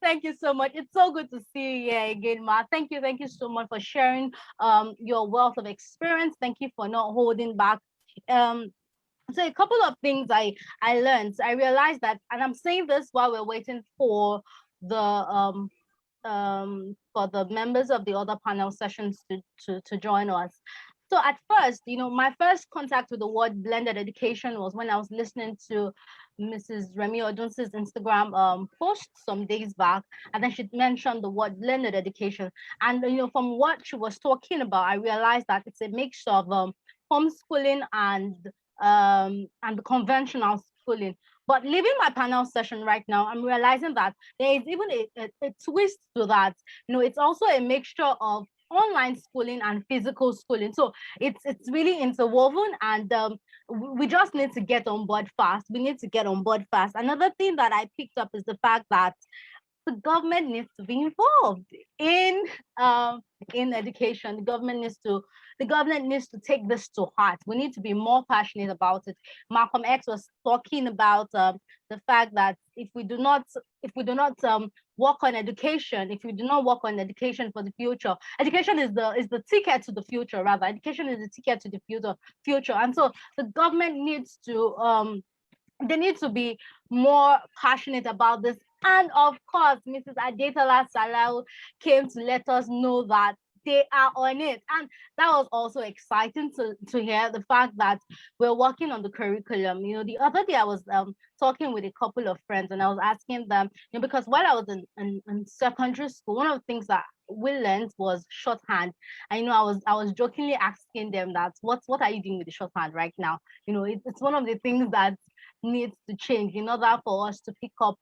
Thank you so much. It's so good to see you here again, ma. Thank you so much for sharing your wealth of experience. Thank you for not holding back. So a couple of things I learned. I realized that, and I'm saying this while we're waiting for the members of the other panel sessions to join us. So at first, my first contact with the word blended education was when I was listening to Mrs. Remi Odunsi's Instagram post some days back, and then she mentioned the word blended education. And from what she was talking about, I realized that it's a mixture of homeschooling and the conventional schooling. But leaving my panel session right now, I'm realizing that there is even a twist to that. It's also a mixture of online schooling and physical schooling. So it's really interwoven, and we just need to get on board fast. Another thing that I picked up is the fact that the government needs to be involved in education. The government needs to take this to heart. We need to be more passionate about it. Malcolm X was talking about the fact that if we do not work on education, if we do not work on education for the future, education is the ticket to the future. Rather, education is the ticket to the future. And so the government needs to they need to be more passionate about this. And of course, Mrs. Adetola Salau came to let us know that they are on it. And that was also exciting to hear the fact that we're working on the curriculum. The other day I was talking with a couple of friends, and I was asking them, because while I was in secondary school, one of the things that we learned was shorthand. I was jokingly asking them that what are you doing with the shorthand right now? It's one of the things that needs to change in order for us to pick up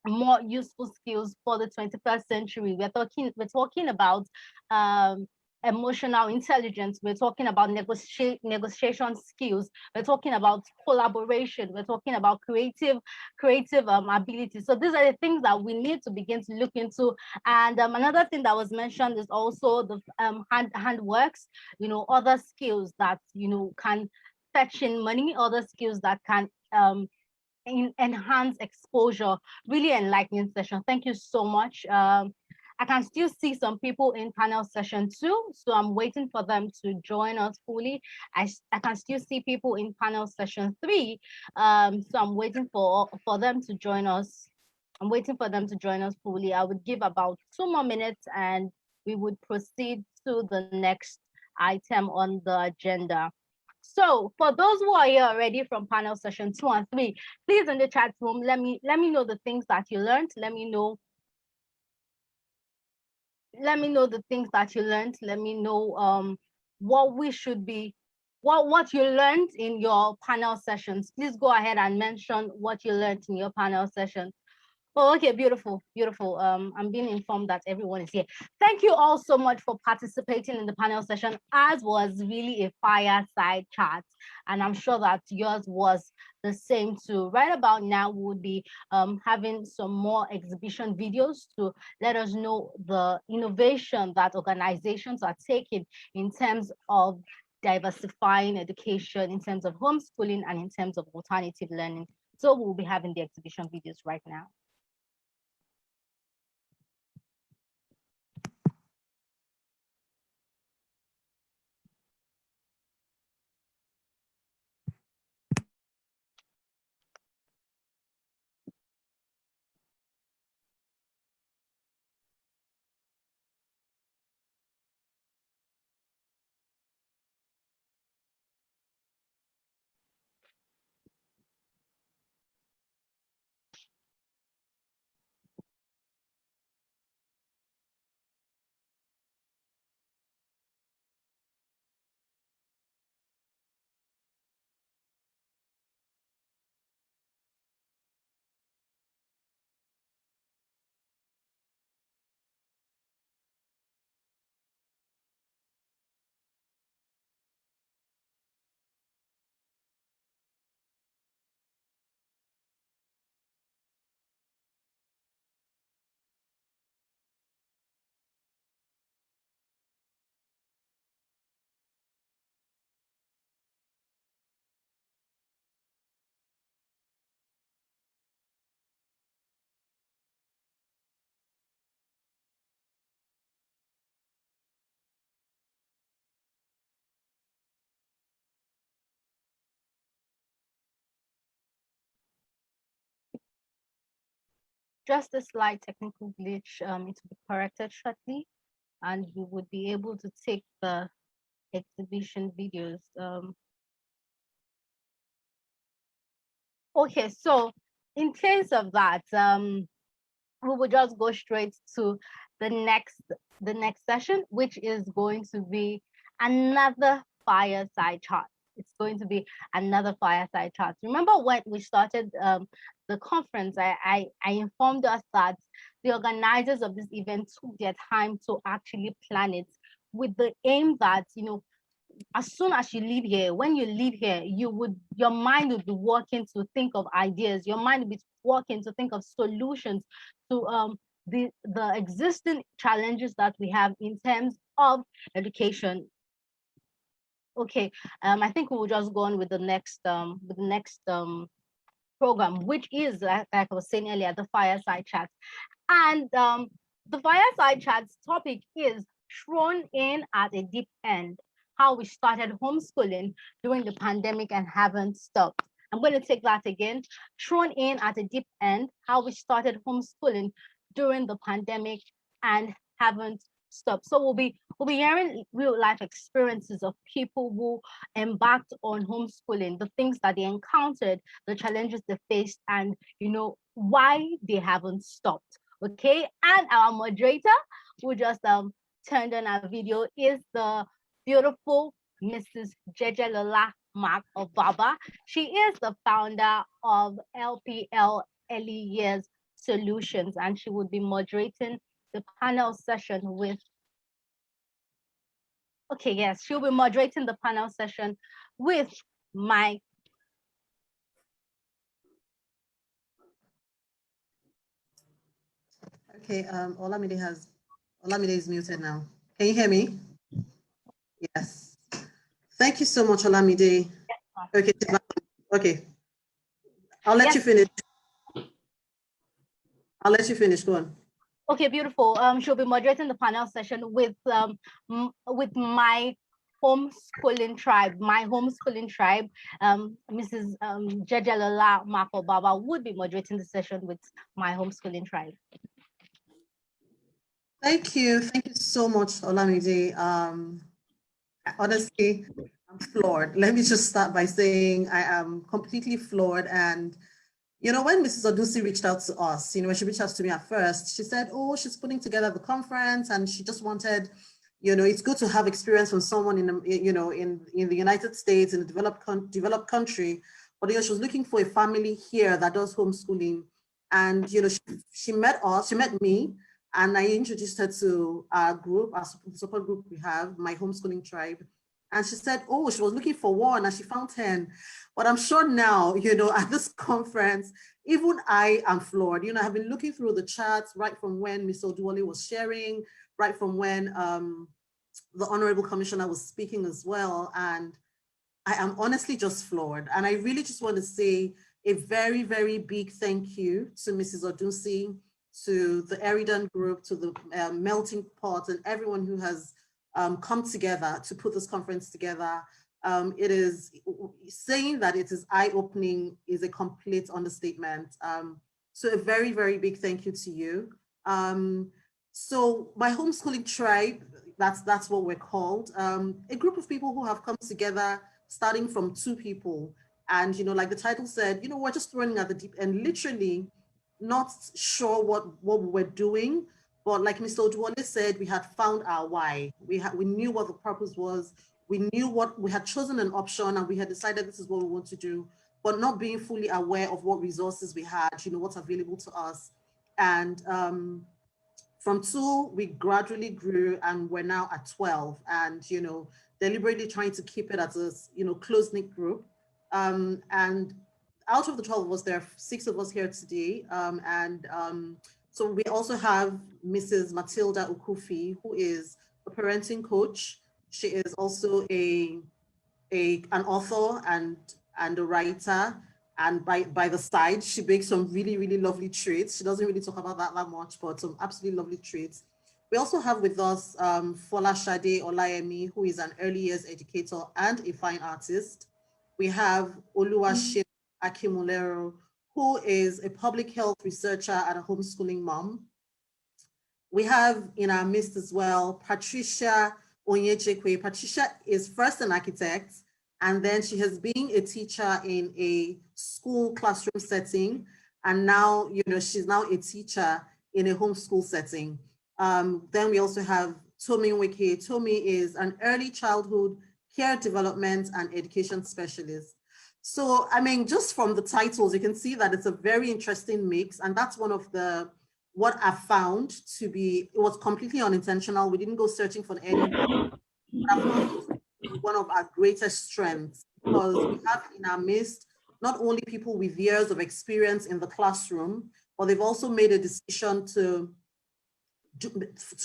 more useful skills for the 21st century. We're talking about emotional intelligence. We're talking about negotiation skills. We're talking about collaboration. We're talking about creative ability. So these are the things that we need to begin to look into. And another thing that was mentioned is also the handworks. Other skills that can fetch in money. Other skills that can enhance exposure. Really enlightening session. Thank you so much. I can still see some people in panel session 2, so I'm waiting for them to join us fully. I can still see people in panel session 3, so I'm waiting for them to join us. I'm waiting for them to join us fully. I would give about 2 more minutes and we would proceed to the next item on the agenda. So for those who are here already from panel session 2 and 3, please in the chat room, let me know the things that you learned. Let me know the things that you learned. Let me know what we should be, what you learned in your panel sessions. Please go ahead and mention what you learned in your panel session. Oh, okay, beautiful. I'm being informed that everyone is here. Thank you all so much for participating in the panel session, as was really a fireside chat. And I'm sure that yours was the same too. Right about now, we'll be having some more exhibition videos to let us know the innovation that organizations are taking in terms of diversifying education, in terms of homeschooling, and in terms of alternative learning. So we'll be having the exhibition videos right now. Just a slight technical glitch. It will be corrected shortly, and we would be able to take the exhibition videos. Okay, so in case of that, we will just go straight to the next session, which is going to be another fireside chat. It's going to be another fireside chat. Remember when we started the conference, I informed us that the organizers of this event took their time to actually plan it with the aim that, as soon as you leave here, when you leave here, your mind will be working to think of ideas. Your mind will be working to think of solutions to the existing challenges that we have in terms of education. Okay, I think we will just go on with the next program, which is, like I was saying earlier, the fireside chat. And the fireside chat's topic is thrown in at a deep end, how we started homeschooling during the pandemic and haven't stopped. I'm going to take that again. Thrown in at a deep end, how we started homeschooling during the pandemic and haven't stop. So we'll be hearing real life experiences of people who embarked on homeschooling, the things that they encountered, the challenges they faced, and why they haven't stopped. Okay, and our moderator who just turned on our video is the beautiful Mrs. Jejelola Mark Obaba. She is the founder of LPL Early Years Solutions, and she would be moderating the panel session with. Okay, yes, she'll be moderating the panel session with my. Okay, Olamide is muted now. Can you hear me? Yes. Thank you so much, Olamide. Okay. I'll let you finish. Go on. Okay, beautiful. She'll be moderating the panel session with my homeschooling tribe. Mrs. Jejelola Marco Baba would be moderating the session with my homeschooling tribe. Thank you so much, Olamide. Honestly, I'm floored. Let me just start by saying I am completely floored. And when Mrs. Odusi reached out to us, when she reached out to me at first, she said, oh, she's putting together the conference and she just wanted, it's good to have experience from someone in the United States, in a developed country. But, she was looking for a family here that does homeschooling. And, she met me, and I introduced her to our group, our support group we have, my homeschooling tribe. And she said, oh, she was looking for one and she found 10. But I'm sure now, at this conference, even I am floored. I've been looking through the charts right from when Ms. Oduwole was sharing, right from when the Honorable Commissioner was speaking as well. And I am honestly just floored. And I really just want to say a very, very big thank you to Mrs. Odusi, to the Eridan group, to the Melting Pot, and everyone who has come together to put this conference together. It is saying that it is eye-opening is a complete understatement. So a very, very big thank you to you. So my homeschooling tribe, that's what we're called. A group of people who have come together, starting from 2 people. And, like the title said, we're just running at the deep end, literally not sure what we were doing. But like Mr. Oduwole said, we had found our why. We knew what the purpose was. We knew what we had chosen an option, and we had decided this is what we want to do, but not being fully aware of what resources we had, what's available to us. And from 2, we gradually grew, and we're now at 12. And deliberately trying to keep it as a close-knit group. And out of the 12 of us, there are 6 of us here today. So we also have Mrs. Matilda Ukufi, who is a parenting coach. She is also an author and a writer. And by the side, she bakes some really, really lovely treats. She doesn't really talk about that much, but some absolutely lovely treats. We also have with us Folashade Olayemi, who is an early years educator and a fine artist. We have Oluwaseun Akimulero, who is a public health researcher and a homeschooling mom. We have in our midst as well, Patricia Onyechekwe. Patricia is first an architect, and then she has been a teacher in a school classroom setting. And now, she's now a teacher in a homeschool setting. Then we also have Tomi Nweke. Tomi is an early childhood care development and education specialist. So, just from the titles, you can see that it's a very interesting mix. And that's one of what I found to be, it was completely unintentional. We didn't go searching for any. I found one of our greatest strengths, because we have in our midst not only people with years of experience in the classroom, but they've also made a decision to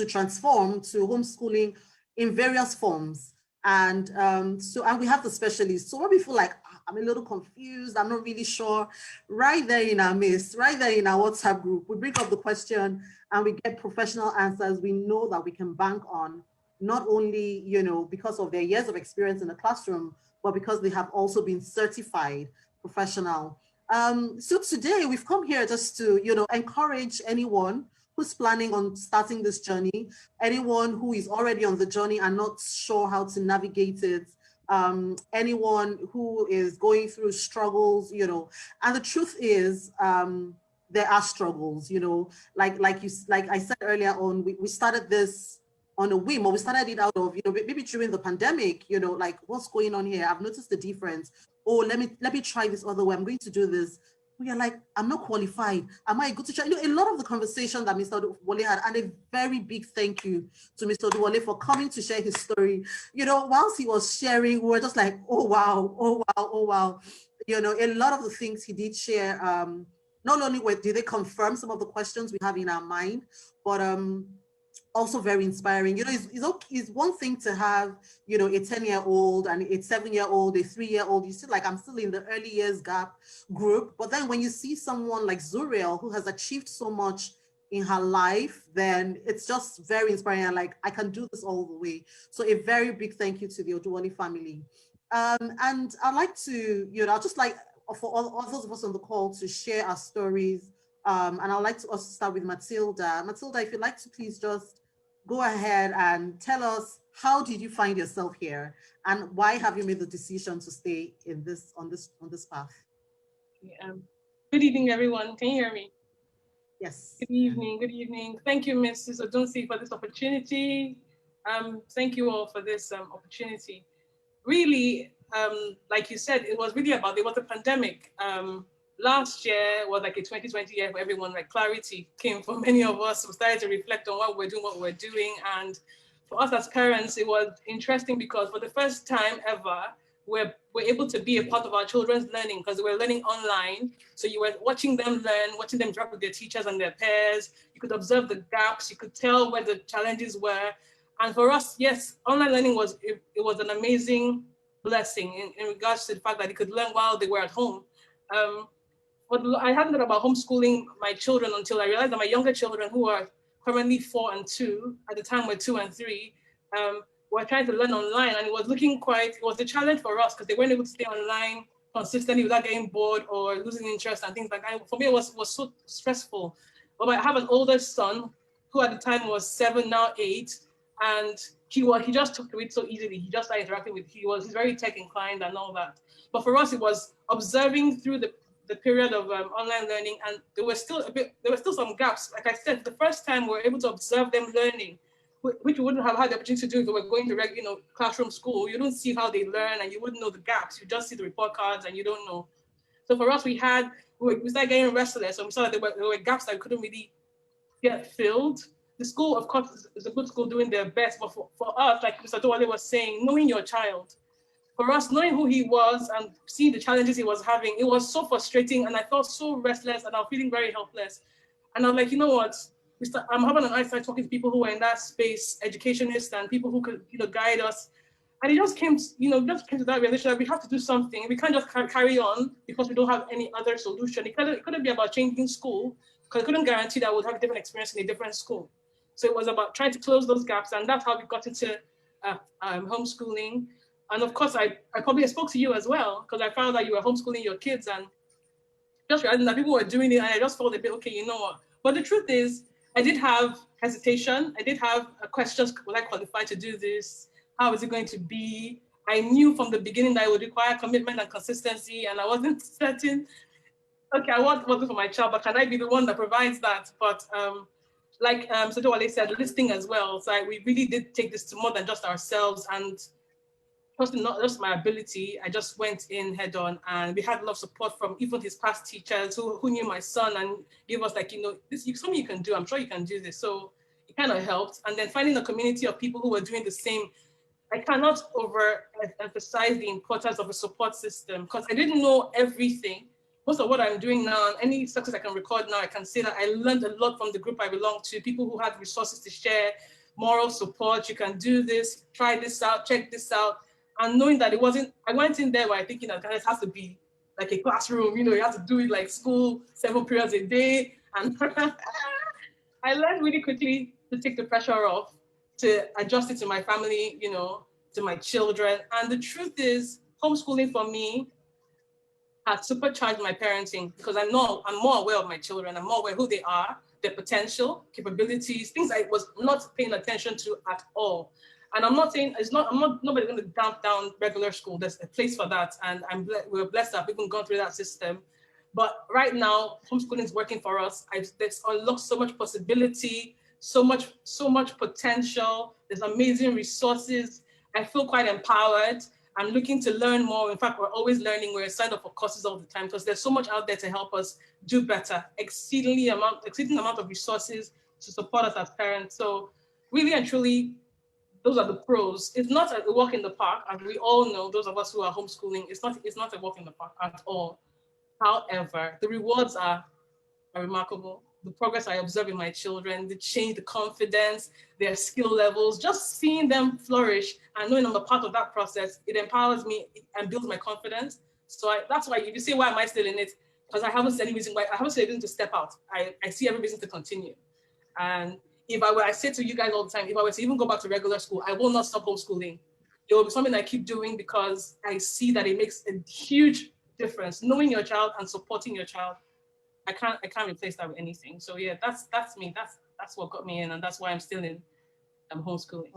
transform to homeschooling in various forms. And we have the specialists. So when we feel like I'm a little confused, I'm not really sure, right there in our midst, right there in our WhatsApp group, we bring up the question and we get professional answers we know that we can bank on, not only, because of their years of experience in the classroom, but because they have also been certified professional. So today we've come here just to, encourage anyone who's planning on starting this journey, anyone who is already on the journey and not sure how to navigate it, anyone who is going through struggles, you know. And the truth is, there are struggles, you know, like I said earlier on, we started this on a whim, or we started it out of, you know, maybe during the pandemic, you know, like, what's going on here? I've noticed the difference. Oh, let me try this other way. I'm going to do this. We are like, I'm not qualified. Am I a good teacher? You know, a lot of the conversation that Mr. Wale had, and a very big thank you to Mr. Wale for coming to share his story. You know, whilst he was sharing, we were just like, oh wow, oh wow, oh wow. You know, a lot of the things he did share, not only did they confirm some of the questions we have in our mind, but also very inspiring. You know, it's one thing to have, you know, a 10-year-old and a 7-year-old, a 3-year-old. You see, like, I'm still in the early years gap group. But then when you see someone like Zuriel, who has achieved so much in her life, then it's just very inspiring. And like, I can do this all the way. So a very big thank you to the Oduwole family. And I'd like to, you know, I'd just like for all those of us on the call to share our stories. And I'd like to also start with Matilda. Matilda, if you'd like to please just go ahead and tell us, how did you find yourself here, and why have you made the decision to stay in this on this path? Good evening, everyone. Can you hear me? Yes. Good evening. Good evening. Thank you, Mrs. Odunsi, for this opportunity. Thank you all for this opportunity. Really, like you said, it was really about, it was a pandemic. Last year was like a 2020 year for everyone. Like, clarity came for many of us. We started to reflect on what we're doing. And for us as parents, it was interesting because for the first time ever, we're able to be a part of our children's learning, because we were learning online. So you were watching them learn, watching them interact with their teachers and their peers. You could observe the gaps. You could tell where the challenges were. And for us, yes, online learning was an amazing blessing in regards to the fact that they could learn while they were at home. But I hadn't thought about homeschooling my children until I realized that my younger children, who are currently 4 and 2, at the time were 2 and 3, were trying to learn online, and it was a challenge for us because they weren't able to stay online consistently without getting bored or losing interest and things like that. For me, it was so stressful. But I have an older son who at the time was 7, now 8, and he just took to it so easily. He just started interacting with, he's very tech inclined and all that. But for us, it was observing through the period of online learning, and there were still some gaps. Like I said, the first time we were able to observe them learning, which we wouldn't have had the opportunity to do if we were going to classroom school. You don't see how they learn, and you wouldn't know the gaps. You just see the report cards, and you don't know. So for us, we started getting restless, and we saw that there were gaps that we couldn't really get filled. The school, of course, is a good school doing their best, but for us, like Mr. Dowale was saying, knowing your child, for us, knowing who he was and seeing the challenges he was having, it was so frustrating, and I felt so restless, and I was feeling very helpless. And I was like, you know what? I'm having an eyesight talking to people who were in that space, educationists and people who could, guide us. And it just came to that realization that we have to do something. We can't just carry on because we don't have any other solution. It couldn't be about changing school, because I couldn't guarantee that I would have a different experience in a different school. So it was about trying to close those gaps, and that's how we got into homeschooling. And of course, I probably spoke to you as well, because I found that you were homeschooling your kids, and just realizing that people were doing it, and I just felt a bit, okay, you know what? But the truth is, I did have hesitation. I did have questions, will I qualify to do this? How is it going to be? I knew from the beginning that it would require commitment and consistency, and I wasn't certain, okay, I want working for my child, but can I be the one that provides that? But like Sojo Wale said, listening as well. So we really did take this to more than just ourselves, and not just my ability. I just went in head on, and we had a lot of support from even his past teachers who knew my son and gave us like, this is something you can do. I'm sure you can do this. So it kind of helped. And then finding a community of people who were doing the same. I cannot overemphasize the importance of a support system, because I didn't know everything. Most of what I'm doing now, any success I can record now, I can say that I learned a lot from the group I belong to, people who had resources to share, moral support. You can do this, try this out, check this out. And knowing that I went in there by thinking that it has to be like a classroom, you have to do it like school, 7 periods a day. And I learned really quickly to take the pressure off, to adjust it to my family, to my children. And the truth is, homeschooling for me, has supercharged my parenting because I know I'm more aware of my children. I'm more aware who they are, their potential, capabilities, things I was not paying attention to at all. And I'm not saying nobody going to dump down regular school. There's a place for that. And we're blessed to have even gone through that system. But right now, homeschooling is working for us. There's unlocked so much possibility, so much potential. There's amazing resources. I feel quite empowered. I'm looking to learn more. In fact, we're always learning. We're signed up for courses all the time because there's so much out there to help us do better. Exceeding amount of resources to support us as parents. So really and truly, those are the pros. It's not a walk in the park, as we all know, those of us who are homeschooling, it's not a walk in the park at all. However, the rewards are remarkable. The progress I observe in my children, the change, the confidence, their skill levels, just seeing them flourish and knowing I'm a part of that process, it empowers me and builds my confidence. So that's why, if you say, why am I still in it? Because I haven't seen any reason to step out. I see every reason to continue. And I say to you guys all the time, if I were to even go back to regular school, I will not stop homeschooling. It will be something I keep doing because I see that it makes a huge difference. Knowing your child and supporting your child, I can't replace that with anything. So yeah, that's me. That's what got me in, and that's why I'm still in homeschooling.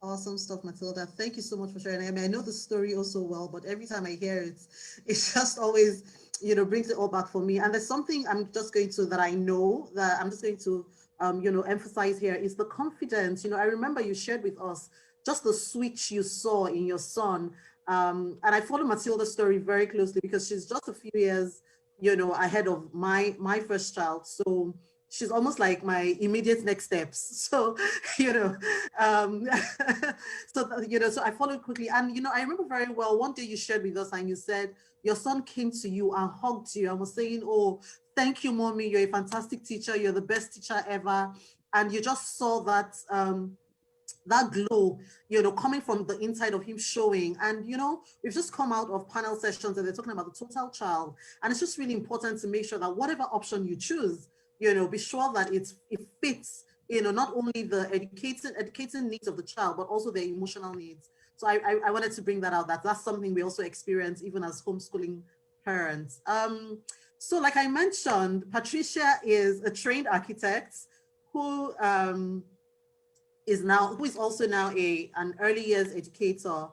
Awesome stuff, Matilda. Thank you so much for sharing. I mean, I know the story also well, but every time I hear it, it's just always, brings it all back for me. And there's something that I know that I'm just going to emphasize here is the confidence. I remember you shared with us just the switch you saw in your son. And I follow Matilda's story very closely because she's just a few years, ahead of my first child. So she's almost like my immediate next steps. So, so I followed quickly. And, I remember very well, one day you shared with us and you said, your son came to you and hugged you and was saying, oh, thank you, mommy. You're a fantastic teacher. You're the best teacher ever. And you just saw that, that glow, coming from the inside of him showing. And, we've just come out of panel sessions and they're talking about the total child. And it's just really important to make sure that whatever option you choose, be sure that it fits, not only the educating needs of the child, but also their emotional needs. So I wanted to bring that out, that's something we also experience even as homeschooling parents. So like I mentioned, Patricia is a trained architect who is also now an early years educator.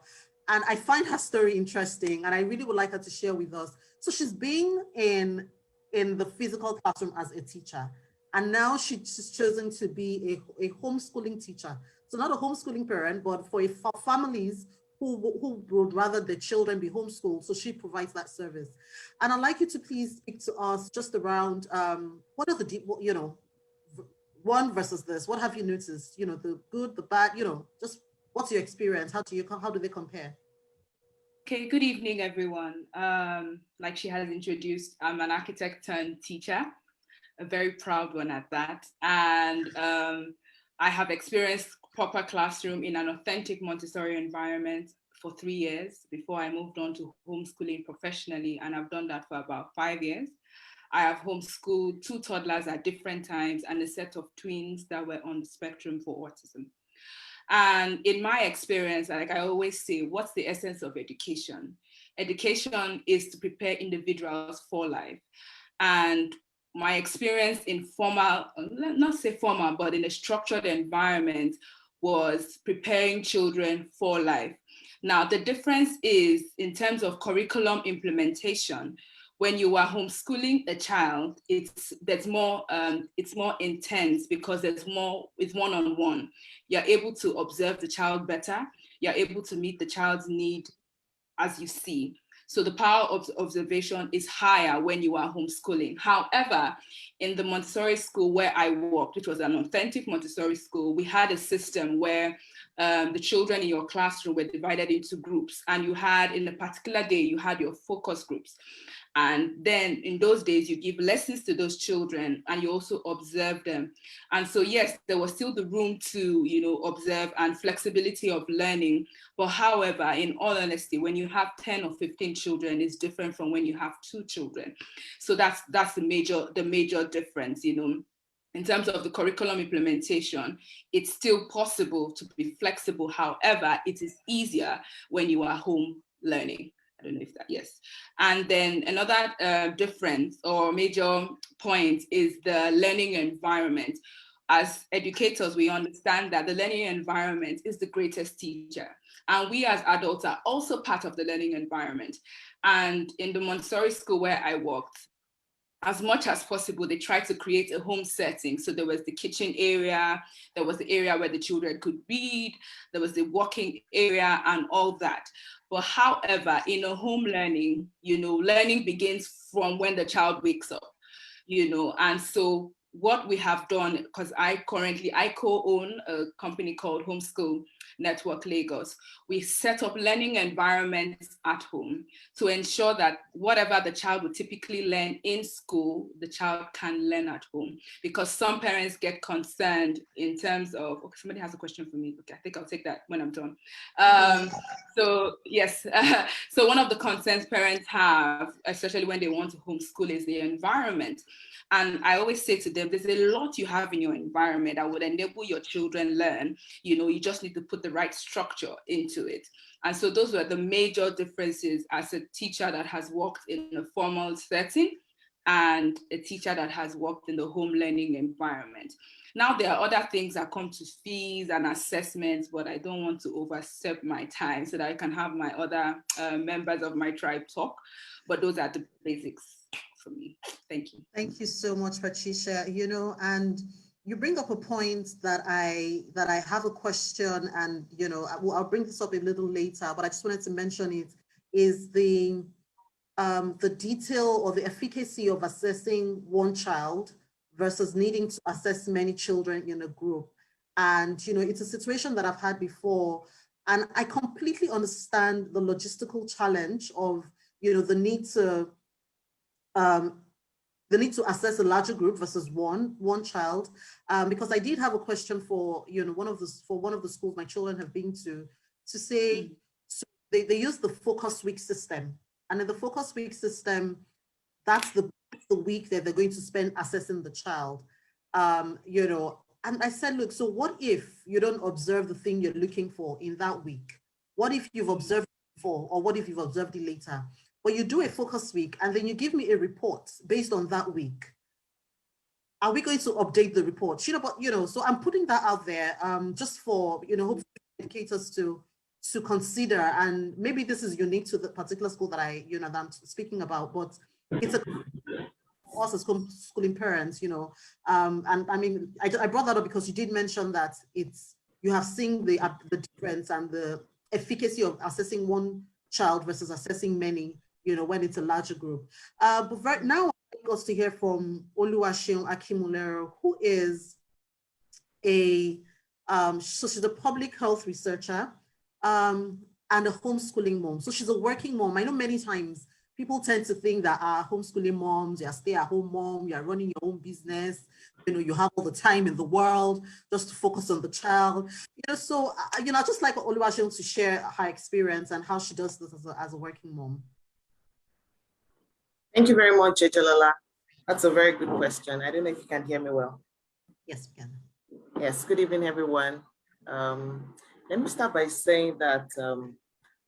And I find her story interesting and I really would like her to share with us. So she's been in the physical classroom as a teacher. And now she's chosen to be a homeschooling teacher. So not a homeschooling parent, but for families who would rather the children be homeschooled. So she provides that service. And I'd like you to please speak to us just around what are the, one versus this. What have you noticed? The good, the bad, just what's your experience? How do they compare? Okay, good evening, everyone. Like she has introduced, I'm an architect turned teacher, a very proud one at that. And I have experienced proper classroom in an authentic Montessori environment for 3 years before I moved on to homeschooling professionally. And I've done that for about 5 years. I have homeschooled 2 toddlers at different times and a set of twins that were on the spectrum for autism. And in my experience, like I always say, what's the essence of education? Education is to prepare individuals for life. And my experience in formal, not say formal, but in a structured environment was preparing children for life. Now, the difference is in terms of curriculum implementation. When you are homeschooling a child, it's more intense because it's one-on-one. You're able to observe the child better. You're able to meet the child's need as you see. So the power of observation is higher when you are homeschooling. However, in the Montessori school where I worked, which was an authentic Montessori school, we had a system where the children in your classroom were divided into groups, and you had, in a particular day, you had your focus groups. And then in those days, you give lessons to those children and you also observe them. And so, yes, there was still the room to, observe and flexibility of learning. But however, in all honesty, when you have 10 or 15 children, it's different from when you have 2 children. So that's the major difference, In terms of the curriculum implementation, it's still possible to be flexible. However, it is easier when you are home learning. I don't know if that, yes. And then another difference or major point is the learning environment. As educators, we understand that the learning environment is the greatest teacher. And we as adults are also part of the learning environment. And in the Montessori school where I worked, as much as possible, they tried to create a home setting. So there was the kitchen area, there was the area where the children could read, there was the walking area and all that. But however, in a home learning, learning begins from when the child wakes up, and so what we have done, because I co-own a company called Homeschool Network Lagos. We set up learning environments at home to ensure that whatever the child would typically learn in school, the child can learn at home. Because some parents get concerned in terms of, okay, somebody has a question for me. Okay, I think I'll take that when I'm done. So yes, so one of the concerns parents have, especially when they want to homeschool, is the environment. And I always say to them, there's a lot you have in your environment that would enable your children learn. You just need to put the right structure into it. And so those were the major differences as a teacher that has worked in a formal setting and a teacher that has worked in the home learning environment. Now, there are other things that come to fees and assessments, but I don't want to overstep my time so that I can have my other members of my tribe talk. But those are the basics for me. Thank you. Thank you so much, Patricia. And you bring up a point that I have a question, and I'll bring this up a little later, but I just wanted to mention it, is the detail or the efficacy of assessing one child versus needing to assess many children in a group. And it's a situation that I've had before, and I completely understand the logistical challenge of the need to assess a larger group versus one child, because I did have a question for one of the schools my children have been to say, so they use the focus week system, and in the focus week system, that's the week that they're going to spend assessing the child, and I said, look, so what if you don't observe the thing you're looking for in that week? What if you've observed it before, or what if you've observed it later? But you do a focus week and then you give me a report based on that week. Are we going to update the report? So I'm putting that out there just for, hopefully educators to consider. And maybe this is unique to the particular school that that I'm speaking about, but it's a us as homeschooling parents, and I mean, I brought that up because you did mention that you have seen the difference and the efficacy of assessing one child versus assessing many, when it's a larger group. But right now, I want us to hear from Oluwaseun Akimulero, who is so she's a public health researcher and a homeschooling mom. So she's a working mom. I know many times people tend to think that homeschooling moms, you're a stay-at-home mom, you're running your own business, you have all the time in the world just to focus on the child. So I'd just like Oluwaseun to share her experience and how she does this as a working mom. Thank you very much, Jalala. That's a very good question. I don't know if you can hear me well. Yes, we can. Yes, good evening, everyone. Let me start by saying that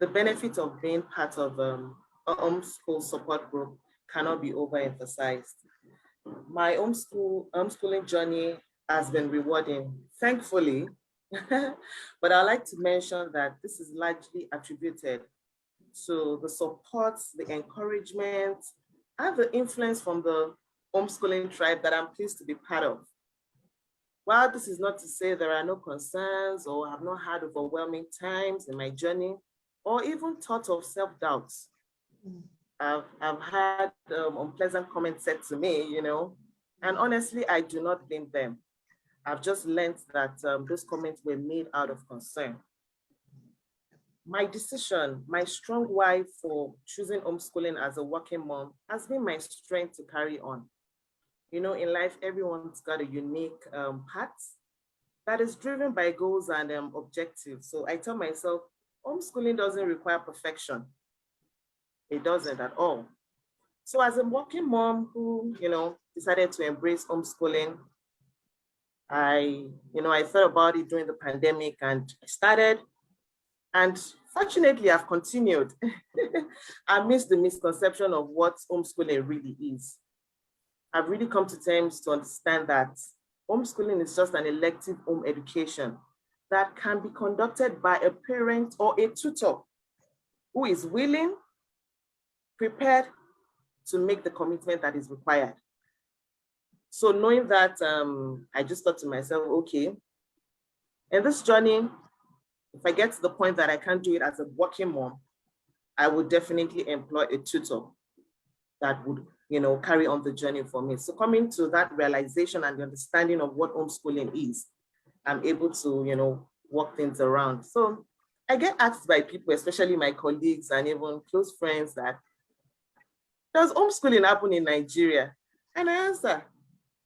the benefit of being part of a homeschool support group cannot be overemphasized. My homeschooling journey has been rewarding, thankfully, but I'd like to mention that this is largely attributed to the support, the encouragement, and the influence from the homeschooling tribe that I'm pleased to be part of. While this is not to say there are no concerns or have not had overwhelming times in my journey, or even thought of self-doubts, I've had unpleasant comments said to me, and honestly, I do not blame them. I've just learned that those comments were made out of concern. My decision, my strong why for choosing homeschooling as a working mom has been my strength to carry on. In life, everyone's got a unique path that is driven by goals and objectives. So I tell myself, homeschooling doesn't require perfection. It doesn't at all. So as a working mom who, decided to embrace homeschooling, I thought about it during the pandemic and I started. And fortunately, I've continued amidst the misconception of what homeschooling really is. I've really come to terms to understand that homeschooling is just an elective home education that can be conducted by a parent or a tutor who is willing, prepared to make the commitment that is required. So knowing that, I just thought to myself, okay, in this journey, if I get to the point that I can't do it as a working mom, I would definitely employ a tutor that would, carry on the journey for me. So coming to that realization and the understanding of what homeschooling is, I'm able to, work things around. So I get asked by people, especially my colleagues and even close friends, that does homeschooling happen in Nigeria? And I answer,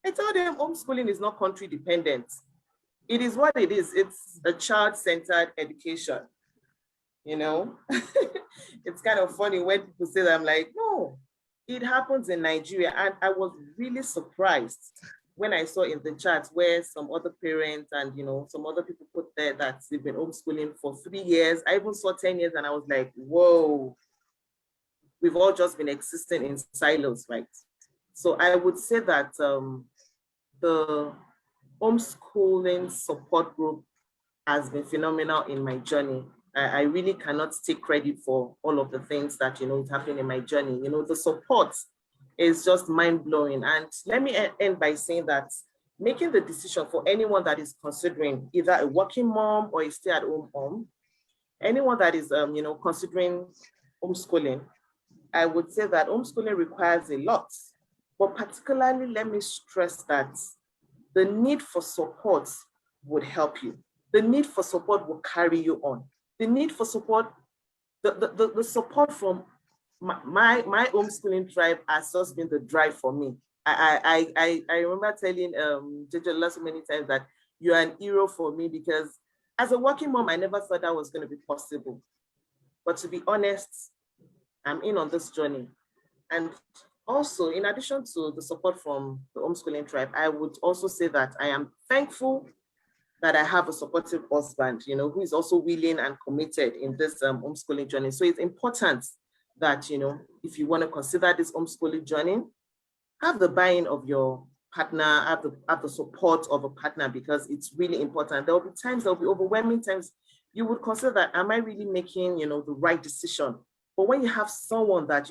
I tell them homeschooling is not country dependent. It is what it is. It's a child-centered education. It's kind of funny when people say that. I'm like, no, it happens in Nigeria. And I was really surprised when I saw in the chat where some other parents and some other people put there that they've been homeschooling for 3 years. I even saw 10 years and I was like, whoa, we've all just been existing in silos, right? So I would say that the homeschooling support group has been phenomenal in my journey. I really cannot take credit for all of the things that, is happening in my journey. The support is just mind-blowing. And let me end by saying that making the decision for anyone that is considering either a working mom or a stay-at-home mom, anyone that is, considering homeschooling, I would say that homeschooling requires a lot. But particularly, let me stress that the need for support would help you. The need for support will carry you on. The need for support, the support from my homeschooling tribe has just been the drive for me. I remember telling JJ so many times that you're an hero for me, because as a working mom, I never thought that was going to be possible. But to be honest, I'm in on this journey. And also, in addition to the support from the homeschooling tribe, I would also say that I am thankful that I have a supportive husband, who is also willing and committed in this homeschooling journey. So it's important that, if you want to consider this homeschooling journey, have the buy-in of your partner, have the support of a partner, because it's really important. There will be times, there will be overwhelming times you would consider that, am I really making, the right decision? But when you have someone that,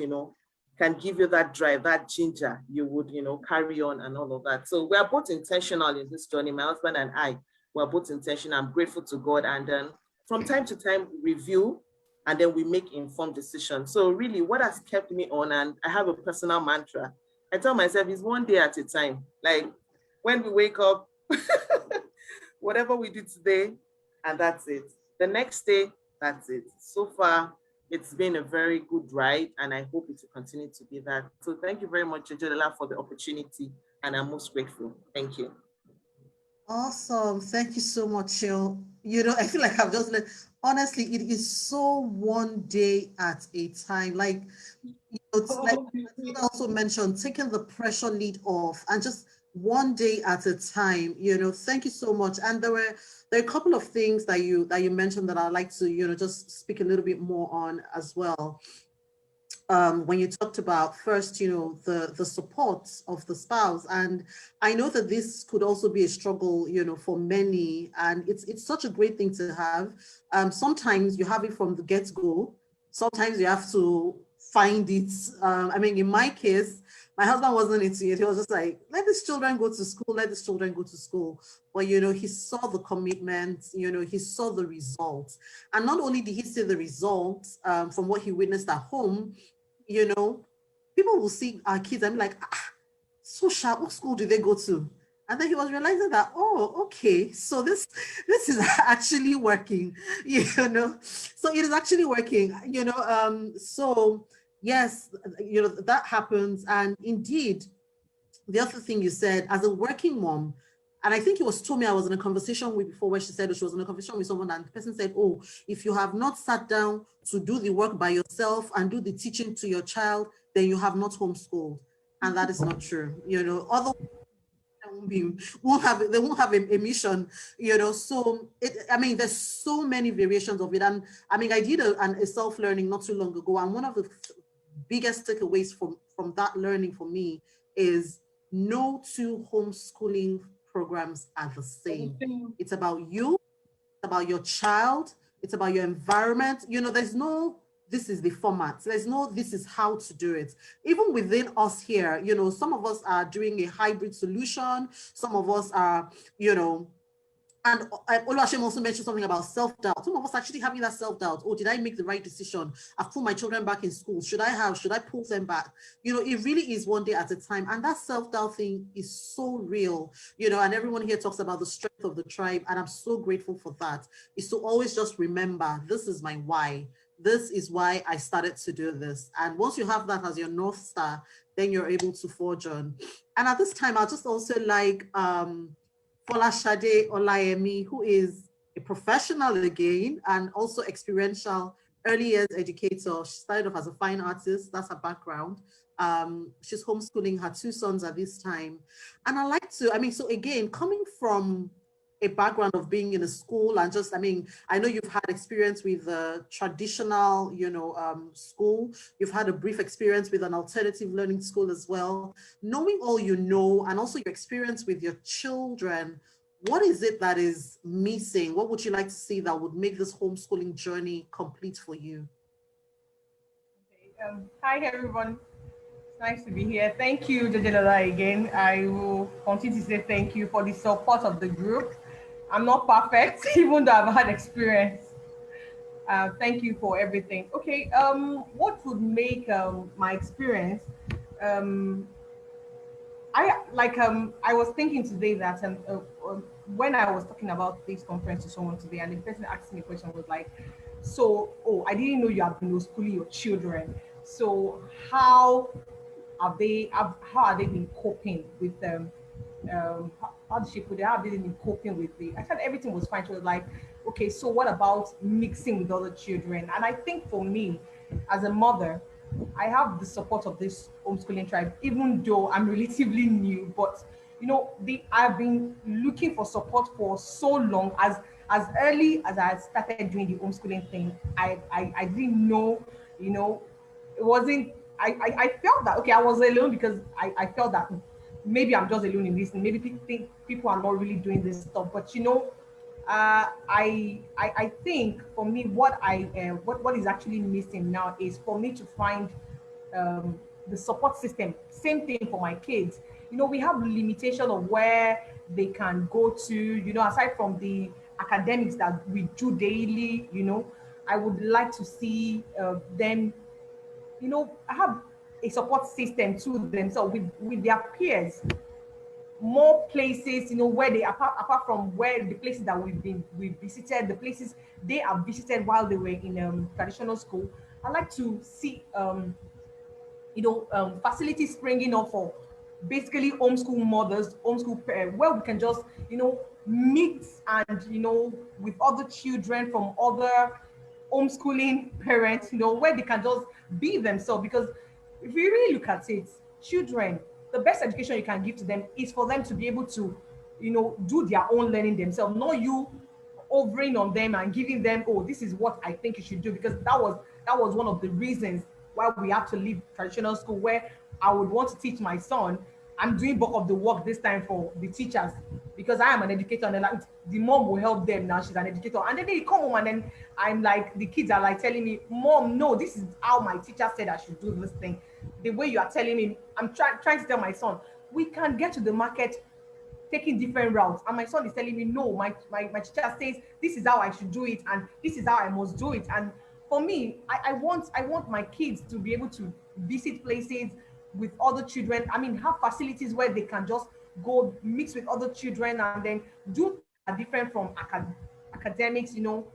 can give you that drive, that ginger, you would, carry on and all of that. So we are both intentional in this journey, my husband and I. We're both intentional. I'm grateful to God. And then from time to time, review, and then we make informed decisions. So really what has kept me on, and I have a personal mantra, I tell myself, it's one day at a time. Like when we wake up, whatever we do today, and that's it. The next day, that's it. So far, it's been a very good ride, and I hope it will continue to be that. So thank you very much, Jojola, for the opportunity, and I'm most grateful. Thank you. Awesome. Thank you so much, Shil. I feel like I've just learned, honestly, it is so one day at a time. Like, it's like I also mentioned, taking the pressure lead off and just one day at a time. Thank you so much. And there are a couple of things that you mentioned that I'd like to, just speak a little bit more on as well. When you talked about first, the support of the spouse. And I know that this could also be a struggle, for many, and it's such a great thing to have. Sometimes you have it from the get-go. Sometimes you have to find it. In my case, my husband wasn't into it. He was just like, let these children go to school, let these children go to school. But, he saw the commitment, he saw the results. And not only did he see the results from what he witnessed at home, people will see our kids and be like, so sharp, what school do they go to? And then he was realizing that, oh, okay, so this is actually working, so it is actually working, so yes, that happens. And indeed, the other thing you said, as a working mom, and I think it was Tomi I was in a conversation with before, where she said she was in a conversation with someone, and the person said, oh, if you have not sat down to do the work by yourself and do the teaching to your child, then you have not homeschooled. And that is not true. Other won't have a mission, you know. So I mean, there's so many variations of it. And I mean, I did a self-learning not too long ago, and one of the biggest takeaways from that learning for me is no two homeschooling programs are the same. It's about you, it's about your child, it's about your environment. You know, there's no this is the format. There's no this is how to do it. Even within us here, you know, some of us are doing a hybrid solution. Some of us are, you know, and Oluwaseun also mentioned something about self-doubt. Some of us actually having that self-doubt. Oh, did I make the right decision? I've put my children back in school. Should I pull them back? You know, it really is one day at a time. And that self-doubt thing is so real, you know, and everyone here talks about the strength of the tribe. And I'm so grateful for that. Is to always just remember, this is my why. This is why I started to do this. And once you have that as your North Star, then you're able to forge on. And at this time, I'll just also like, Folashade Olayemi, who is a professional again and also experiential early years educator. She started off as a fine artist, that's her background. She's homeschooling her 2 sons at this time. And I like to, I mean, so again, coming from a background of being in a school and just, I mean, I know you've had experience with the traditional, you know, school. You've had a brief experience with an alternative learning school as well. Knowing all you know and also your experience with your children, what is it that is missing? What would you like to see that would make this homeschooling journey complete for you? Hi, everyone. It's nice to be here. Thank you, Jajalola, again. I will continue to say thank you for the support of the group. I'm not perfect, even though I've had experience. Thank you for everything. Okay, what would make my experience? I was thinking today that when I was talking about this conference to someone today, and the person asked me a question was like, "So, I didn't know you have been schooling your children. So how are they been coping with them? How did she put it? How have they been coping with it?" I thought everything was fine. She was like, "Okay, so what about mixing with other children?" And I think for me, as a mother, I have the support of this homeschooling tribe, even though I'm relatively new. But you know, I've been looking for support for so long. As early as I started doing the homeschooling thing, I didn't know, you know, it wasn't. I felt that okay, I was alone because I felt that maybe I'm just alone in this, and maybe people think people are not really doing this stuff. But you know, I think for me, what is actually missing now is for me to find the support system. Same thing for my kids. You know, we have limitation of where they can go to. You know, aside from the academics that we do daily. You know, I would like to see them, you know, have a support system to themselves with their peers. More places, you know, where they apart from where the places that we've visited, the places they have visited while they were in traditional school. I like to see facilities springing up for basically homeschool mothers, homeschool parents, where we can just, you know, meet and, you know, with other children from other homeschooling parents, you know, where they can just be themselves. Because if you really look at it, children, the best education you can give to them is for them to be able to, you know, do their own learning themselves, not you overing on them and giving them, oh, this is what I think you should do. Because that was one of the reasons why we have to leave traditional school, where I would want to teach my son. I'm doing bulk of the work this time for the teachers because I am an educator, and then like, the mom will help them now. She's an educator, and then they come home and then I'm like, the kids are like telling me, "Mom, no, this is how my teacher said I should do this thing." The way you are telling me, I'm trying to tell my son, we can get to the market taking different routes, and my son is telling me, no, my teacher says this is how I should do it, and this is how I must do it. And for me, I want my kids to be able to visit places with other children. I mean, have facilities where they can just go mix with other children and then do different from academics, you know,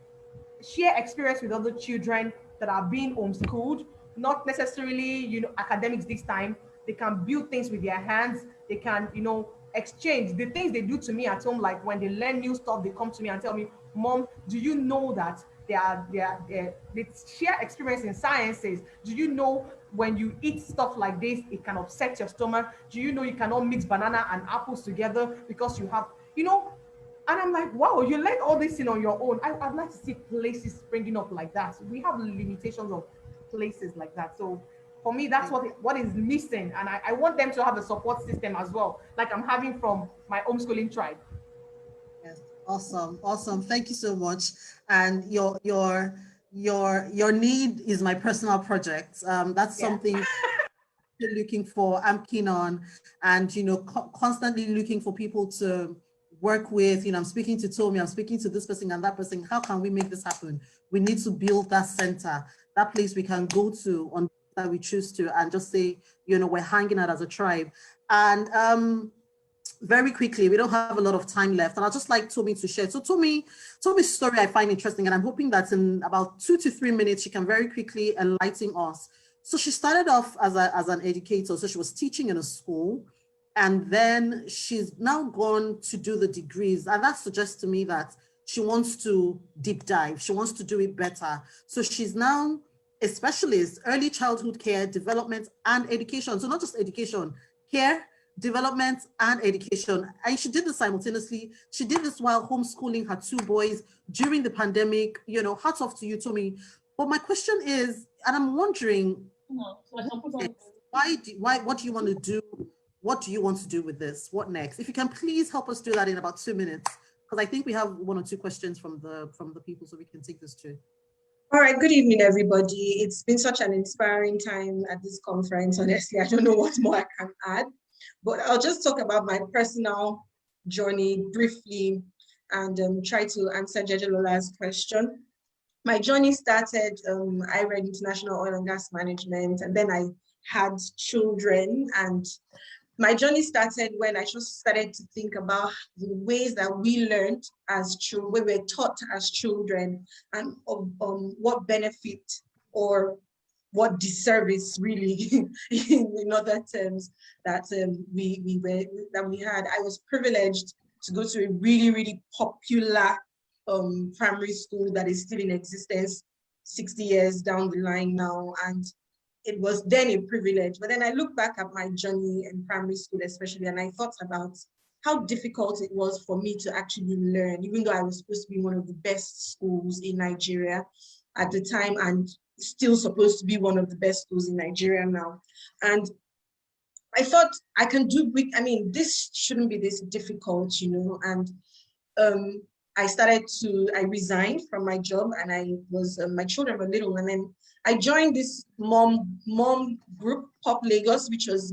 share experience with other children that are being homeschooled, not necessarily, you know, academics this time. They can build things with their hands. They can, you know, exchange the things they do to me at home. Like when they learn new stuff, they come to me and tell me, "Mom, do you know that they share experience in sciences? Do you know when you eat stuff like this, it can upset your stomach. Do you know you cannot mix banana and apples together because you have, you know, and I'm like, wow, you learn all this thing on your own. I'd like to see places springing up like that. We have limitations of places like that. So for me, that's what is missing. And I want them to have a support system as well, like I'm having from my homeschooling tribe. Yes, awesome, awesome. Thank you so much. And your need is my personal project. That's something you're looking for, I'm keen on, and constantly looking for people to work with. I'm speaking to Tommy, I'm speaking to this person and that person. How can we make this happen? We need to build that center, that place we can go to on that we choose to, and just say, we're hanging out as a tribe. And very quickly, we don't have a lot of time left, and I'd just like Tommy to share. So Tommy's story I find interesting, and I'm hoping that in about 2 to 3 minutes, she can very quickly enlighten us. So she started off as an educator. So she was teaching in a school, and then she's now gone to do the degrees. And that suggests to me that she wants to deep dive. She wants to do it better. So she's now a specialist, early childhood care, development, and education. So not just education, care, development, and education. And she did this simultaneously. She did this while homeschooling her 2 boys during the pandemic. Hats off to you, Tommy. But my question is, and I'm wondering, what do you want to do? What do you want to do with this? What next? If you can please help us do that in about 2 minutes, because I think we have 1 or 2 questions from the people, so we can take this too. All right, good evening, everybody. It's been such an inspiring time at this conference. Honestly, I don't know what more I can add, but I'll just talk about my personal journey briefly and try to answer Jeje Lola's question. My journey started, I read international oil and gas management, and then I had children. And my journey started when I just started to think about the ways that we learned as children, we were taught as children, and what benefit or what disservice, really, in other terms, that we had. I was privileged to go to a really, really popular primary school that is still in existence 60 years down the line now, and it was then a privilege. But then I look back at my journey in primary school especially, and I thought about how difficult it was for me to actually learn, even though I was supposed to be one of the best schools in Nigeria at the time, and still supposed to be one of the best schools in Nigeria now. And I thought I can do, this shouldn't be this difficult, and I resigned from my job, and my children were little, and then I joined this mom group, Pop Lagos, which was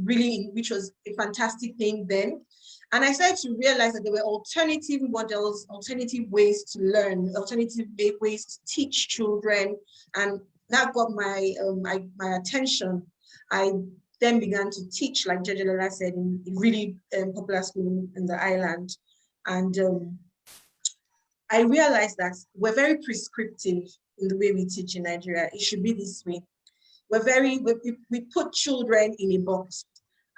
a fantastic thing then. And I started to realize that there were alternative models, alternative ways to learn, alternative ways to teach children, and that got my attention. I then began to teach, like Jeje Lola said, in a really popular school in the island, and I realized that we're very prescriptive in the way we teach in Nigeria. It should be this way. We put children in a box,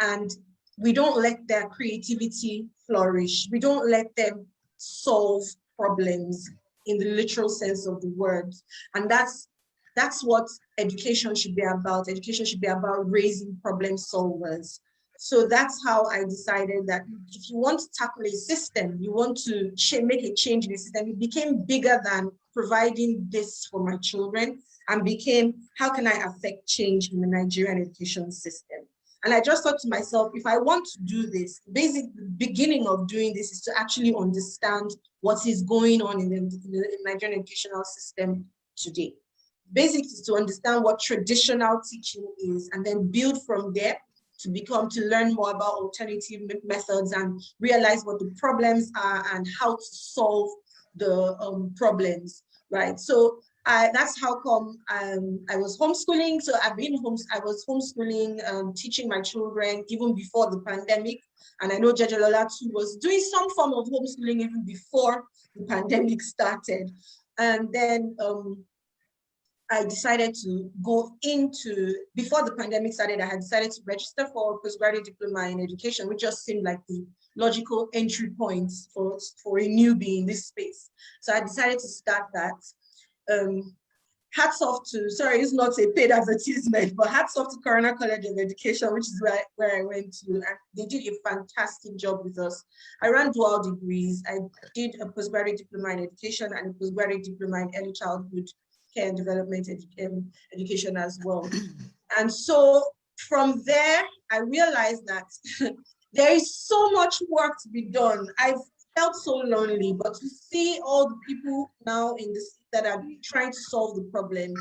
and we don't let their creativity flourish. We don't let them solve problems in the literal sense of the word. And that's what education should be about. Education should be about raising problem solvers. So that's how I decided that if you want to tackle a system, you want to make a change in the system, it became bigger than providing this for my children, and became, how can I affect change in the Nigerian education system? And I just thought to myself, if I want to do this, the beginning of doing this is to actually understand what is going on in the Nigerian educational system today. Basics is to understand what traditional teaching is, and then build from there to learn more about alternative methods and realize what the problems are and how to solve the problems, right? So that's how come I was homeschooling. So I was homeschooling, teaching my children even before the pandemic. And I know Jeje Lola too was doing some form of homeschooling even before the pandemic started. And then I decided to before the pandemic started, I had decided to register for a postgraduate diploma in education, which just seemed like the logical entry point for a newbie in this space. So I decided to start that. hats off to, sorry, it's not a paid advertisement, but hats off to Corona College of Education, which is where I went to, and they did a fantastic job with us. I ran dual degrees. I did a postgraduate diploma in education and a postgraduate diploma in early childhood care and development education as well. And so from there, I realized that there is so much work to be done. I've felt so lonely, but to see all the people now in this that are trying to solve the problem.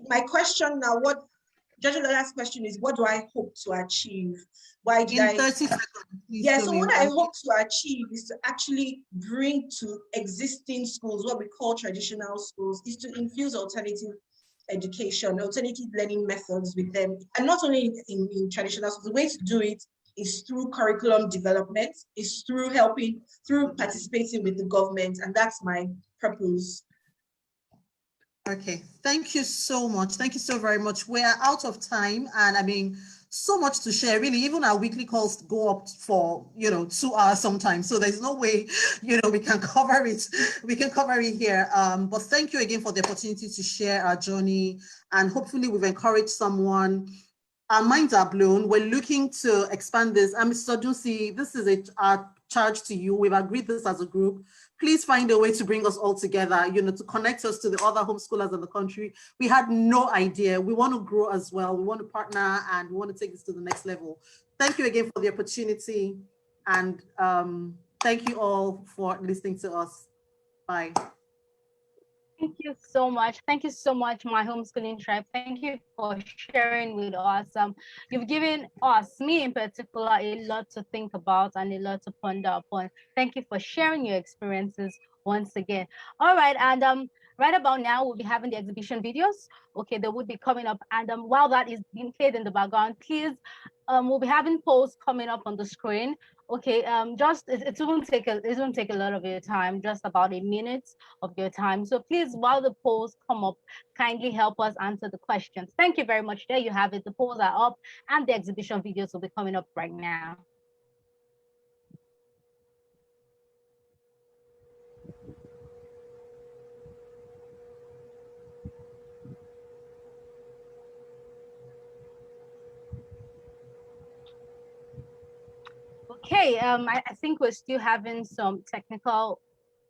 My question now, Judge Lola's question is, what do I hope to achieve? Why did in 30 seconds, please. Yeah, so what I hope to achieve is to actually bring to existing schools, what we call traditional schools, is to infuse alternative education, alternative learning methods with them. And not only in traditional schools, the way to do it is through curriculum development, is through participating with the government, and that's my purpose. Okay, thank you so much. Thank you so very much. We're out of time, and I mean, so much to share. Really, even our weekly calls go up for 2 hours sometimes. So there's no way we can cover it. We can cover it here. But thank you again for the opportunity to share our journey, and hopefully we've encouraged someone. Our minds are blown. We're looking to expand this. And Mr. Dusi, this is our charge to you. We've agreed this as a group. Please find a way to bring us all together, to connect us to the other homeschoolers in the country. We had no idea. We want to grow as well. We want to partner, and we want to take this to the next level. Thank you again for the opportunity. And thank you all for listening to us. Bye. Thank you so much. Thank you so much, my homeschooling tribe. Thank you for sharing with us. You've given us, me in particular, a lot to think about and a lot to ponder upon. Thank you for sharing your experiences once again. All right, and right about now, we'll be having the exhibition videos. Okay, they would be coming up. And while that is being played in the background, please, we'll be having polls coming up on the screen. Okay, it won't take a lot of your time, just about a minute of your time. So please, while the polls come up, kindly help us answer the questions. Thank you very much. There you have it. The polls are up, and the exhibition videos will be coming up right now. Okay, I think we're still having some technical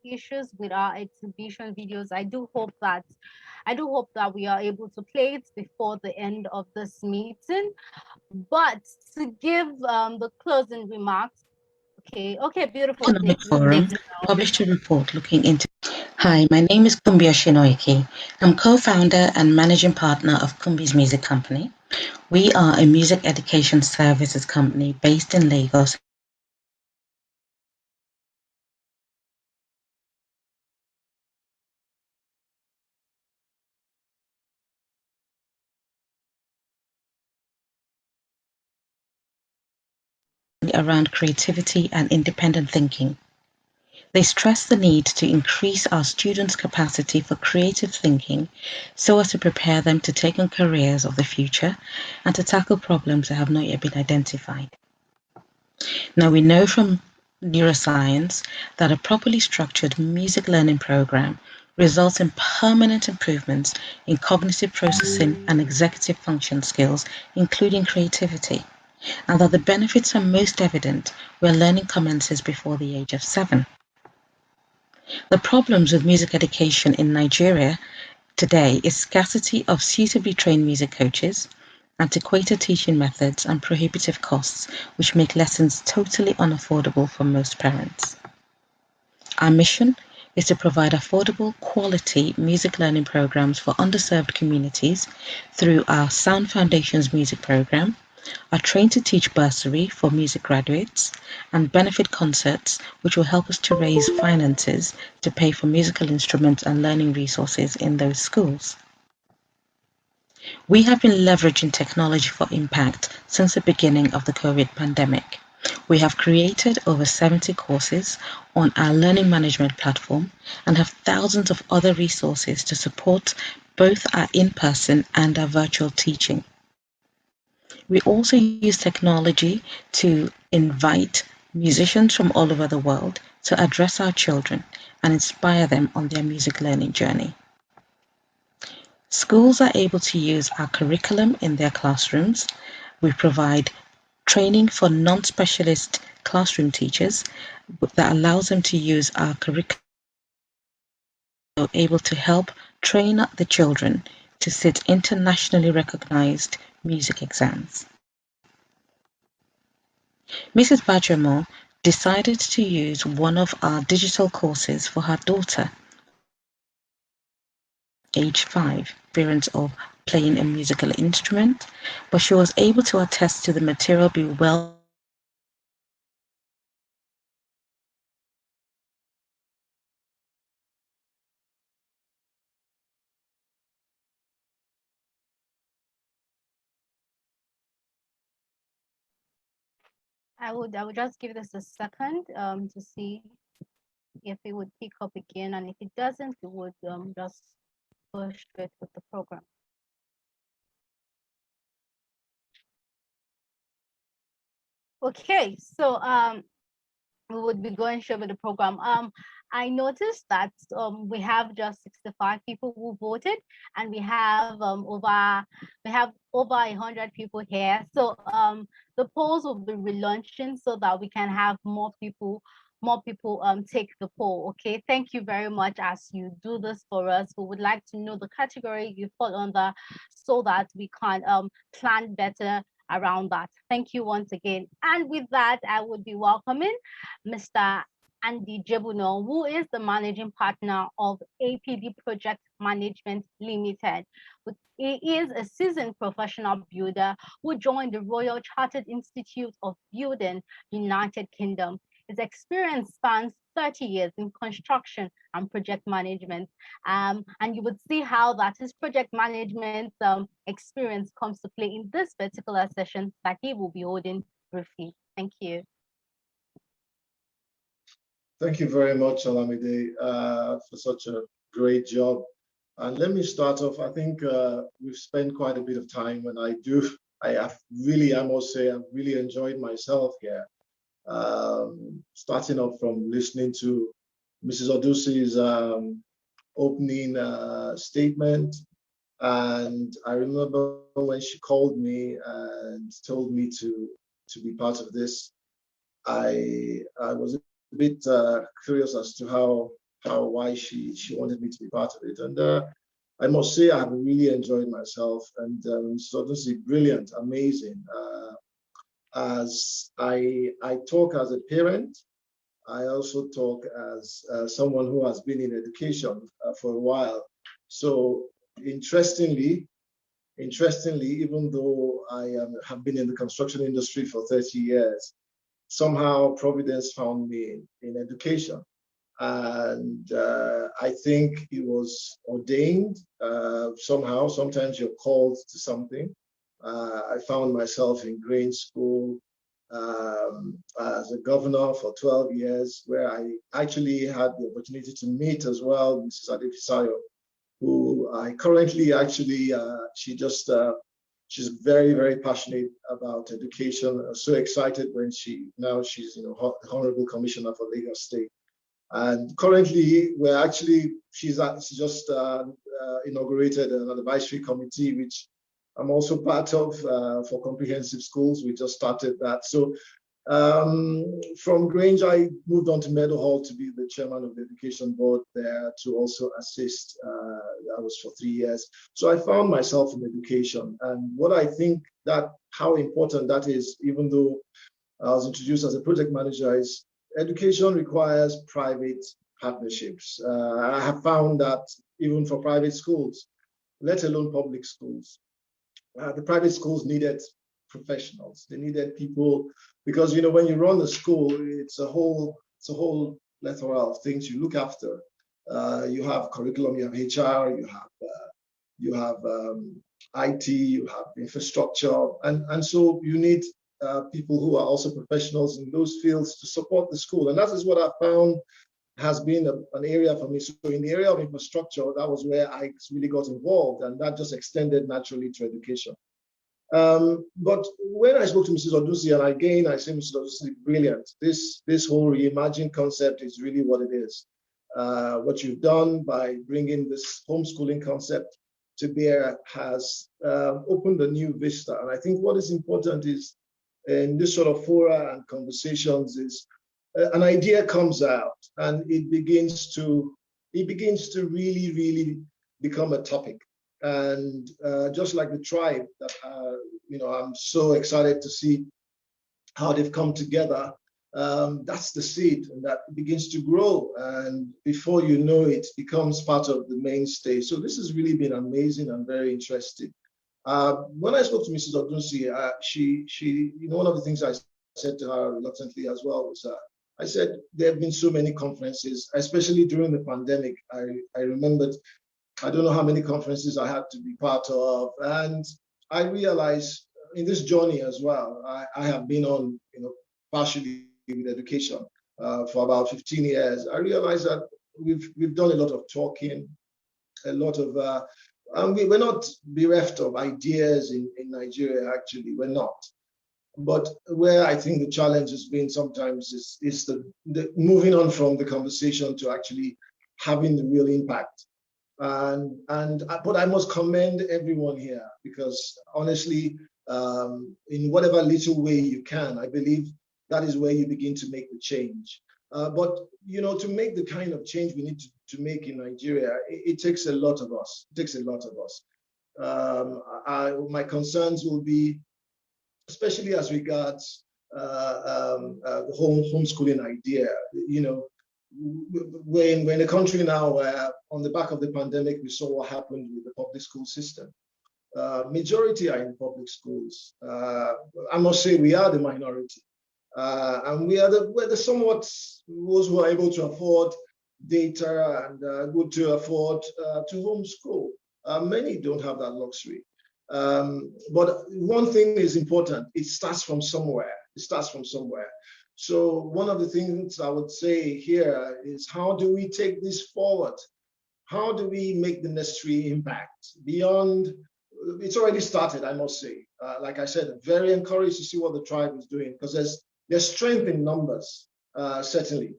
issues with our exhibition videos. I do hope that we are able to play it before the end of this meeting. But to give the closing remarks, okay, beautiful. Economic Forum published a report looking into. Hi, my name is Kumbi Oshinoike. I'm co-founder and managing partner of Kumbi's Music Company. We are a music education services company based in Lagos. Around creativity and independent thinking. They stress the need to increase our students' capacity for creative thinking so as to prepare them to take on careers of the future and to tackle problems that have not yet been identified. Now, we know from neuroscience that a properly structured music learning program results in permanent improvements in cognitive processing and executive function skills, including creativity, and that the benefits are most evident where learning commences before the age of 7. The problems with music education in Nigeria today is scarcity of suitably trained music coaches, antiquated teaching methods, and prohibitive costs, which make lessons totally unaffordable for most parents. Our mission is to provide affordable, quality music learning programs for underserved communities through our Sound Foundations music program, our Train to Teach bursary for music graduates, and benefit concerts, which will help us to raise finances to pay for musical instruments and learning resources in those schools. We have been leveraging technology for impact since the beginning of the COVID pandemic. We have created over 70 courses on our learning management platform and have thousands of other resources to support both our in-person and our virtual teaching. We also use technology to invite musicians from all over the world to address our children and inspire them on their music learning journey. Schools are able to use our curriculum in their classrooms. We provide training for non-specialist classroom teachers that allows them to use our curriculum, able to help train up the children to sit internationally recognized music exams. Mrs. Badgermore decided to use one of our digital courses for her daughter, age 5, experience of playing a musical instrument, but she was able to attest to the material be well I would just give this a second to see if it would pick up again, and if it doesn't, we would just go straight with the program. Okay, so we would be going straight with the program. I noticed that we have just 65 people who voted, and we have over 100 people here. So the polls will be relaunching so that we can have more people take the poll. Okay, thank you very much. As you do this for us, we would like to know the category you fall under so that we can plan better around that. Thank you once again. And with that, I would be welcoming Mr. Andy Jebuno, who is the managing partner of APD Project Management Limited. He is a seasoned professional builder who joined the Royal Chartered Institute of Building, United Kingdom. His experience spans 30 years in construction and project management. And you would see how that his project management experience comes to play in this particular session that he will be holding briefly. Thank you. Thank you very much, Olamide, for such a great job. And let me start off. I think we've spent quite a bit of time, and I must say, I've really enjoyed myself here. Starting off from listening to Mrs. Odusi's opening statement, and I remember when she called me and told me to be part of this. I was a bit curious as to why she wanted me to be part of it, and I must say I've really enjoyed myself. And Mrs. Odusi, brilliant, amazing. As I talk as a parent, I also talk as someone who has been in education for a while. So interestingly, even though I have been in the construction industry for 30 years, somehow Providence found me in education. And I think it was ordained somehow. Sometimes you're called to something. I found myself in Grange School as a governor for 12 years, where I actually had the opportunity to meet as well Mrs. Adefisayo, who I currently she's very, very passionate about education. I'm so excited when she's Honorable Commissioner for Lagos State. And currently, she's just inaugurated an advisory committee, which I'm also part of for comprehensive schools. We just started that. So from Grange, I moved on to Meadowhall to be the chairman of the education board there to also assist. That was for 3 years. So I found myself in education. And what I think how important that is, even though I was introduced as a project manager, is education requires private partnerships. I have found that even for private schools, let alone public schools, the private schools needed professionals. They needed people, because when you run a school, it's a whole plethora of things you look after. You have curriculum, you have HR, you have IT, you have infrastructure, and so you need people who are also professionals in those fields to support the school. And that is what I found has been an area for me. So in the area of infrastructure, that was where I really got involved, and that just extended naturally to education. But when I spoke to Mrs. Odusi, and again, I say, Mrs. Odusi, brilliant. This whole Reimagine concept is really what it is. What you've done by bringing this homeschooling concept to bear has opened a new vista. And I think what is important is in this sort of fora and conversations is an idea comes out and it begins to really, really become a topic. And just like the tribe that, I'm so excited to see how they've come together. That's the seed, and that begins to grow. And before you know it, becomes part of the mainstay. So this has really been amazing and very interesting. When I spoke to Mrs. Odunsi, she, one of the things I said to her reluctantly as well was, I said, there have been so many conferences, especially during the pandemic. I remembered, I don't know how many conferences I had to be part of. And I realized in this journey as well, I have been on, partially with education for about 15 years. I realized that we've done a lot of talking, a lot of, we're not bereft of ideas in Nigeria, actually, we're not. But where I think the challenge has been sometimes is the moving on from the conversation to actually having the real impact. But I must commend everyone here, because honestly, in whatever little way you can, I believe that is where you begin to make the change. But to make the kind of change we need to make in Nigeria, it takes a lot of us. It takes a lot of us. My concerns will be, especially as regards the homeschooling idea. We're in a country now where, on the back of the pandemic, we saw what happened with the public school system. Majority are in public schools. I must say we are the minority. And we're the somewhat those who are able to afford data and good to afford to homeschool. Many don't have that luxury. But one thing is important, it starts from somewhere. It starts from somewhere. So one of the things I would say here is, how do we take this forward? How do we make the necessary impact beyond? It's already started, I must say. Like I said, I'm very encouraged to see what the tribe is doing, because there's strength in numbers, certainly.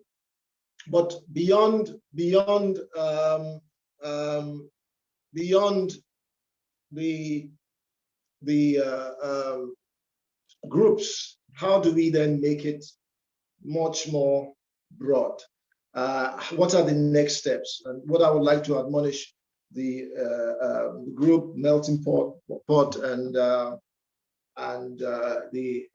But beyond the groups, how do we then make it much more broad? What are the next steps? And what I would like to admonish the group, Melting Pot and the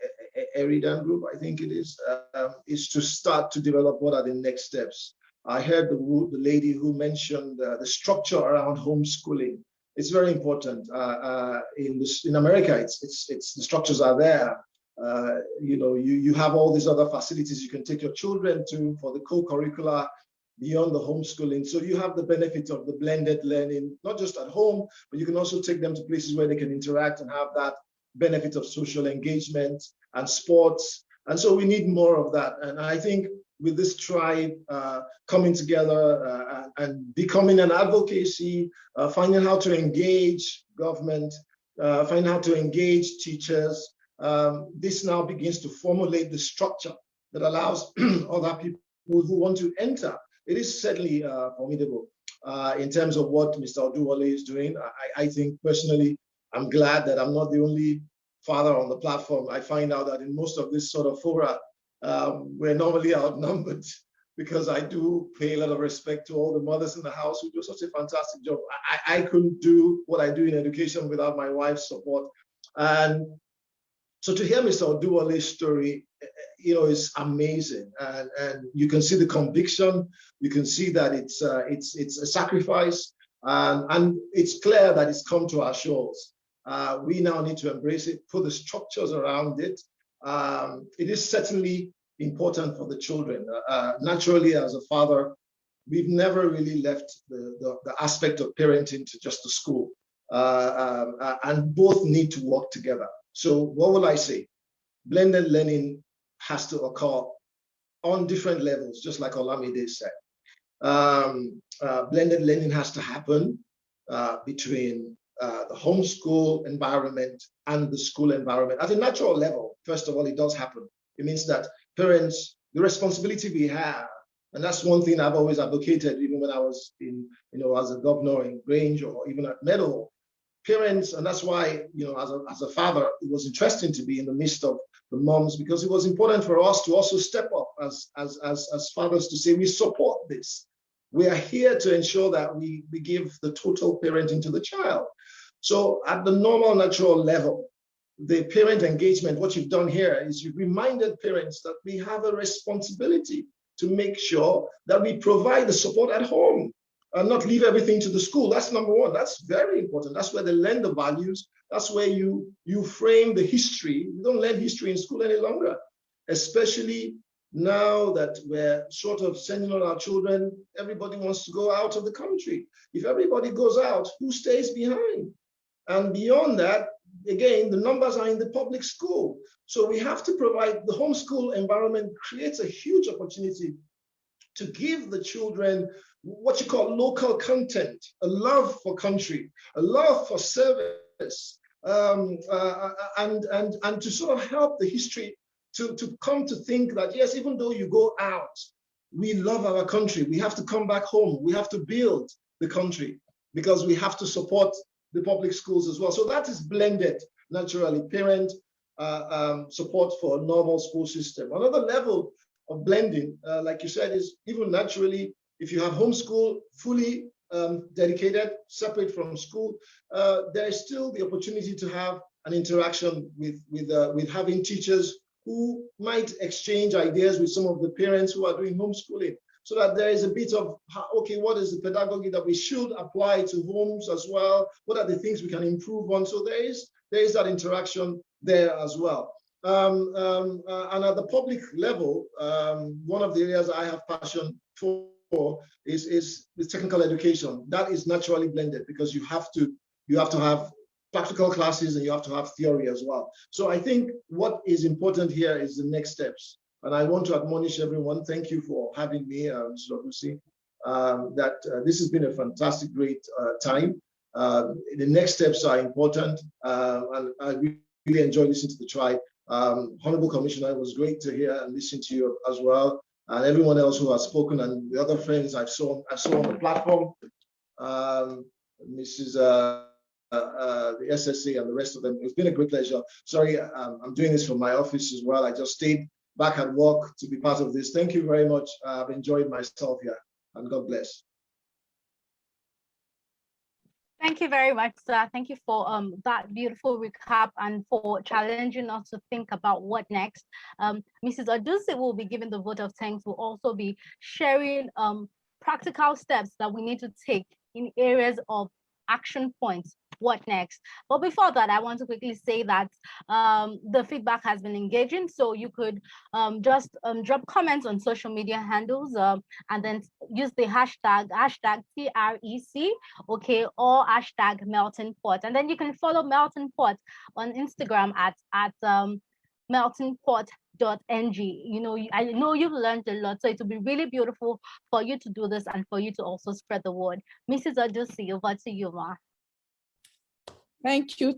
Eridan group, I think it is to start to develop what are the next steps. I heard the lady who mentioned the structure around homeschooling. It's very important. In America, it's the structures are there. You have all these other facilities you can take your children to for the co-curricular beyond the homeschooling. So you have the benefit of the blended learning, not just at home, but you can also take them to places where they can interact and have that benefit of social engagement and sports. And so we need more of that. And I think with this tribe coming together and becoming an advocacy, finding how to engage government, finding how to engage teachers, this now begins to formulate the structure that allows other people who want to enter. It is certainly formidable in terms of what Mr. Oduwole is doing. I think personally, I'm glad that I'm not the only father on the platform. I find out that in most of this sort of fora, we're normally outnumbered, because I do pay a lot of respect to all the mothers in the house who do such a fantastic job. I couldn't do what I do in education without my wife's support. And so to hear Mr. Oduwole's story, is amazing. And you can see the conviction. You can see that it's a sacrifice. And it's clear that it's come to our shores. We now need to embrace it, put the structures around it. It is certainly important for the children. Naturally, as a father, we've never really left the aspect of parenting to just the school. And both need to work together. So what will I say? Blended learning has to occur on different levels, just like Olamide said. Blended learning has to happen between the homeschool environment and the school environment. At a natural level, first of all, it does happen. It means that parents, the responsibility we have And that's one thing I've always advocated, even when I was in, as a governor in Grange or even at Meadow. Parents, and that's why, as a father, it was interesting to be in the midst of the moms, because it was important for us to also step up as fathers to say, we support this. We are here to ensure that we give the total parenting to the child. So at the normal, natural level, the parent engagement, what you've done here is you've reminded parents that we have a responsibility to make sure that we provide the support at home and not leave everything to the school. That's number one. That's very important. That's where they learn the values. That's where you frame the history. We don't learn history in school any longer, especially now that we're sort of sending on our children. Everybody wants to go out of the country. If everybody goes out, who stays behind? And beyond that, again, the numbers are in the public school. So we have to provide, the homeschool environment creates a huge opportunity to give the children what you call local content, a love for country, a love for service, and to sort of help the history to come to think that, yes, even though you go out, we love our country. We have to come back home. We have to build the country because we have to support the public schools as well. So that is blended naturally, parent support for a normal school system. Another level of blending, like you said, is even naturally, if you have homeschool fully dedicated, separate from school, there is still the opportunity to have an interaction with having teachers who might exchange ideas with some of the parents who are doing homeschooling, so that there is a bit of, okay, what is the pedagogy that we should apply to homes as well? What are the things we can improve on? So there is that interaction there as well. And at the public level, one of the areas I have passion for is the technical education. That is naturally blended because you have to have practical classes and you have to have theory as well. So I think what is important here is the next steps. And I want to admonish everyone, thank you for having me, Mr. Odusi, that this has been a fantastic, great time. The next steps are important, and I really enjoyed listening to the tribe. Honorable Commissioner, it was great to hear and listen to you as well, and everyone else who has spoken, and the other friends I saw on the platform, Mrs. The SSC and the rest of them. It's been a great pleasure. Sorry, I'm doing this from my office as well. I just stayed back at work to be part of this. Thank you very much. I've enjoyed myself here, and God bless. Thank you very much, sir. Thank you for that beautiful recap and for challenging us to think about what next. Mrs. Odusi will be giving the vote of thanks. Will also be sharing practical steps that we need to take in areas of action points. What next? But before that, I want to quickly say that the feedback has been engaging. So you could just drop comments on social media handles and then use the hashtag TREC, okay, or hashtag Melting Pot. And then you can follow Melting Pot on Instagram at meltingpot.ng. You know, I know you've learned a lot, so it will be really beautiful for you to do this and for you to also spread the word. Mrs. Odusi, over to you, ma. Thank you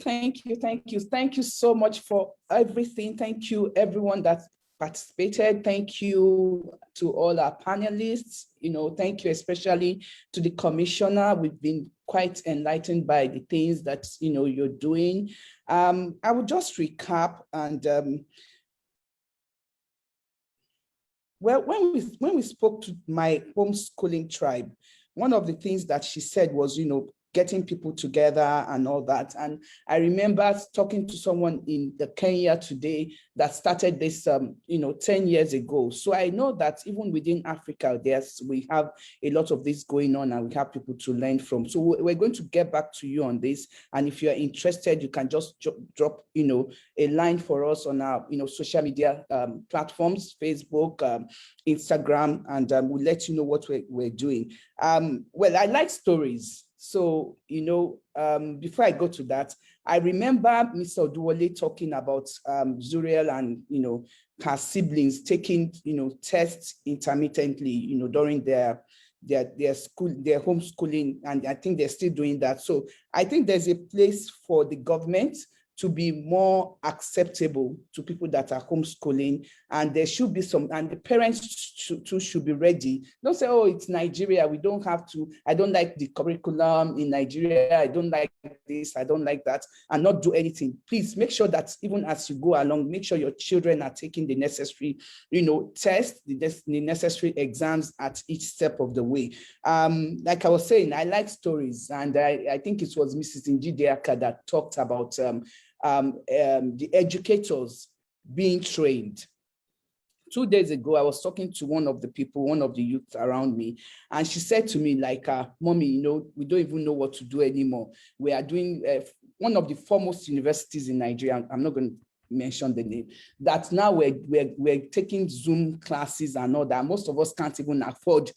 so much for everything. Thank you, everyone that participated. Thank you to all our panelists. Thank you especially to the commissioner. We've been quite enlightened by the things that you're doing. I will just recap and well, when we spoke to my homeschooling tribe, one of the things that she said was, getting people together and all that. And I remember talking to someone in Kenya today that started this, 10 years ago. So I know that even within Africa, we have a lot of this going on and we have people to learn from. So we're going to get back to you on this. And if you're interested, you can just drop, a line for us on our, social media platforms, Facebook, Instagram, and we'll let you know what we're doing. Well, I like stories. So, before I go to that, I remember Mr. Oduwole talking about Zuriel and, her siblings taking, tests intermittently, during their homeschooling, and I think they're still doing that. So I think there's a place for the government to be more acceptable to people that are homeschooling, and there should be some, and the parents should be ready. Don't say, oh, it's Nigeria, we don't have to, I don't like the curriculum in Nigeria, I don't like this, I don't like that, and not do anything. Please make sure that even as you go along, make sure your children are taking the necessary, tests, the necessary exams at each step of the way. Like I was saying, I like stories, and I think it was Mrs. Njideaka that talked about the educators being trained. 2 days ago, I was talking to one of the youth around me, and she said to me, like, Mommy, we don't even know what to do anymore. We are doing one of the foremost universities in Nigeria. I'm not going to mention the name, that now we're taking Zoom classes and all that. Most of us can't even afford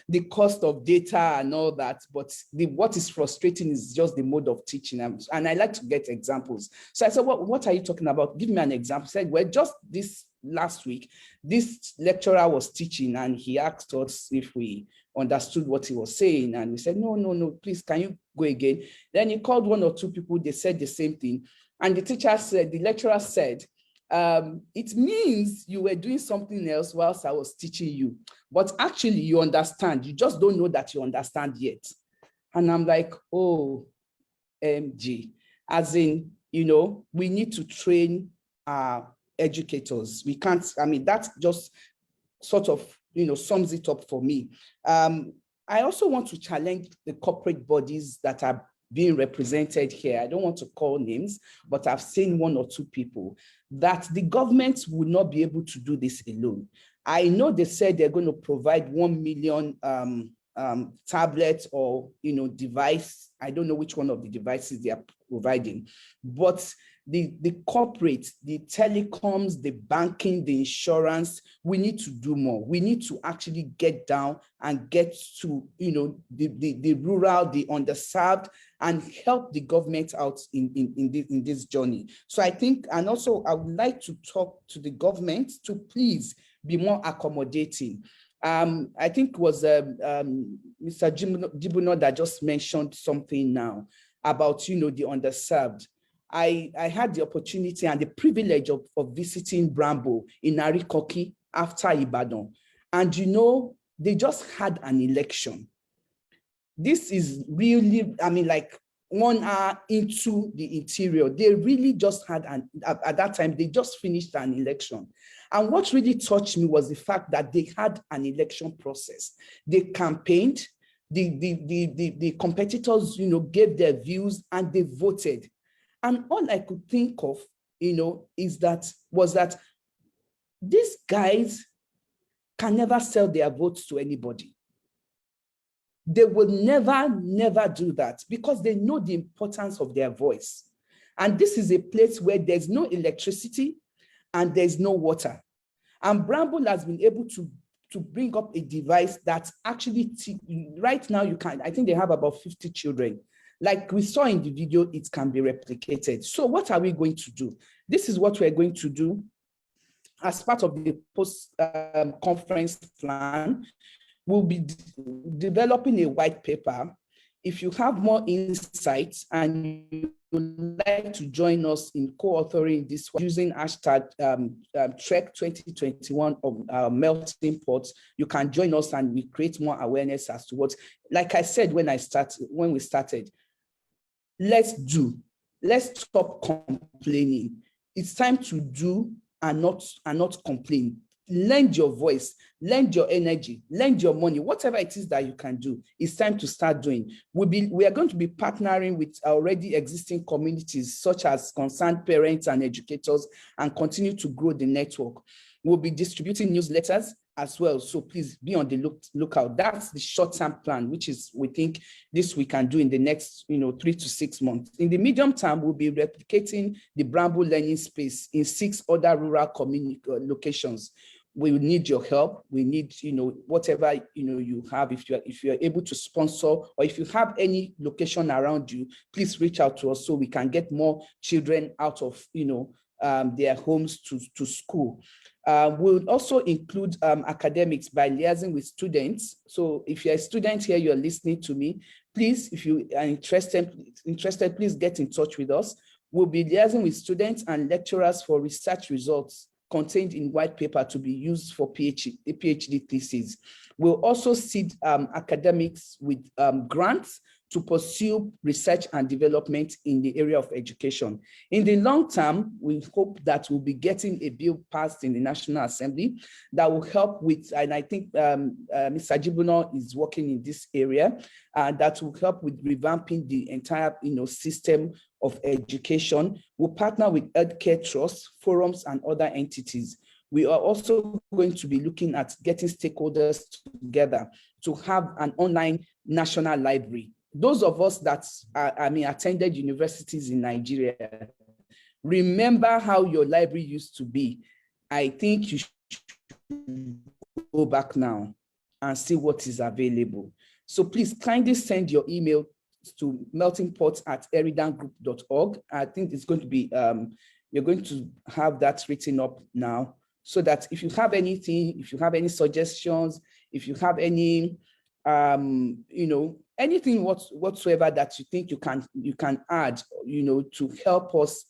the cost of data and all that, but what is frustrating is just the mode of teaching, and I like to get examples. So I said, what are you talking about? Give me an example. He said, well, just this last week, this lecturer was teaching, and he asked us if we understood what he was saying, and we said, no, please, can you go again? Then he called 1 or 2 people, they said the same thing. And the lecturer said, it means you were doing something else whilst I was teaching you, but actually you understand, you just don't know that you understand yet. And I'm like, oh, MG, as in, we need to train our educators. We can't, that just sort of, sums it up for me. I also want to challenge the corporate bodies that are being represented here. I don't want to call names, but I've seen 1 or 2 people, that the government would not be able to do this alone. I know they said they're going to provide 1 million tablets or device. I don't know which one of the devices they are providing, but the corporate, the telecoms, the banking, the insurance, we need to do more. We need to actually get down and get to the rural, the underserved, and help the government out in this journey. So I think, and also I would like to talk to the government to please be more accommodating. I think it was Mr. Jibuno that just mentioned something now about the underserved. I had the opportunity and the privilege of visiting Brambo in Arikoki after Ibadan. And they just had an election. This is really, like 1 hour into the interior. They really just had, at that time, they just finished an election. And what really touched me was the fact that they had an election process. They campaigned, the competitors, gave their views, and they voted. And all I could think of, was that these guys can never sell their votes to anybody. They will never do that, because they know the importance of their voice. And this is a place where there's no electricity and there's no water. And Bramble has been able to bring up a device that actually, right now I think they have about 50 children. Like we saw in the video, it can be replicated. So what are we going to do? This is what we're going to do as part of the post-conference plan. We'll be developing a white paper. If you have more insights and you would like to join us in co-authoring this using hashtag Trek 2021 of Melting Pot, you can join us and we create more awareness as to what, like I said when we started, let's stop complaining. It's time to do and not complain. Lend your voice, lend your energy, lend your money, whatever it is that you can do. It's time to start doing. We are going to be partnering with already existing communities such as concerned parents and educators, and continue to grow the network. We'll be distributing newsletters as well. So please be on the lookout. That's the short-term plan, which is, we think this we can do in the next 3 to 6 months. In the medium term, we'll be replicating the Bramble learning space in 6 other rural community locations. We need your help. We need, whatever, you have. If you're able to sponsor, or if you have any location around you, please reach out to us so we can get more children out of, their homes to school. We'll also include academics by liaising with students. So if you're a student here, you're listening to me, please, if you are interested, please get in touch with us. We'll be liaising with students and lecturers for research results contained in white paper to be used for PhD thesis. We'll also seed academics with grants to pursue research and development in the area of education. In the long term, we hope that we'll be getting a bill passed in the National Assembly that will help with, and I think Mr. Jibuno is working in this area, that will help with revamping the entire system of education. We'll partner with healthcare trusts, forums, and other entities. We are also going to be looking at getting stakeholders together to have an online national library. Those of us that attended universities in Nigeria, remember how your library used to be. I think you should go back now and see what is available. So please kindly send your email to meltingpot@eridangroup.org. I think it's going to be, you're going to have that written up now, so that if you have anything, if you have any suggestions, if you have any, anything whatsoever that you think you can add, to help us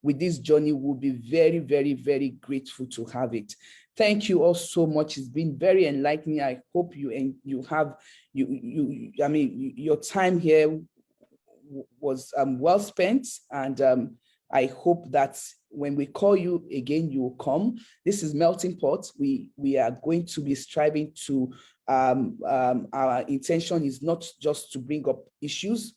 with this journey, we'll be very, very, very grateful to have it. Thank you all so much. It's been very enlightening. I hope your time here was well spent, and I hope that when we call you again, you will come. This is Melting Pot. We are going to be striving to, our intention is not just to bring up issues,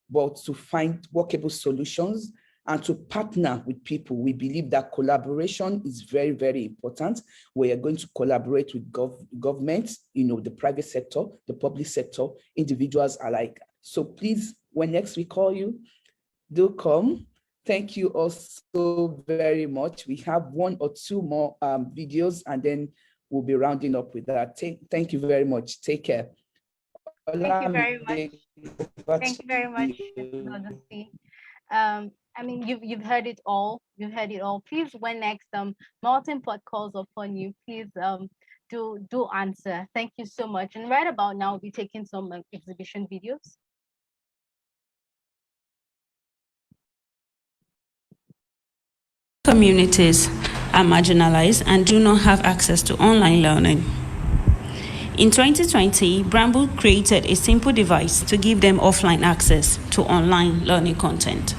but to find workable solutions and to partner with people. We believe that collaboration is very, very important. We are going to collaborate with government, the private sector, the public sector, individuals alike. So please, when next we call you, do come. Thank you all so very much. We have 1 or 2 more videos, and then we'll be rounding up with that. Thank you very much. Take care. Thank you very much. Thank you very much, I mean, you've heard it all. You've heard it all. Please, when next Melting Pot calls upon you, please do answer. Thank you so much. And right about now, we'll be taking some exhibition videos. Communities are marginalized and do not have access to online learning. In 2020, Bramble created a simple device to give them offline access to online learning content.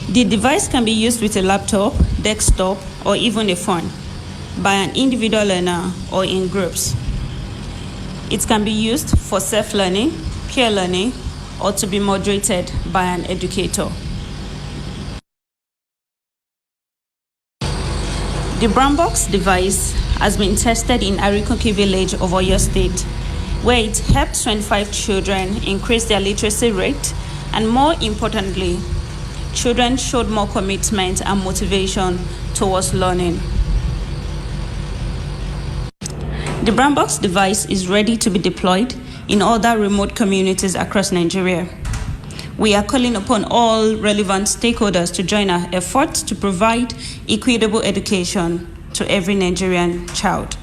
The device can be used with a laptop, desktop, or even a phone by an individual learner or in groups. It can be used for self-learning, peer learning, or to be moderated by an educator. The Brambox device has been tested in Arikoki village of Oyo State, where it helped 25 children increase their literacy rate, and more importantly, children showed more commitment and motivation towards learning. The Brambox device is ready to be deployed in other remote communities across Nigeria. We are calling upon all relevant stakeholders to join our efforts to provide equitable education to every Nigerian child.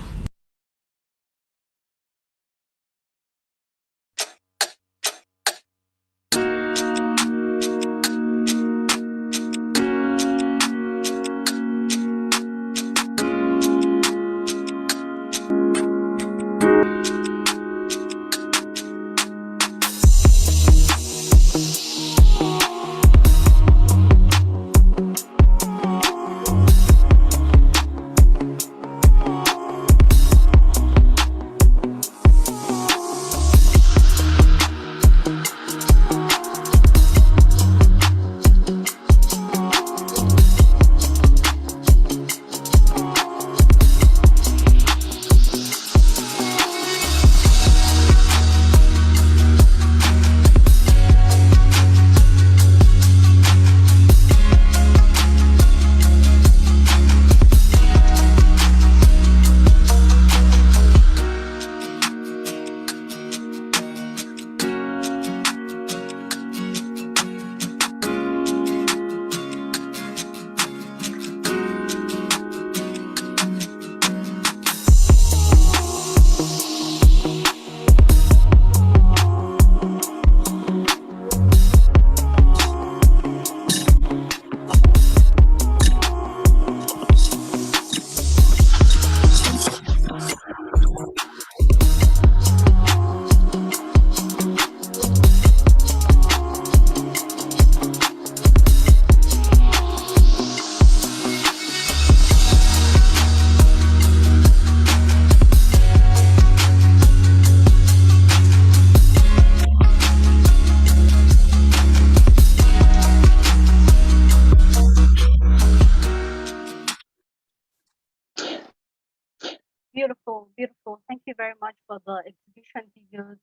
Beautiful, beautiful. Thank you very much for the exhibition videos.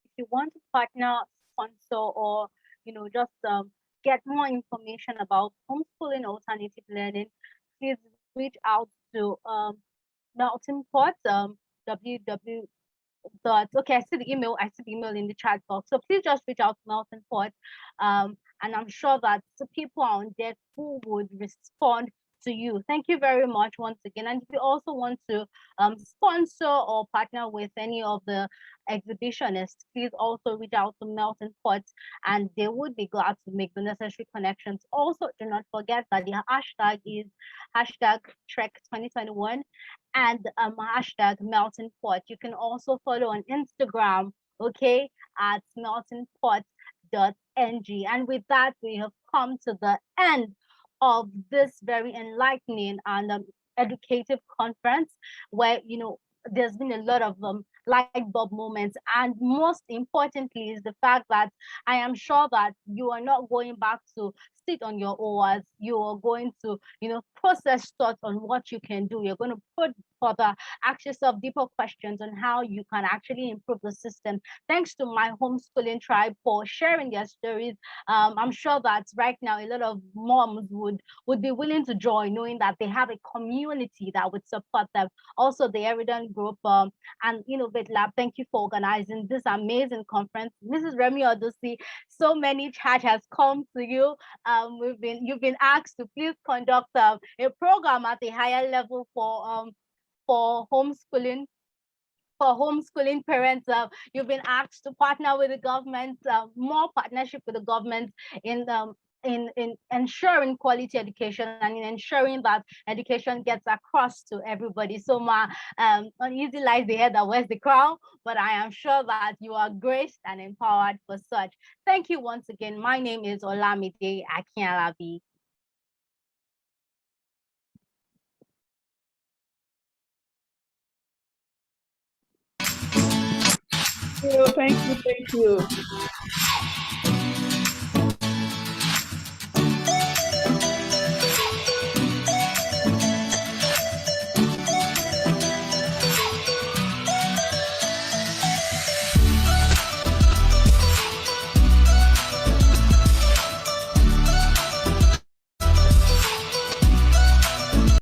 If you want to partner, sponsor, or just get more information about homeschooling alternative learning, please reach out to Melting Pot, www. Okay, I see the email in the chat box. So please just reach out to Melting Pot, and I'm sure that the people are on deck who would respond to you. Thank you very much once again. And if you also want to sponsor or partner with any of the exhibitionists, please also reach out to Melting Pot, and they would be glad to make the necessary connections. Also, do not forget that the hashtag is hashtag Trek 2021 and hashtag Melting Pot. You can also follow on Instagram, okay, at meltingpot.ng. And with that, we have come to the end of this very enlightening and educative conference where, there's been a lot of light bulb moments. And most importantly is the fact that I am sure that you are not going back to sit on your oars. You are going to, process thoughts on what you can do. You're going to put further, ask yourself deeper questions on how you can actually improve the system. Thanks to my homeschooling tribe for sharing their stories. I'm sure that right now a lot of moms would be willing to join, knowing that they have a community that would support them. Also, the Evident Group and Innovate Lab, thank you for organizing this amazing conference. Mrs. Remi Odusi, so many chat has come to you. You've been asked to please conduct a program at a higher level for homeschooling. For homeschooling parents, you've been asked to partner with the government, more partnership with the government in ensuring quality education and in ensuring that education gets across to everybody. So uneasy lies the head that wears the crown, but I am sure that you are graced and empowered for such. Thank you once again. My name is Olamide Akinyalabi. Thank you.